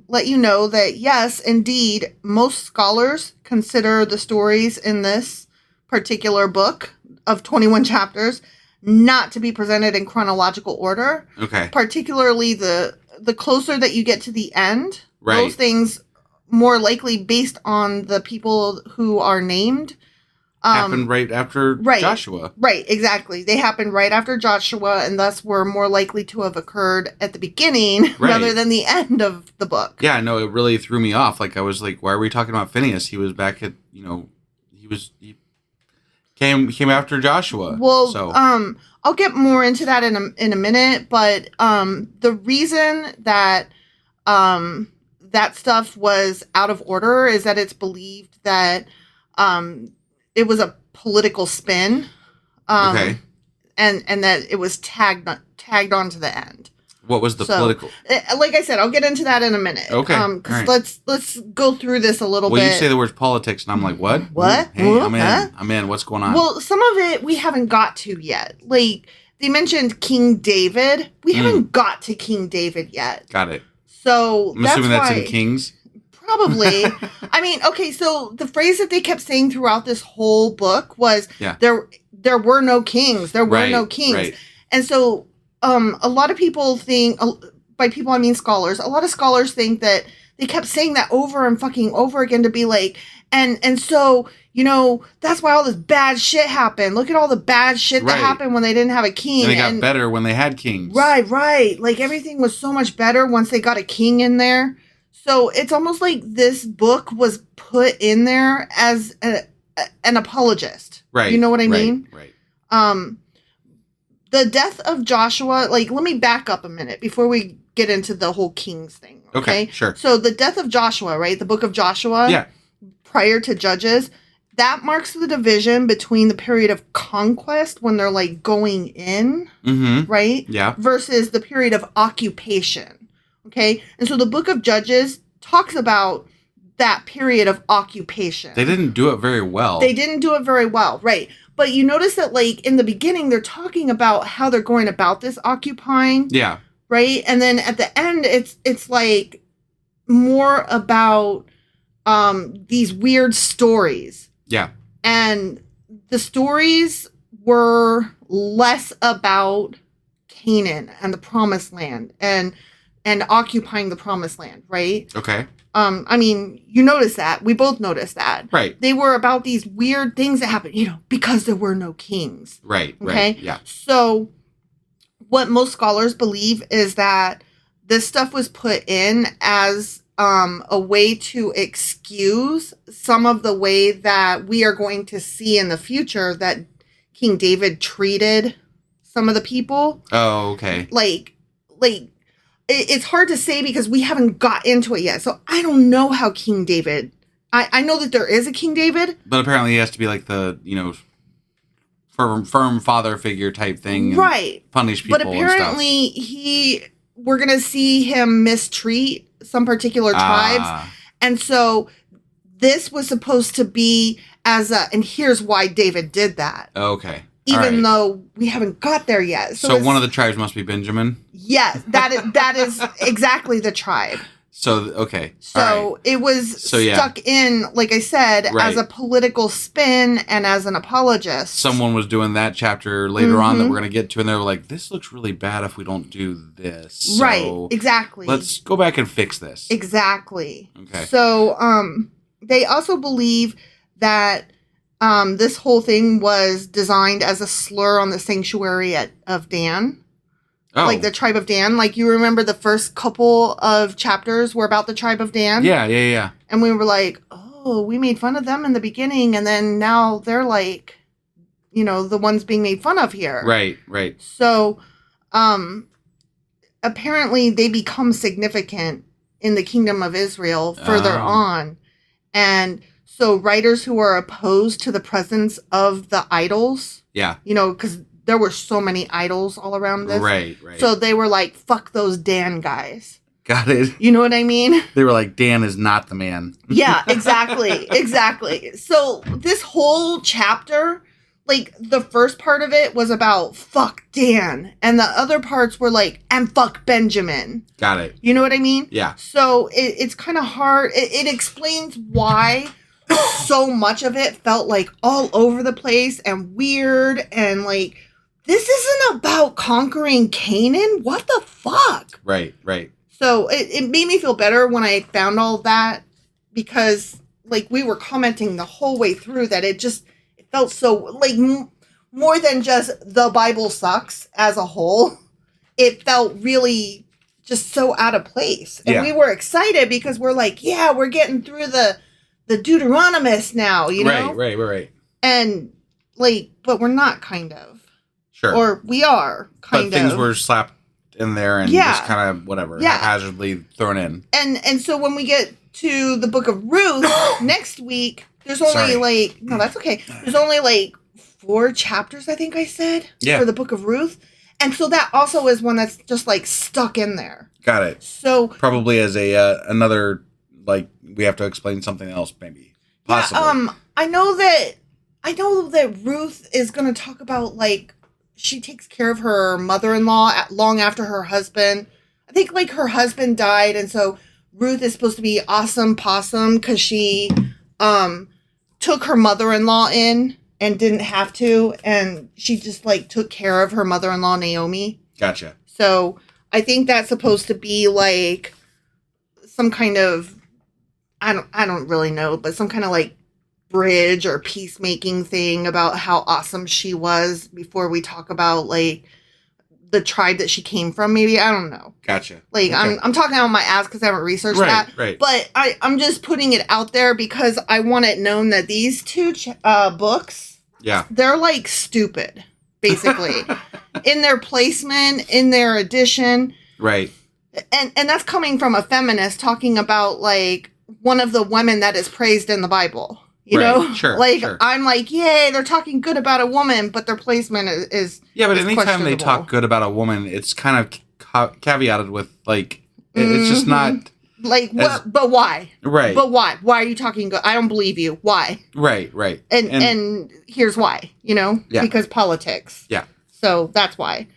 let you know that yes, indeed, most scholars consider the stories in this particular book of 21 chapters not to be presented in chronological order. Okay. Particularly the closer that you get to the end, right. Those things more likely based on the people who are named. Happened right after Joshua. Right, exactly. They happened right after Joshua and thus were more likely to have occurred at the beginning rather than the end of the book. Yeah, no, it really threw me off. I was like, why are we talking about Phineas? He was back at, he came after Joshua. Well, so. I'll get more into that in a minute, but the reason that that stuff was out of order is that it's believed that it was a political spin. Okay. And that it was tagged on to the end. What was the political? Like I said, I'll get into that in a minute. Okay. Because let's go through this a little bit. Well, you say the words politics, and I'm like, what? What? Hey, I'm in. Huh? I'm in. What's going on? Well, some of it we haven't got to yet. They mentioned King David. We haven't got to King David yet. Got it. So I'm assuming that's in Kings. Probably. I mean, okay, so the phrase that they kept saying throughout this whole book was there were no kings. There were no kings. Right. And so a lot of people think, by people I mean scholars, a lot of scholars think that they kept saying that over and fucking over again to be like, And so, that's why all this bad shit happened. Look at all the bad shit that happened when they didn't have a king. And they got better when they had kings. Right. Like, everything was so much better once they got a king in there. So it's almost like this book was put in there as an apologist. Right. You know what I mean? Right. The death of Joshua, like, let me back up a minute before we get into the whole kings thing. Okay, sure. So the death of Joshua, right? The book of Joshua. Yeah. Prior to Judges, that marks the division between the period of conquest when they're like going in, right? Yeah. Versus the period of occupation. Okay. And so the book of Judges talks about that period of occupation. They didn't do it very well. Right. But you notice that, like, in the beginning, they're talking about how they're going about this occupying. Yeah. Right. And then at the end, it's like more about these weird stories. Yeah. And the stories were less about Canaan and the promised land and occupying the promised land, right? Okay. I mean, you notice that. We both noticed that. Right. They were about these weird things that happened, because there were no kings. Right. Okay. Right. Yeah. So what most scholars believe is that this stuff was put in as a way to excuse some of the way that we are going to see in the future that King David treated some of the people. Oh, okay. Like it's hard to say because we haven't got into it yet. So I don't know how King David, I know that there is a King David. But apparently he has to be like the, firm father figure type thing. Right. Punish people and stuff. But apparently we're going to see him mistreat some particular tribes. And so this was supposed to be and here's why David did that. Okay. Even though we haven't got there yet. So one of the tribes must be Benjamin? Yes, that is exactly the tribe. So, okay. So it was stuck in, like I said, as a political spin and as an apologist. Someone was doing that chapter later on that we're going to get to, and they were like, this looks really bad if we don't do this. So right, exactly. Let's go back and fix this. Exactly. Okay. So they also believe that this whole thing was designed as a slur on the sanctuary of Dan. Oh. Like the tribe of Dan. Like, you remember the first couple of chapters were about the tribe of Dan? Yeah. And we were like, oh, we made fun of them in the beginning. And then now they're like, the ones being made fun of here. Right. So apparently they become significant in the kingdom of Israel further on. And so writers who are opposed to the presence of the idols, because there were so many idols all around this. Right. So they were like, fuck those Dan guys. Got it. You know what I mean? They were like, Dan is not the man. Yeah, exactly. So this whole chapter, like, the first part of it was about fuck Dan. And the other parts were like, and fuck Benjamin. Got it. You know what I mean? Yeah. So it's kind of hard. It explains why so much of it felt like all over the place and weird and like, this isn't about conquering Canaan. What the fuck? Right. So it made me feel better when I found all that, because like we were commenting the whole way through that it felt so like more than just the Bible sucks as a whole. It felt really just so out of place. And we were excited because we're like, yeah, we're getting through the Deuteronomist now, Right. And like, but we're not, kind of. Sure. Or we are, kind of. But things were slapped in there and just kind of whatever, haphazardly thrown in. And so when we get to the book of Ruth next week, there's only no, that's okay. There's only like 4 chapters, I think I said, for the book of Ruth. And so that also is one that's just like stuck in there. Got it. So probably as another, like, we have to explain something else, maybe. Possibly. Yeah, I know that Ruth is going to talk about, like, she takes care of her mother-in-law long after her husband. I think, like, her husband died, and so Ruth is supposed to be awesome possum because she took her mother-in-law in and didn't have to, and she just, like, took care of her mother-in-law, Naomi. Gotcha. So I think that's supposed to be, like, some kind of, I don't really know, but some kind of, like, bridge or peacemaking thing about how awesome she was before we talk about like the tribe that she came from. Maybe, I don't know. Gotcha. Like okay. I'm talking out my ass because I haven't researched that. Right. But I'm just putting it out there because I want it known that these two books, they're like stupid, basically, in their placement, in their edition. Right. And that's coming from a feminist talking about like one of the women that is praised in the Bible. You know? Sure. Like, sure. I'm like, yay, they're talking good about a woman, but their placement is yeah, but anytime they talk good about a woman, it's kind of caveated with, like, it's just not... Like, what? But why? Right. But why? Why are you talking good? I don't believe you. Why? Right. And here's why, you know? Yeah. Because politics. Yeah. So that's why.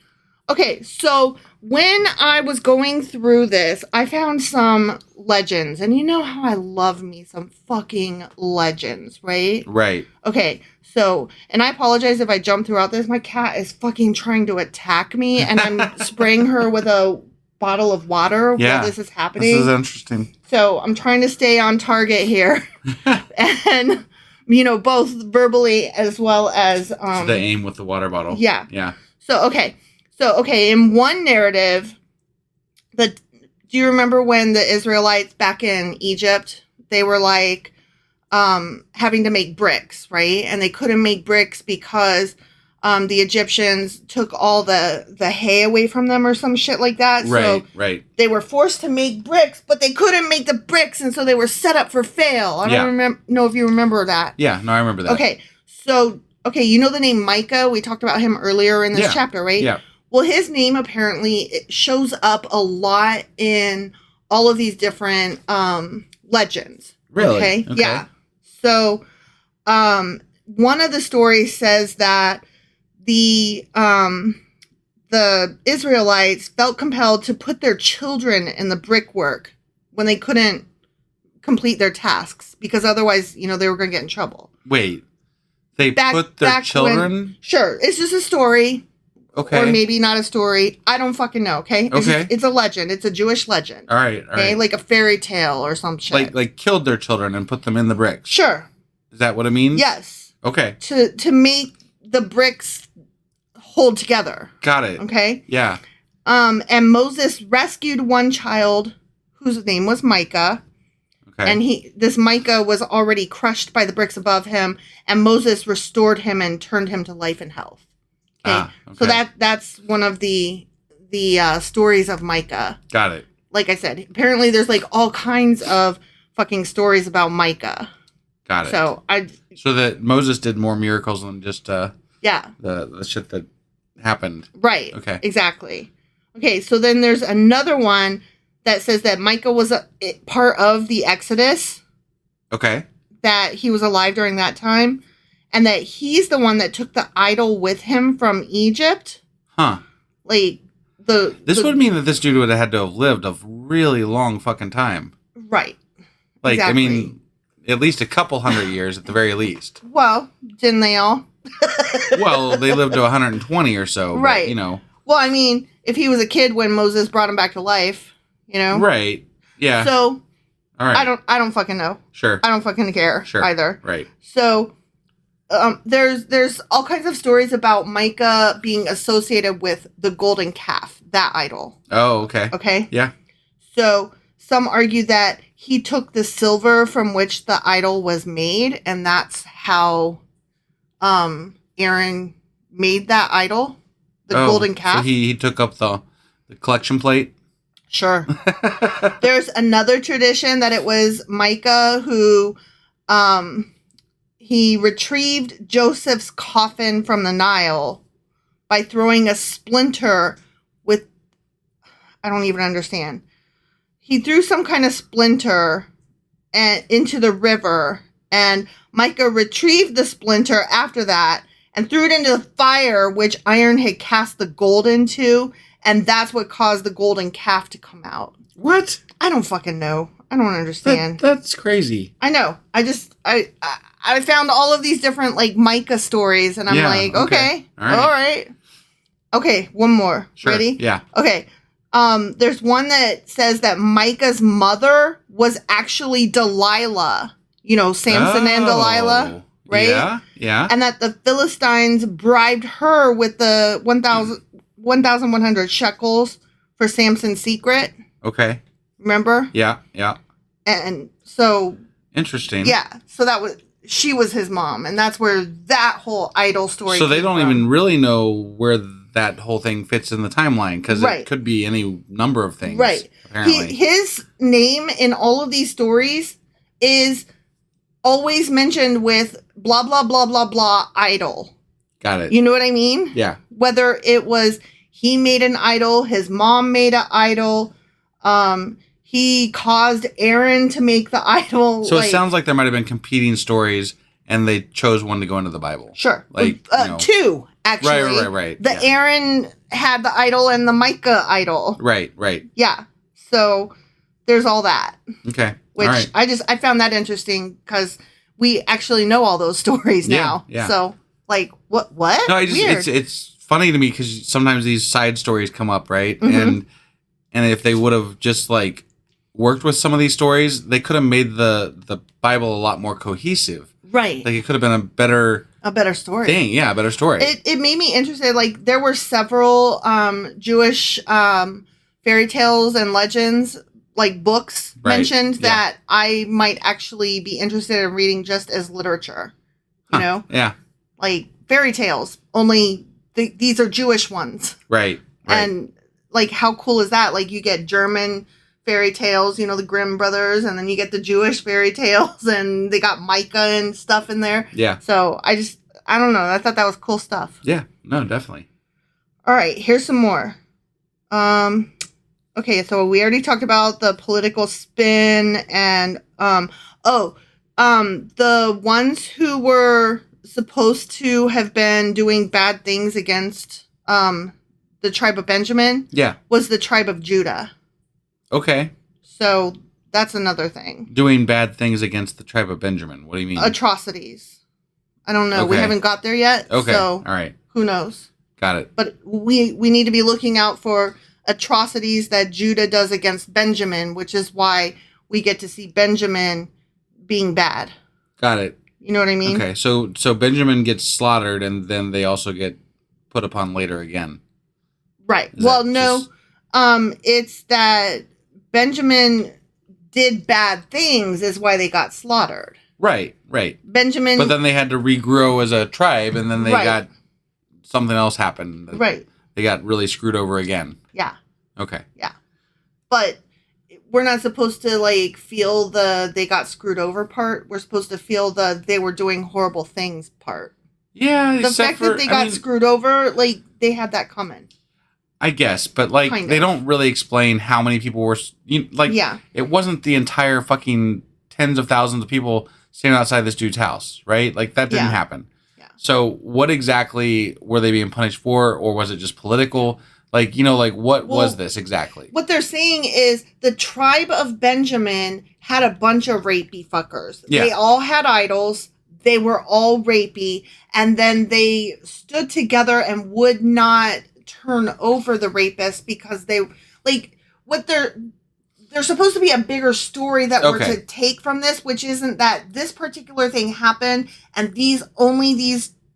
Okay, so when I was going through this, I found some legends. And you know how I love me some fucking legends, right? Right. Okay, so, and I apologize if I jump throughout this. My cat is fucking trying to attack me, and I'm spraying her with a bottle of water while this is happening. This is interesting. So I'm trying to stay on target here. And, you know, both verbally as well as... the aim with the water bottle. Yeah. Yeah. So, okay, in one narrative, do you remember when the Israelites back in Egypt, they were like having to make bricks, right? And they couldn't make bricks because the Egyptians took all the hay away from them or some shit like that. Right. They were forced to make bricks, but they couldn't make the bricks, and so they were set up for fail. I don't know if you remember that. Yeah, no, I remember that. Okay, so, you know the name Micah? We talked about him earlier in this chapter, right? Yeah. Well, his name apparently shows up a lot in all of these different legends. Really? Okay? Yeah. So, one of the stories says that the Israelites felt compelled to put their children in the brickwork when they couldn't complete their tasks because otherwise, you know, they were going to get in trouble. Wait. They put their children? Sure. It's just a story. Okay. Or maybe not a story. I don't fucking know, okay? Okay. It's a legend. It's a Jewish legend. All right. Okay? Like a fairy tale or some shit. Like killed their children and put them in the bricks. Sure. Is that what it means? Yes. Okay. To make the bricks hold together. Got it. Okay? Yeah. And Moses rescued one child whose name was Micah. Okay. And this Micah was already crushed by the bricks above him, and Moses restored him and turned him to life and health. Okay. So that's one of the stories of Micah. Got it. Like I said, apparently there's like all kinds of fucking stories about Micah. Got it. So that Moses did more miracles than just the shit that happened. Right. Okay. Exactly. Okay, so then there's another one that says that Micah was a part of the Exodus. Okay. That he was alive during that time. And that he's the one that took the idol with him from Egypt. Huh. Like, This would mean that this dude would have had to have lived a really long fucking time. Right. Like, exactly. I mean, at least a couple hundred years at the very least. Well, didn't they all? Well, they lived to 120 or so. Right. But, you know. Well, I mean, if he was a kid when Moses brought him back to life, you know? Right. Yeah. So, all right. I don't fucking know. Sure. I don't fucking care either. Right. So, there's all kinds of stories about Micah being associated with the golden calf, that idol. Oh, okay. Okay? Yeah. So, some argue that he took the silver from which the idol was made, and that's how Aaron made that idol, the golden calf. So he took up the collection plate? Sure. There's another tradition that it was Micah who he retrieved Joseph's coffin from the Nile by throwing a splinter with, I don't even understand. He threw some kind of splinter into the river, and Micah retrieved the splinter after that and threw it into the fire, which Iron had cast the gold into, and that's what caused the golden calf to come out. What? I don't fucking know. I don't understand. That's crazy. I know. I found all of these different, like, Micah stories, and I'm like, okay. All right. Okay, one more. Sure. Ready? Yeah. Okay. There's one that says that Micah's mother was actually Delilah. Samson and Delilah, right? Yeah, yeah. And that the Philistines bribed her with the 1,100 shekels for Samson's secret. Okay. Remember? Yeah, yeah. And so... Interesting. Yeah, so she was his mom, and that's where that whole idol story So they don't from. even really know where that whole thing fits in the timeline, because it could be any number of things. Right. Apparently. His name in all of these stories is always mentioned with blah, blah, blah, blah, blah, idol. Got it. You know what I mean? Yeah. Whether it was he made an idol, his mom made an idol, he caused Aaron to make the idol. So it sounds like there might have been competing stories, and they chose one to go into the Bible. Sure. Like, two, actually. Right. The Aaron had the idol and the Micah idol. Right. Yeah. So there's all that. Okay. Which all right. I found that interesting because we actually know all those stories now. Yeah. So like what? No, Weird. it's funny to me because sometimes these side stories come up, right? Mm-hmm. And if they would have just like worked with some of these stories, they could have made the Bible a lot more cohesive. Right. Like it could have been a better story thing. Yeah, a better story. It made me interested. Like there were several Jewish fairy tales and legends, like books mentioned that I might actually be interested in reading just as literature. You know? Yeah. Like fairy tales, only these are Jewish ones. Right. And like how cool is that? Like you get German fairy tales, the Grimm brothers, and then you get the Jewish fairy tales, and they got Micah and stuff in there. Yeah. So I don't know. I thought that was cool stuff. Yeah. No, definitely. All right. Here's some more. Okay. So we already talked about the political spin and, the ones who were supposed to have been doing bad things against, the tribe of Benjamin. Yeah. Was the tribe of Judah. Okay. So that's another thing. Doing bad things against the tribe of Benjamin. What do you mean? Atrocities. I don't know. Okay. We haven't got there yet. Okay. So all right. Who knows? Got it. But we need to be looking out for atrocities that Judah does against Benjamin, which is why we get to see Benjamin being bad. Got it. You know what I mean? Okay. So Benjamin gets slaughtered, and then they also get put upon later again. Right. It's that Benjamin did bad things is why they got slaughtered. Right. Benjamin... But then they had to regrow as a tribe, and then they got... Something else happened. Right. They got really screwed over again. Yeah. Okay. Yeah. But we're not supposed to, feel the they got screwed over part. We're supposed to feel the they were doing horrible things part. Yeah. The fact that they got screwed over, they had that coming. I guess, but they don't really explain how many people were. It wasn't the entire fucking tens of thousands of people standing outside this dude's house, right? That didn't happen. Yeah. So what exactly were they being punished for, or was it just political? What was this exactly? What they're saying is the tribe of Benjamin had a bunch of rapey fuckers. Yeah. They all had idols. They were all rapey, and then they stood together and would not turn over the rapist because they there's supposed to be a bigger story that we're to take from this, which isn't that this particular thing happened and these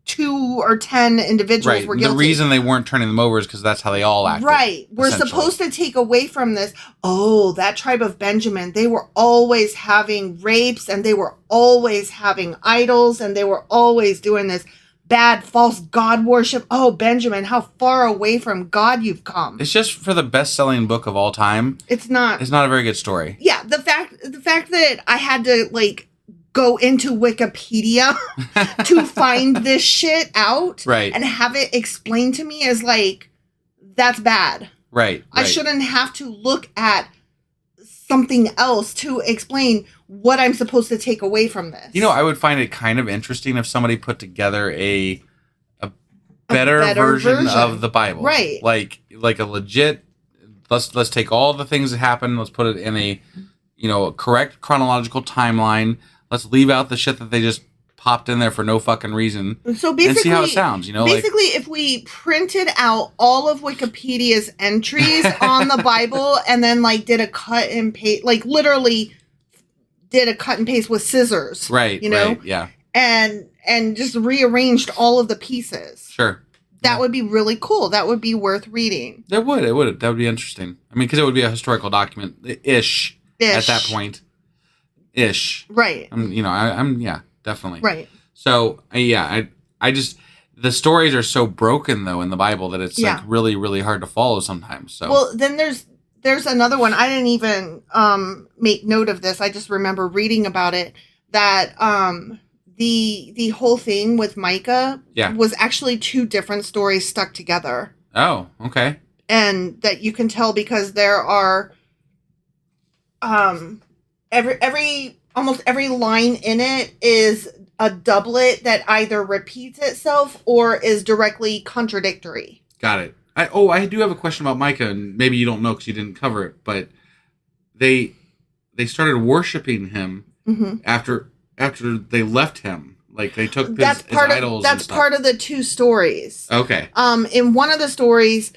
2 or 10 individuals were guilty. The reason they weren't turning them over is because that's how they all acted. Right. We're supposed to take away from this, that tribe of Benjamin, they were always having rapes and they were always having idols and they were always doing this bad false god worship. Oh, Benjamin, how far away from God you've come. It's just for the best-selling book of all time. It's not a very good story. Yeah, the fact that I had to go into Wikipedia to find this shit out and have it explained to me is that's bad. Right. I shouldn't have to look at something else to explain what I'm supposed to take away from this. I would find it kind of interesting if somebody put together a better version of the Bible. Right. Like a legit, let's take all the things that happened, let's put it in a correct chronological timeline. Let's leave out the shit that they just popped in there for no fucking reason. So basically, and see how it sounds, Basically, if we printed out all of Wikipedia's entries on the Bible and then did a cut and paste, literally did a cut and paste with scissors. Right. You know? Right, yeah. And just rearranged all of the pieces. Sure. That would be really cool. That would be worth reading. That would. It would. That would be interesting. I mean, because it would be a historical document ish at that point. Ish. Right. I'm definitely. Right. So, I just, the stories are so broken, though, in the Bible that it's like really, really hard to follow sometimes. So. Well, then there's another one. I didn't even make note of this. I just remember reading about it, that the whole thing with Micah was actually two different stories stuck together. Oh, okay. And that you can tell because there are almost every line in it is a doublet that either repeats itself or is directly contradictory. Got it. I do have a question about Micah, and maybe you don't know because you didn't cover it, but they started worshiping him after they left him. Like they took his idols. That's part of the two stories. Okay. In one of the stories,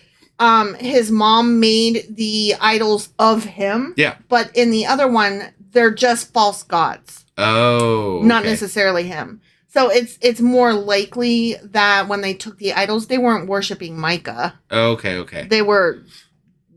his mom made the idols of him. Yeah. But in the other one, they're just false gods. Oh. Okay. Not necessarily him. So it's more likely that when they took the idols, they weren't worshiping Micah. Okay. They were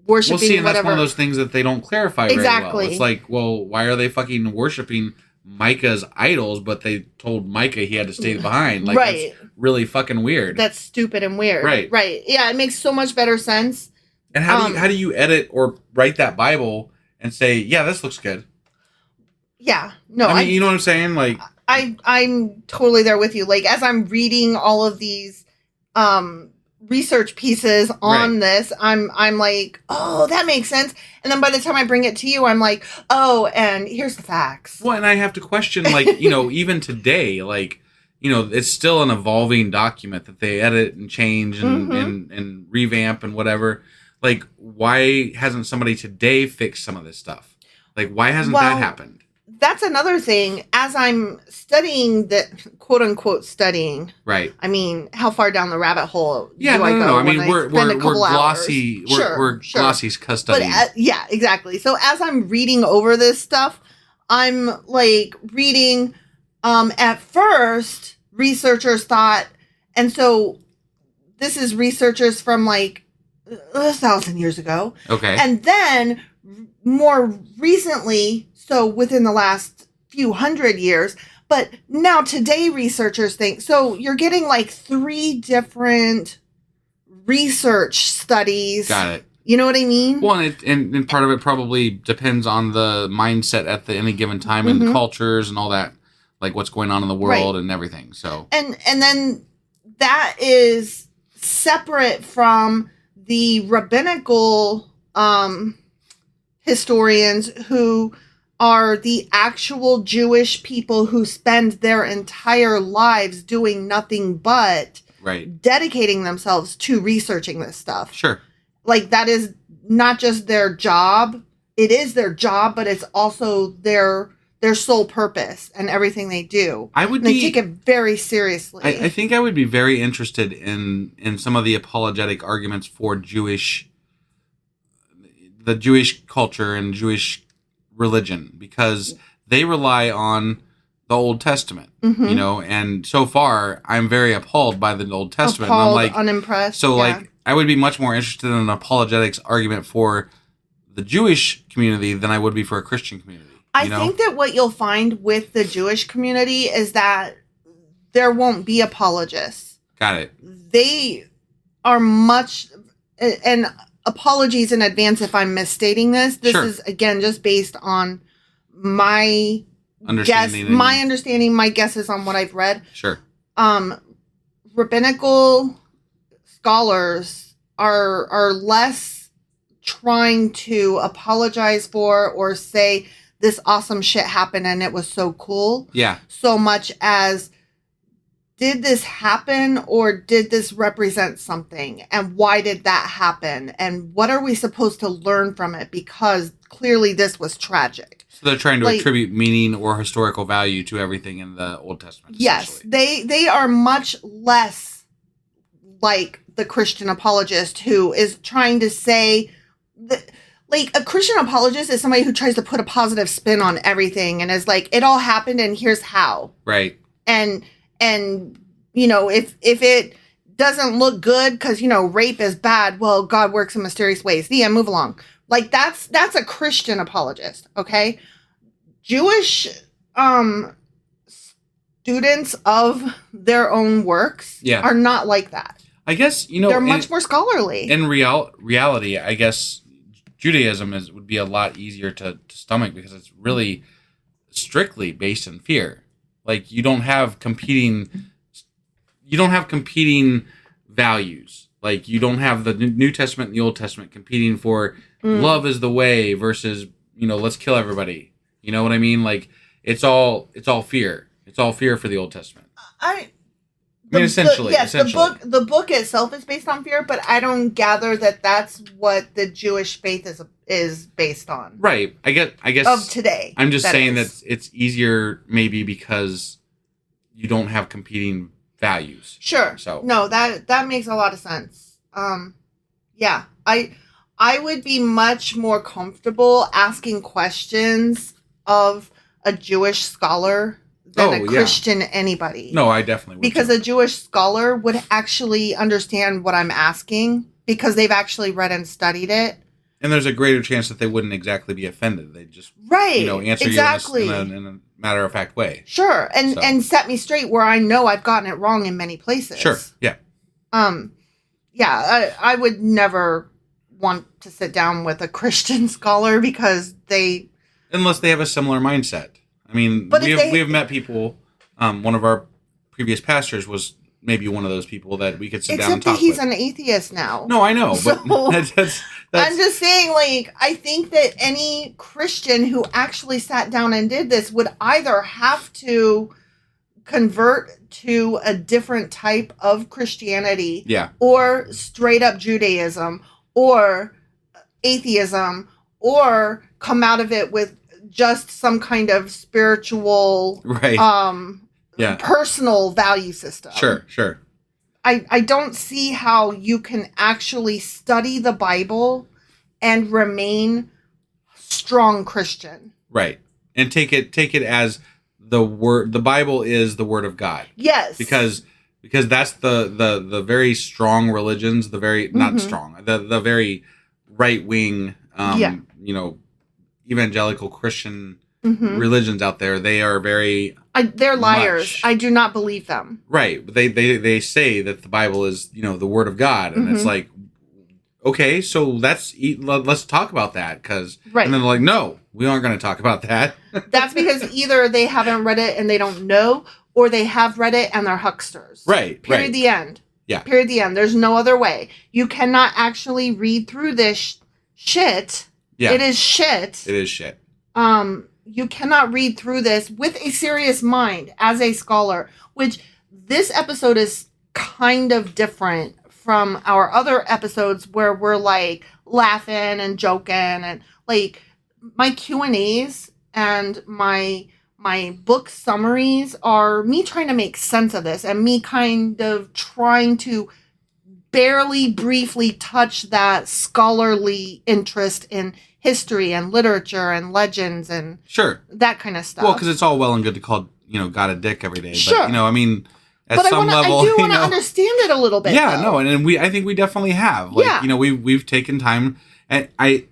worshiping and whatever. That's one of those things that they don't clarify very well. Exactly. It's like, well, why are they fucking worshiping Micah's idols, but they told Micah he had to stay behind? Like, right. That's really fucking weird. That's stupid and weird. Right. Yeah, it makes so much better sense. And how do you edit or write that Bible and say, yeah, this looks good? Yeah. No, I mean, you know what I'm saying? Like, I'm totally there with you. Like, as I'm reading all of these research pieces on this, I'm like, oh, that makes sense. And then by the time I bring it to you, I'm like, oh, and here's the facts. Well, and I have to question, like, even today, like, it's still an evolving document that they edit and change and revamp and whatever. Like, why hasn't somebody today fixed some of this stuff? Like, why hasn't that happened? That's another thing. As I'm studying the quote unquote studying, right? I mean, how far down the rabbit hole? Yeah, do I go? I mean, we're glossy. We're glossy studying. But yeah, exactly. So as I'm reading over this stuff, I'm like reading. At first, researchers thought, and so this is researchers from like 1,000 years ago. Okay, and then more recently. So within the last few hundred years, but now today researchers think, so you're getting like 3 different research studies. Got it. You know what I mean? Well, and part of it probably depends on the mindset at any given time and the cultures and all that, like what's going on in the world and everything. So and then that is separate from the rabbinical historians who are the actual Jewish people who spend their entire lives doing nothing but dedicating themselves to researching this stuff. Sure. Like, that is not just their job. It is their job, but it's also their sole purpose and everything they do. They take it very seriously. I think I would be very interested in some of the apologetic arguments for the Jewish culture and Jewish religion, because they rely on the Old Testament, and so far I'm very appalled by the Old Testament. Appalled, and I'm like unimpressed. So like I would be much more interested in an apologetics argument for the Jewish community than I would be for a Christian community. I think that what you'll find with the Jewish community is that there won't be apologists. Got it. They are much, and apologies in advance if I'm misstating this. This is, again, just based on my understanding, my guesses on what I've read. Sure. Rabbinical scholars are less trying to apologize for or say this awesome shit happened and it was so cool. Yeah. So much as, did this happen or did this represent something? And why did that happen? And what are we supposed to learn from it? Because clearly this was tragic. So they're trying to attribute meaning or historical value to everything in the Old Testament. Yes. They are much less like the Christian apologist who is trying to say that, like a Christian apologist is somebody who tries to put a positive spin on everything and is like, it all happened and here's how. Right. And if it doesn't look good because, rape is bad, well, God works in mysterious ways. The end, move along. Like that's a Christian apologist. Okay. Jewish, students of their own works are not like that. I guess, they're much more scholarly. In reality, I guess Judaism would be a lot easier to stomach because it's really strictly based in fear. Like you don't have competing values. Like you don't have the New Testament and the Old Testament competing for love is the way versus, let's kill everybody. You know what I mean? Like it's all fear. It's all fear for the Old Testament. Essentially. The book itself is based on fear, but I don't gather that that's what the Jewish faith is based on. Right. I guess of today. I'm just saying that it's easier maybe because you don't have competing values. Sure. So no, that makes a lot of sense. Yeah. I would be much more comfortable asking questions of a Jewish scholar than a Christian anybody. No, I definitely would. Because a Jewish scholar would actually understand what I'm asking because they've actually read and studied it. And there's a greater chance that they wouldn't exactly be offended. They just answer you in a matter-of-fact way. Sure. And set me straight where I know I've gotten it wrong in many places. Sure. Yeah. I would never want to sit down with a Christian scholar because unless they have a similar mindset. I mean, we have met people. One of our previous pastors was maybe one of those people that we could sit down and talk with. Except that he's an atheist now. No, I know, but that's I'm just saying, like, I think that any Christian who actually sat down and did this would either have to convert to a different type of Christianity, or straight up Judaism, or atheism, or come out of it with just some kind of spiritual, personal value system. Sure. I don't see how you can actually study the Bible and remain strong Christian. Right. And take it as the word. The Bible is the word of God. Yes. Because that's the very strong religions, the very not strong, the very right wing evangelical Christian religions out there. They are very they're liars. I do not believe them. Right. They say that the Bible is, the word of God, and it's like, okay, so let's talk about that, and then they're like, no, we aren't going to talk about that. That's because either they haven't read it and they don't know, or they have read it and they're hucksters. Right. Period. The end. Yeah. Period. The end. There's no other way. You cannot actually read through this shit. Yeah. It is shit. It is shit. You cannot read through this with a serious mind as a scholar, which this episode is kind of different from our other episodes where we're like laughing and joking, and like my Q&As and my book summaries are me trying to make sense of this and me kind of trying to barely briefly touch that scholarly interest in history and literature and legends and that kind of stuff. Well, because it's all well and good to call God a dick every day, sure. But I mean, at some level, I do want to understand it a little bit. Yeah, though. And I think we definitely have. Like, we've taken time, and I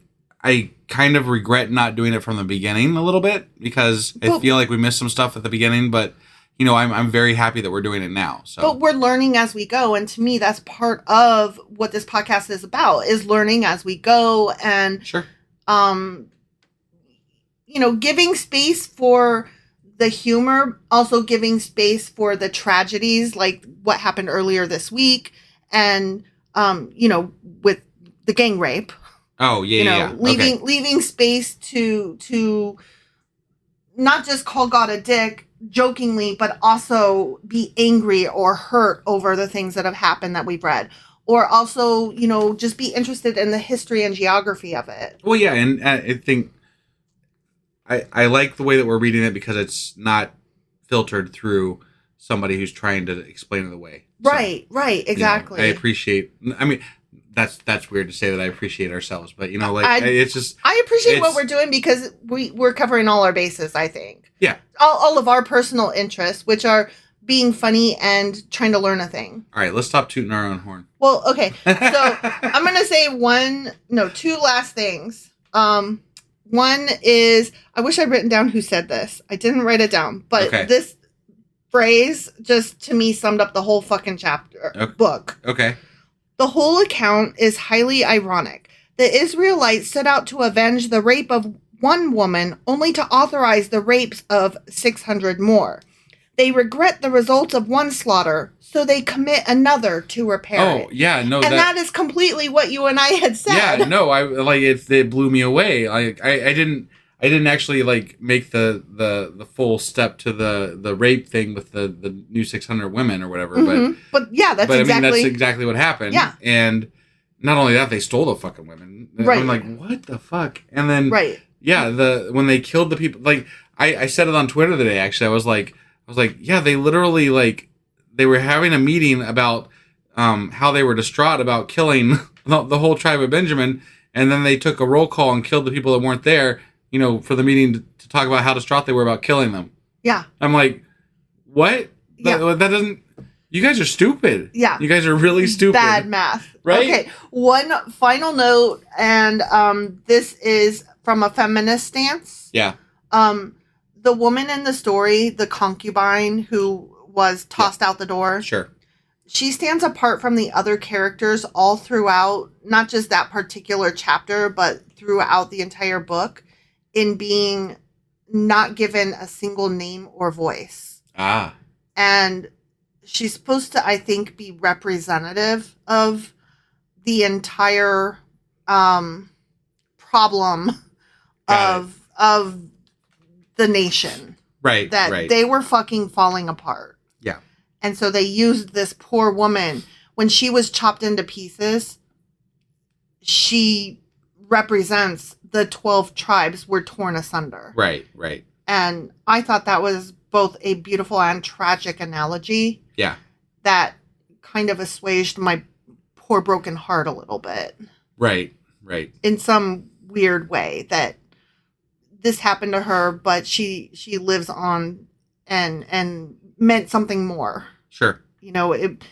kind of regret not doing it from the beginning a little bit because I feel like we missed some stuff at the beginning, but. I'm very happy that we're doing it now. So. But we're learning as we go. And to me, that's part of what this podcast is about, is learning as we go. And, giving space for the humor, also giving space for the tragedies, like what happened earlier this week. And, with the gang rape. Oh, yeah, Leaving space to not just call God a dick, jokingly, but also be angry or hurt over the things that have happened that we've read, or also just be interested in the history and geography of it. Well, yeah, and I think I like the way that we're reading it because it's not filtered through somebody who's trying to explain it away. Right, exactly. I appreciate. I mean, that's weird to say that I appreciate ourselves, but you know, like it's just I appreciate what we're doing because we're covering all our bases. I think. Yeah. All of our personal interests, which are being funny and trying to learn a thing. All right, let's stop tooting our own horn. Well, okay. So I'm gonna say two last things. One is I wish I'd written down who said this. I didn't write it down, but this phrase just to me summed up the whole fucking book. Okay. The whole account is highly ironic. The Israelites set out to avenge the rape of one woman only to authorize the rapes of 600 more. They regret the results of one slaughter, so they commit another to repair it. Oh, yeah, no. And that is completely what you and I had said. Yeah, no, it blew me away. I didn't actually like make the full step to the rape thing with the new 600 women or whatever. Mm-hmm. But yeah, that's exactly what happened. Yeah. And not only that, they stole the fucking women. Right. I'm like, what the fuck? And then yeah, when they killed the people, like I said it on Twitter today. Actually, I was like, yeah, they literally like they were having a meeting about how they were distraught about killing the whole tribe of Benjamin, and then they took a roll call and killed the people that weren't there. You know, for the meeting to talk about how distraught they were about killing them. Yeah. I'm like, what? That doesn't... You guys are stupid. Yeah. You guys are really stupid. Bad math. Right? Okay. One final note, and this is from a feminist stance. Yeah. The woman in the story, the concubine who was tossed out the door. Sure. She stands apart from the other characters all throughout, not just that particular chapter, but throughout the entire book, in being not given a single name or voice. Ah. And she's supposed to, I think, be representative of the entire problem of the nation. Right. That they were fucking falling apart. Yeah. And so they used this poor woman. When she was chopped into pieces, she represents the 12 tribes were torn asunder. Right. And I thought that was both a beautiful and tragic analogy. Yeah. That kind of assuaged my poor broken heart a little bit. Right. In some weird way that this happened to her, but she lives on and meant something more. Sure. You know, it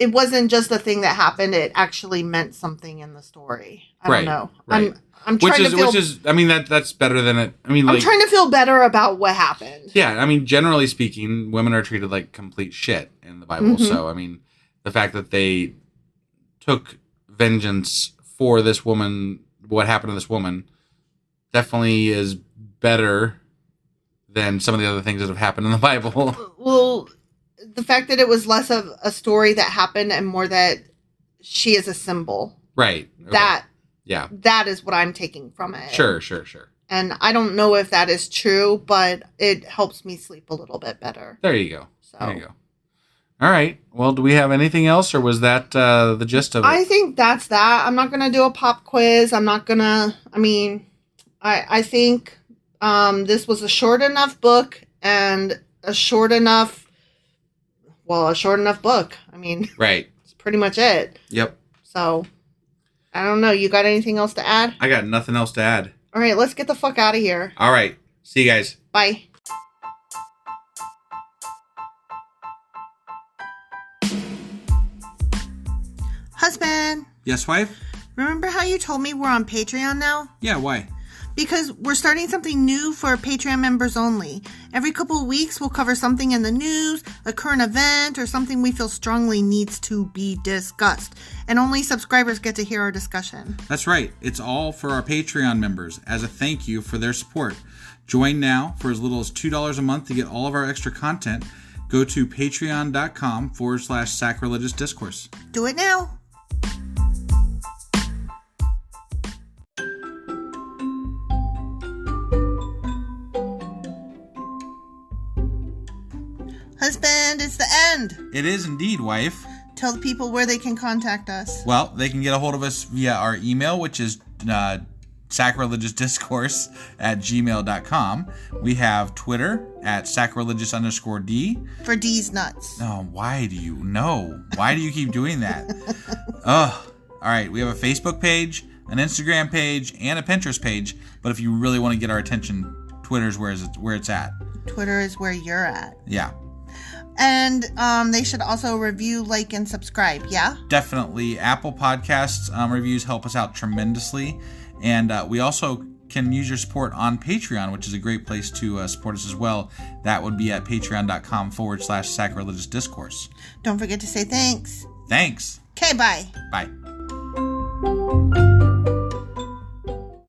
wasn't just a thing that happened. It actually meant something in the story. I don't know. Right. I'm trying to feel... Which is, I mean, that's better than it. I mean, like... I'm trying to feel better about what happened. Yeah, I mean, generally speaking, women are treated like complete shit in the Bible. Mm-hmm. So, I mean, the fact that they took vengeance for this woman, what happened to this woman, definitely is better than some of the other things that have happened in the Bible. Well, the fact that it was less of a story that happened and more that she is a symbol. Right. Okay. Yeah. That is what I'm taking from it. Sure. And I don't know if that is true, but it helps me sleep a little bit better. There you go. There you go. All right. Well, do we have anything else, or was that the gist of it? I think that's that. I'm not going to do a pop quiz. I'm not going to... I mean, I think this was a short enough book and a short enough book. I mean... Right. That's pretty much it. Yep. So... I don't know. You got anything else to add? I got nothing else to add. All right, let's get the fuck out of here. All right. See you guys. Bye. Husband. Yes, wife? Remember how you told me we're on Patreon now? Yeah, why? Because we're starting something new for Patreon members only. Every couple of weeks, we'll cover something in the news, a current event, or something we feel strongly needs to be discussed. And only subscribers get to hear our discussion. That's right. It's all for our Patreon members as a thank you for their support. Join now for as little as $2 a month to get all of our extra content. Go to patreon.com/sacrilegious discourse. Do it now. Husband, it's the end. It is indeed, wife. Tell the people where they can contact us. Well, they can get a hold of us via our email, which is sacrilegiousdiscourse@gmail.com. We have Twitter at sacrilegious_D. For D's nuts. Oh, why do you keep doing that? Ugh. All right, we have a Facebook page, an Instagram page, and a Pinterest page. But if you really want to get our attention, Twitter's where it's at. Twitter is where you're at. Yeah. And they should also review, like, and subscribe, yeah? Definitely. Apple Podcasts reviews help us out tremendously. And we also can use your support on Patreon, which is a great place to support us as well. That would be at patreon.com/sacrilegious discourse. Don't forget to say thanks. Thanks. Okay, bye. Bye.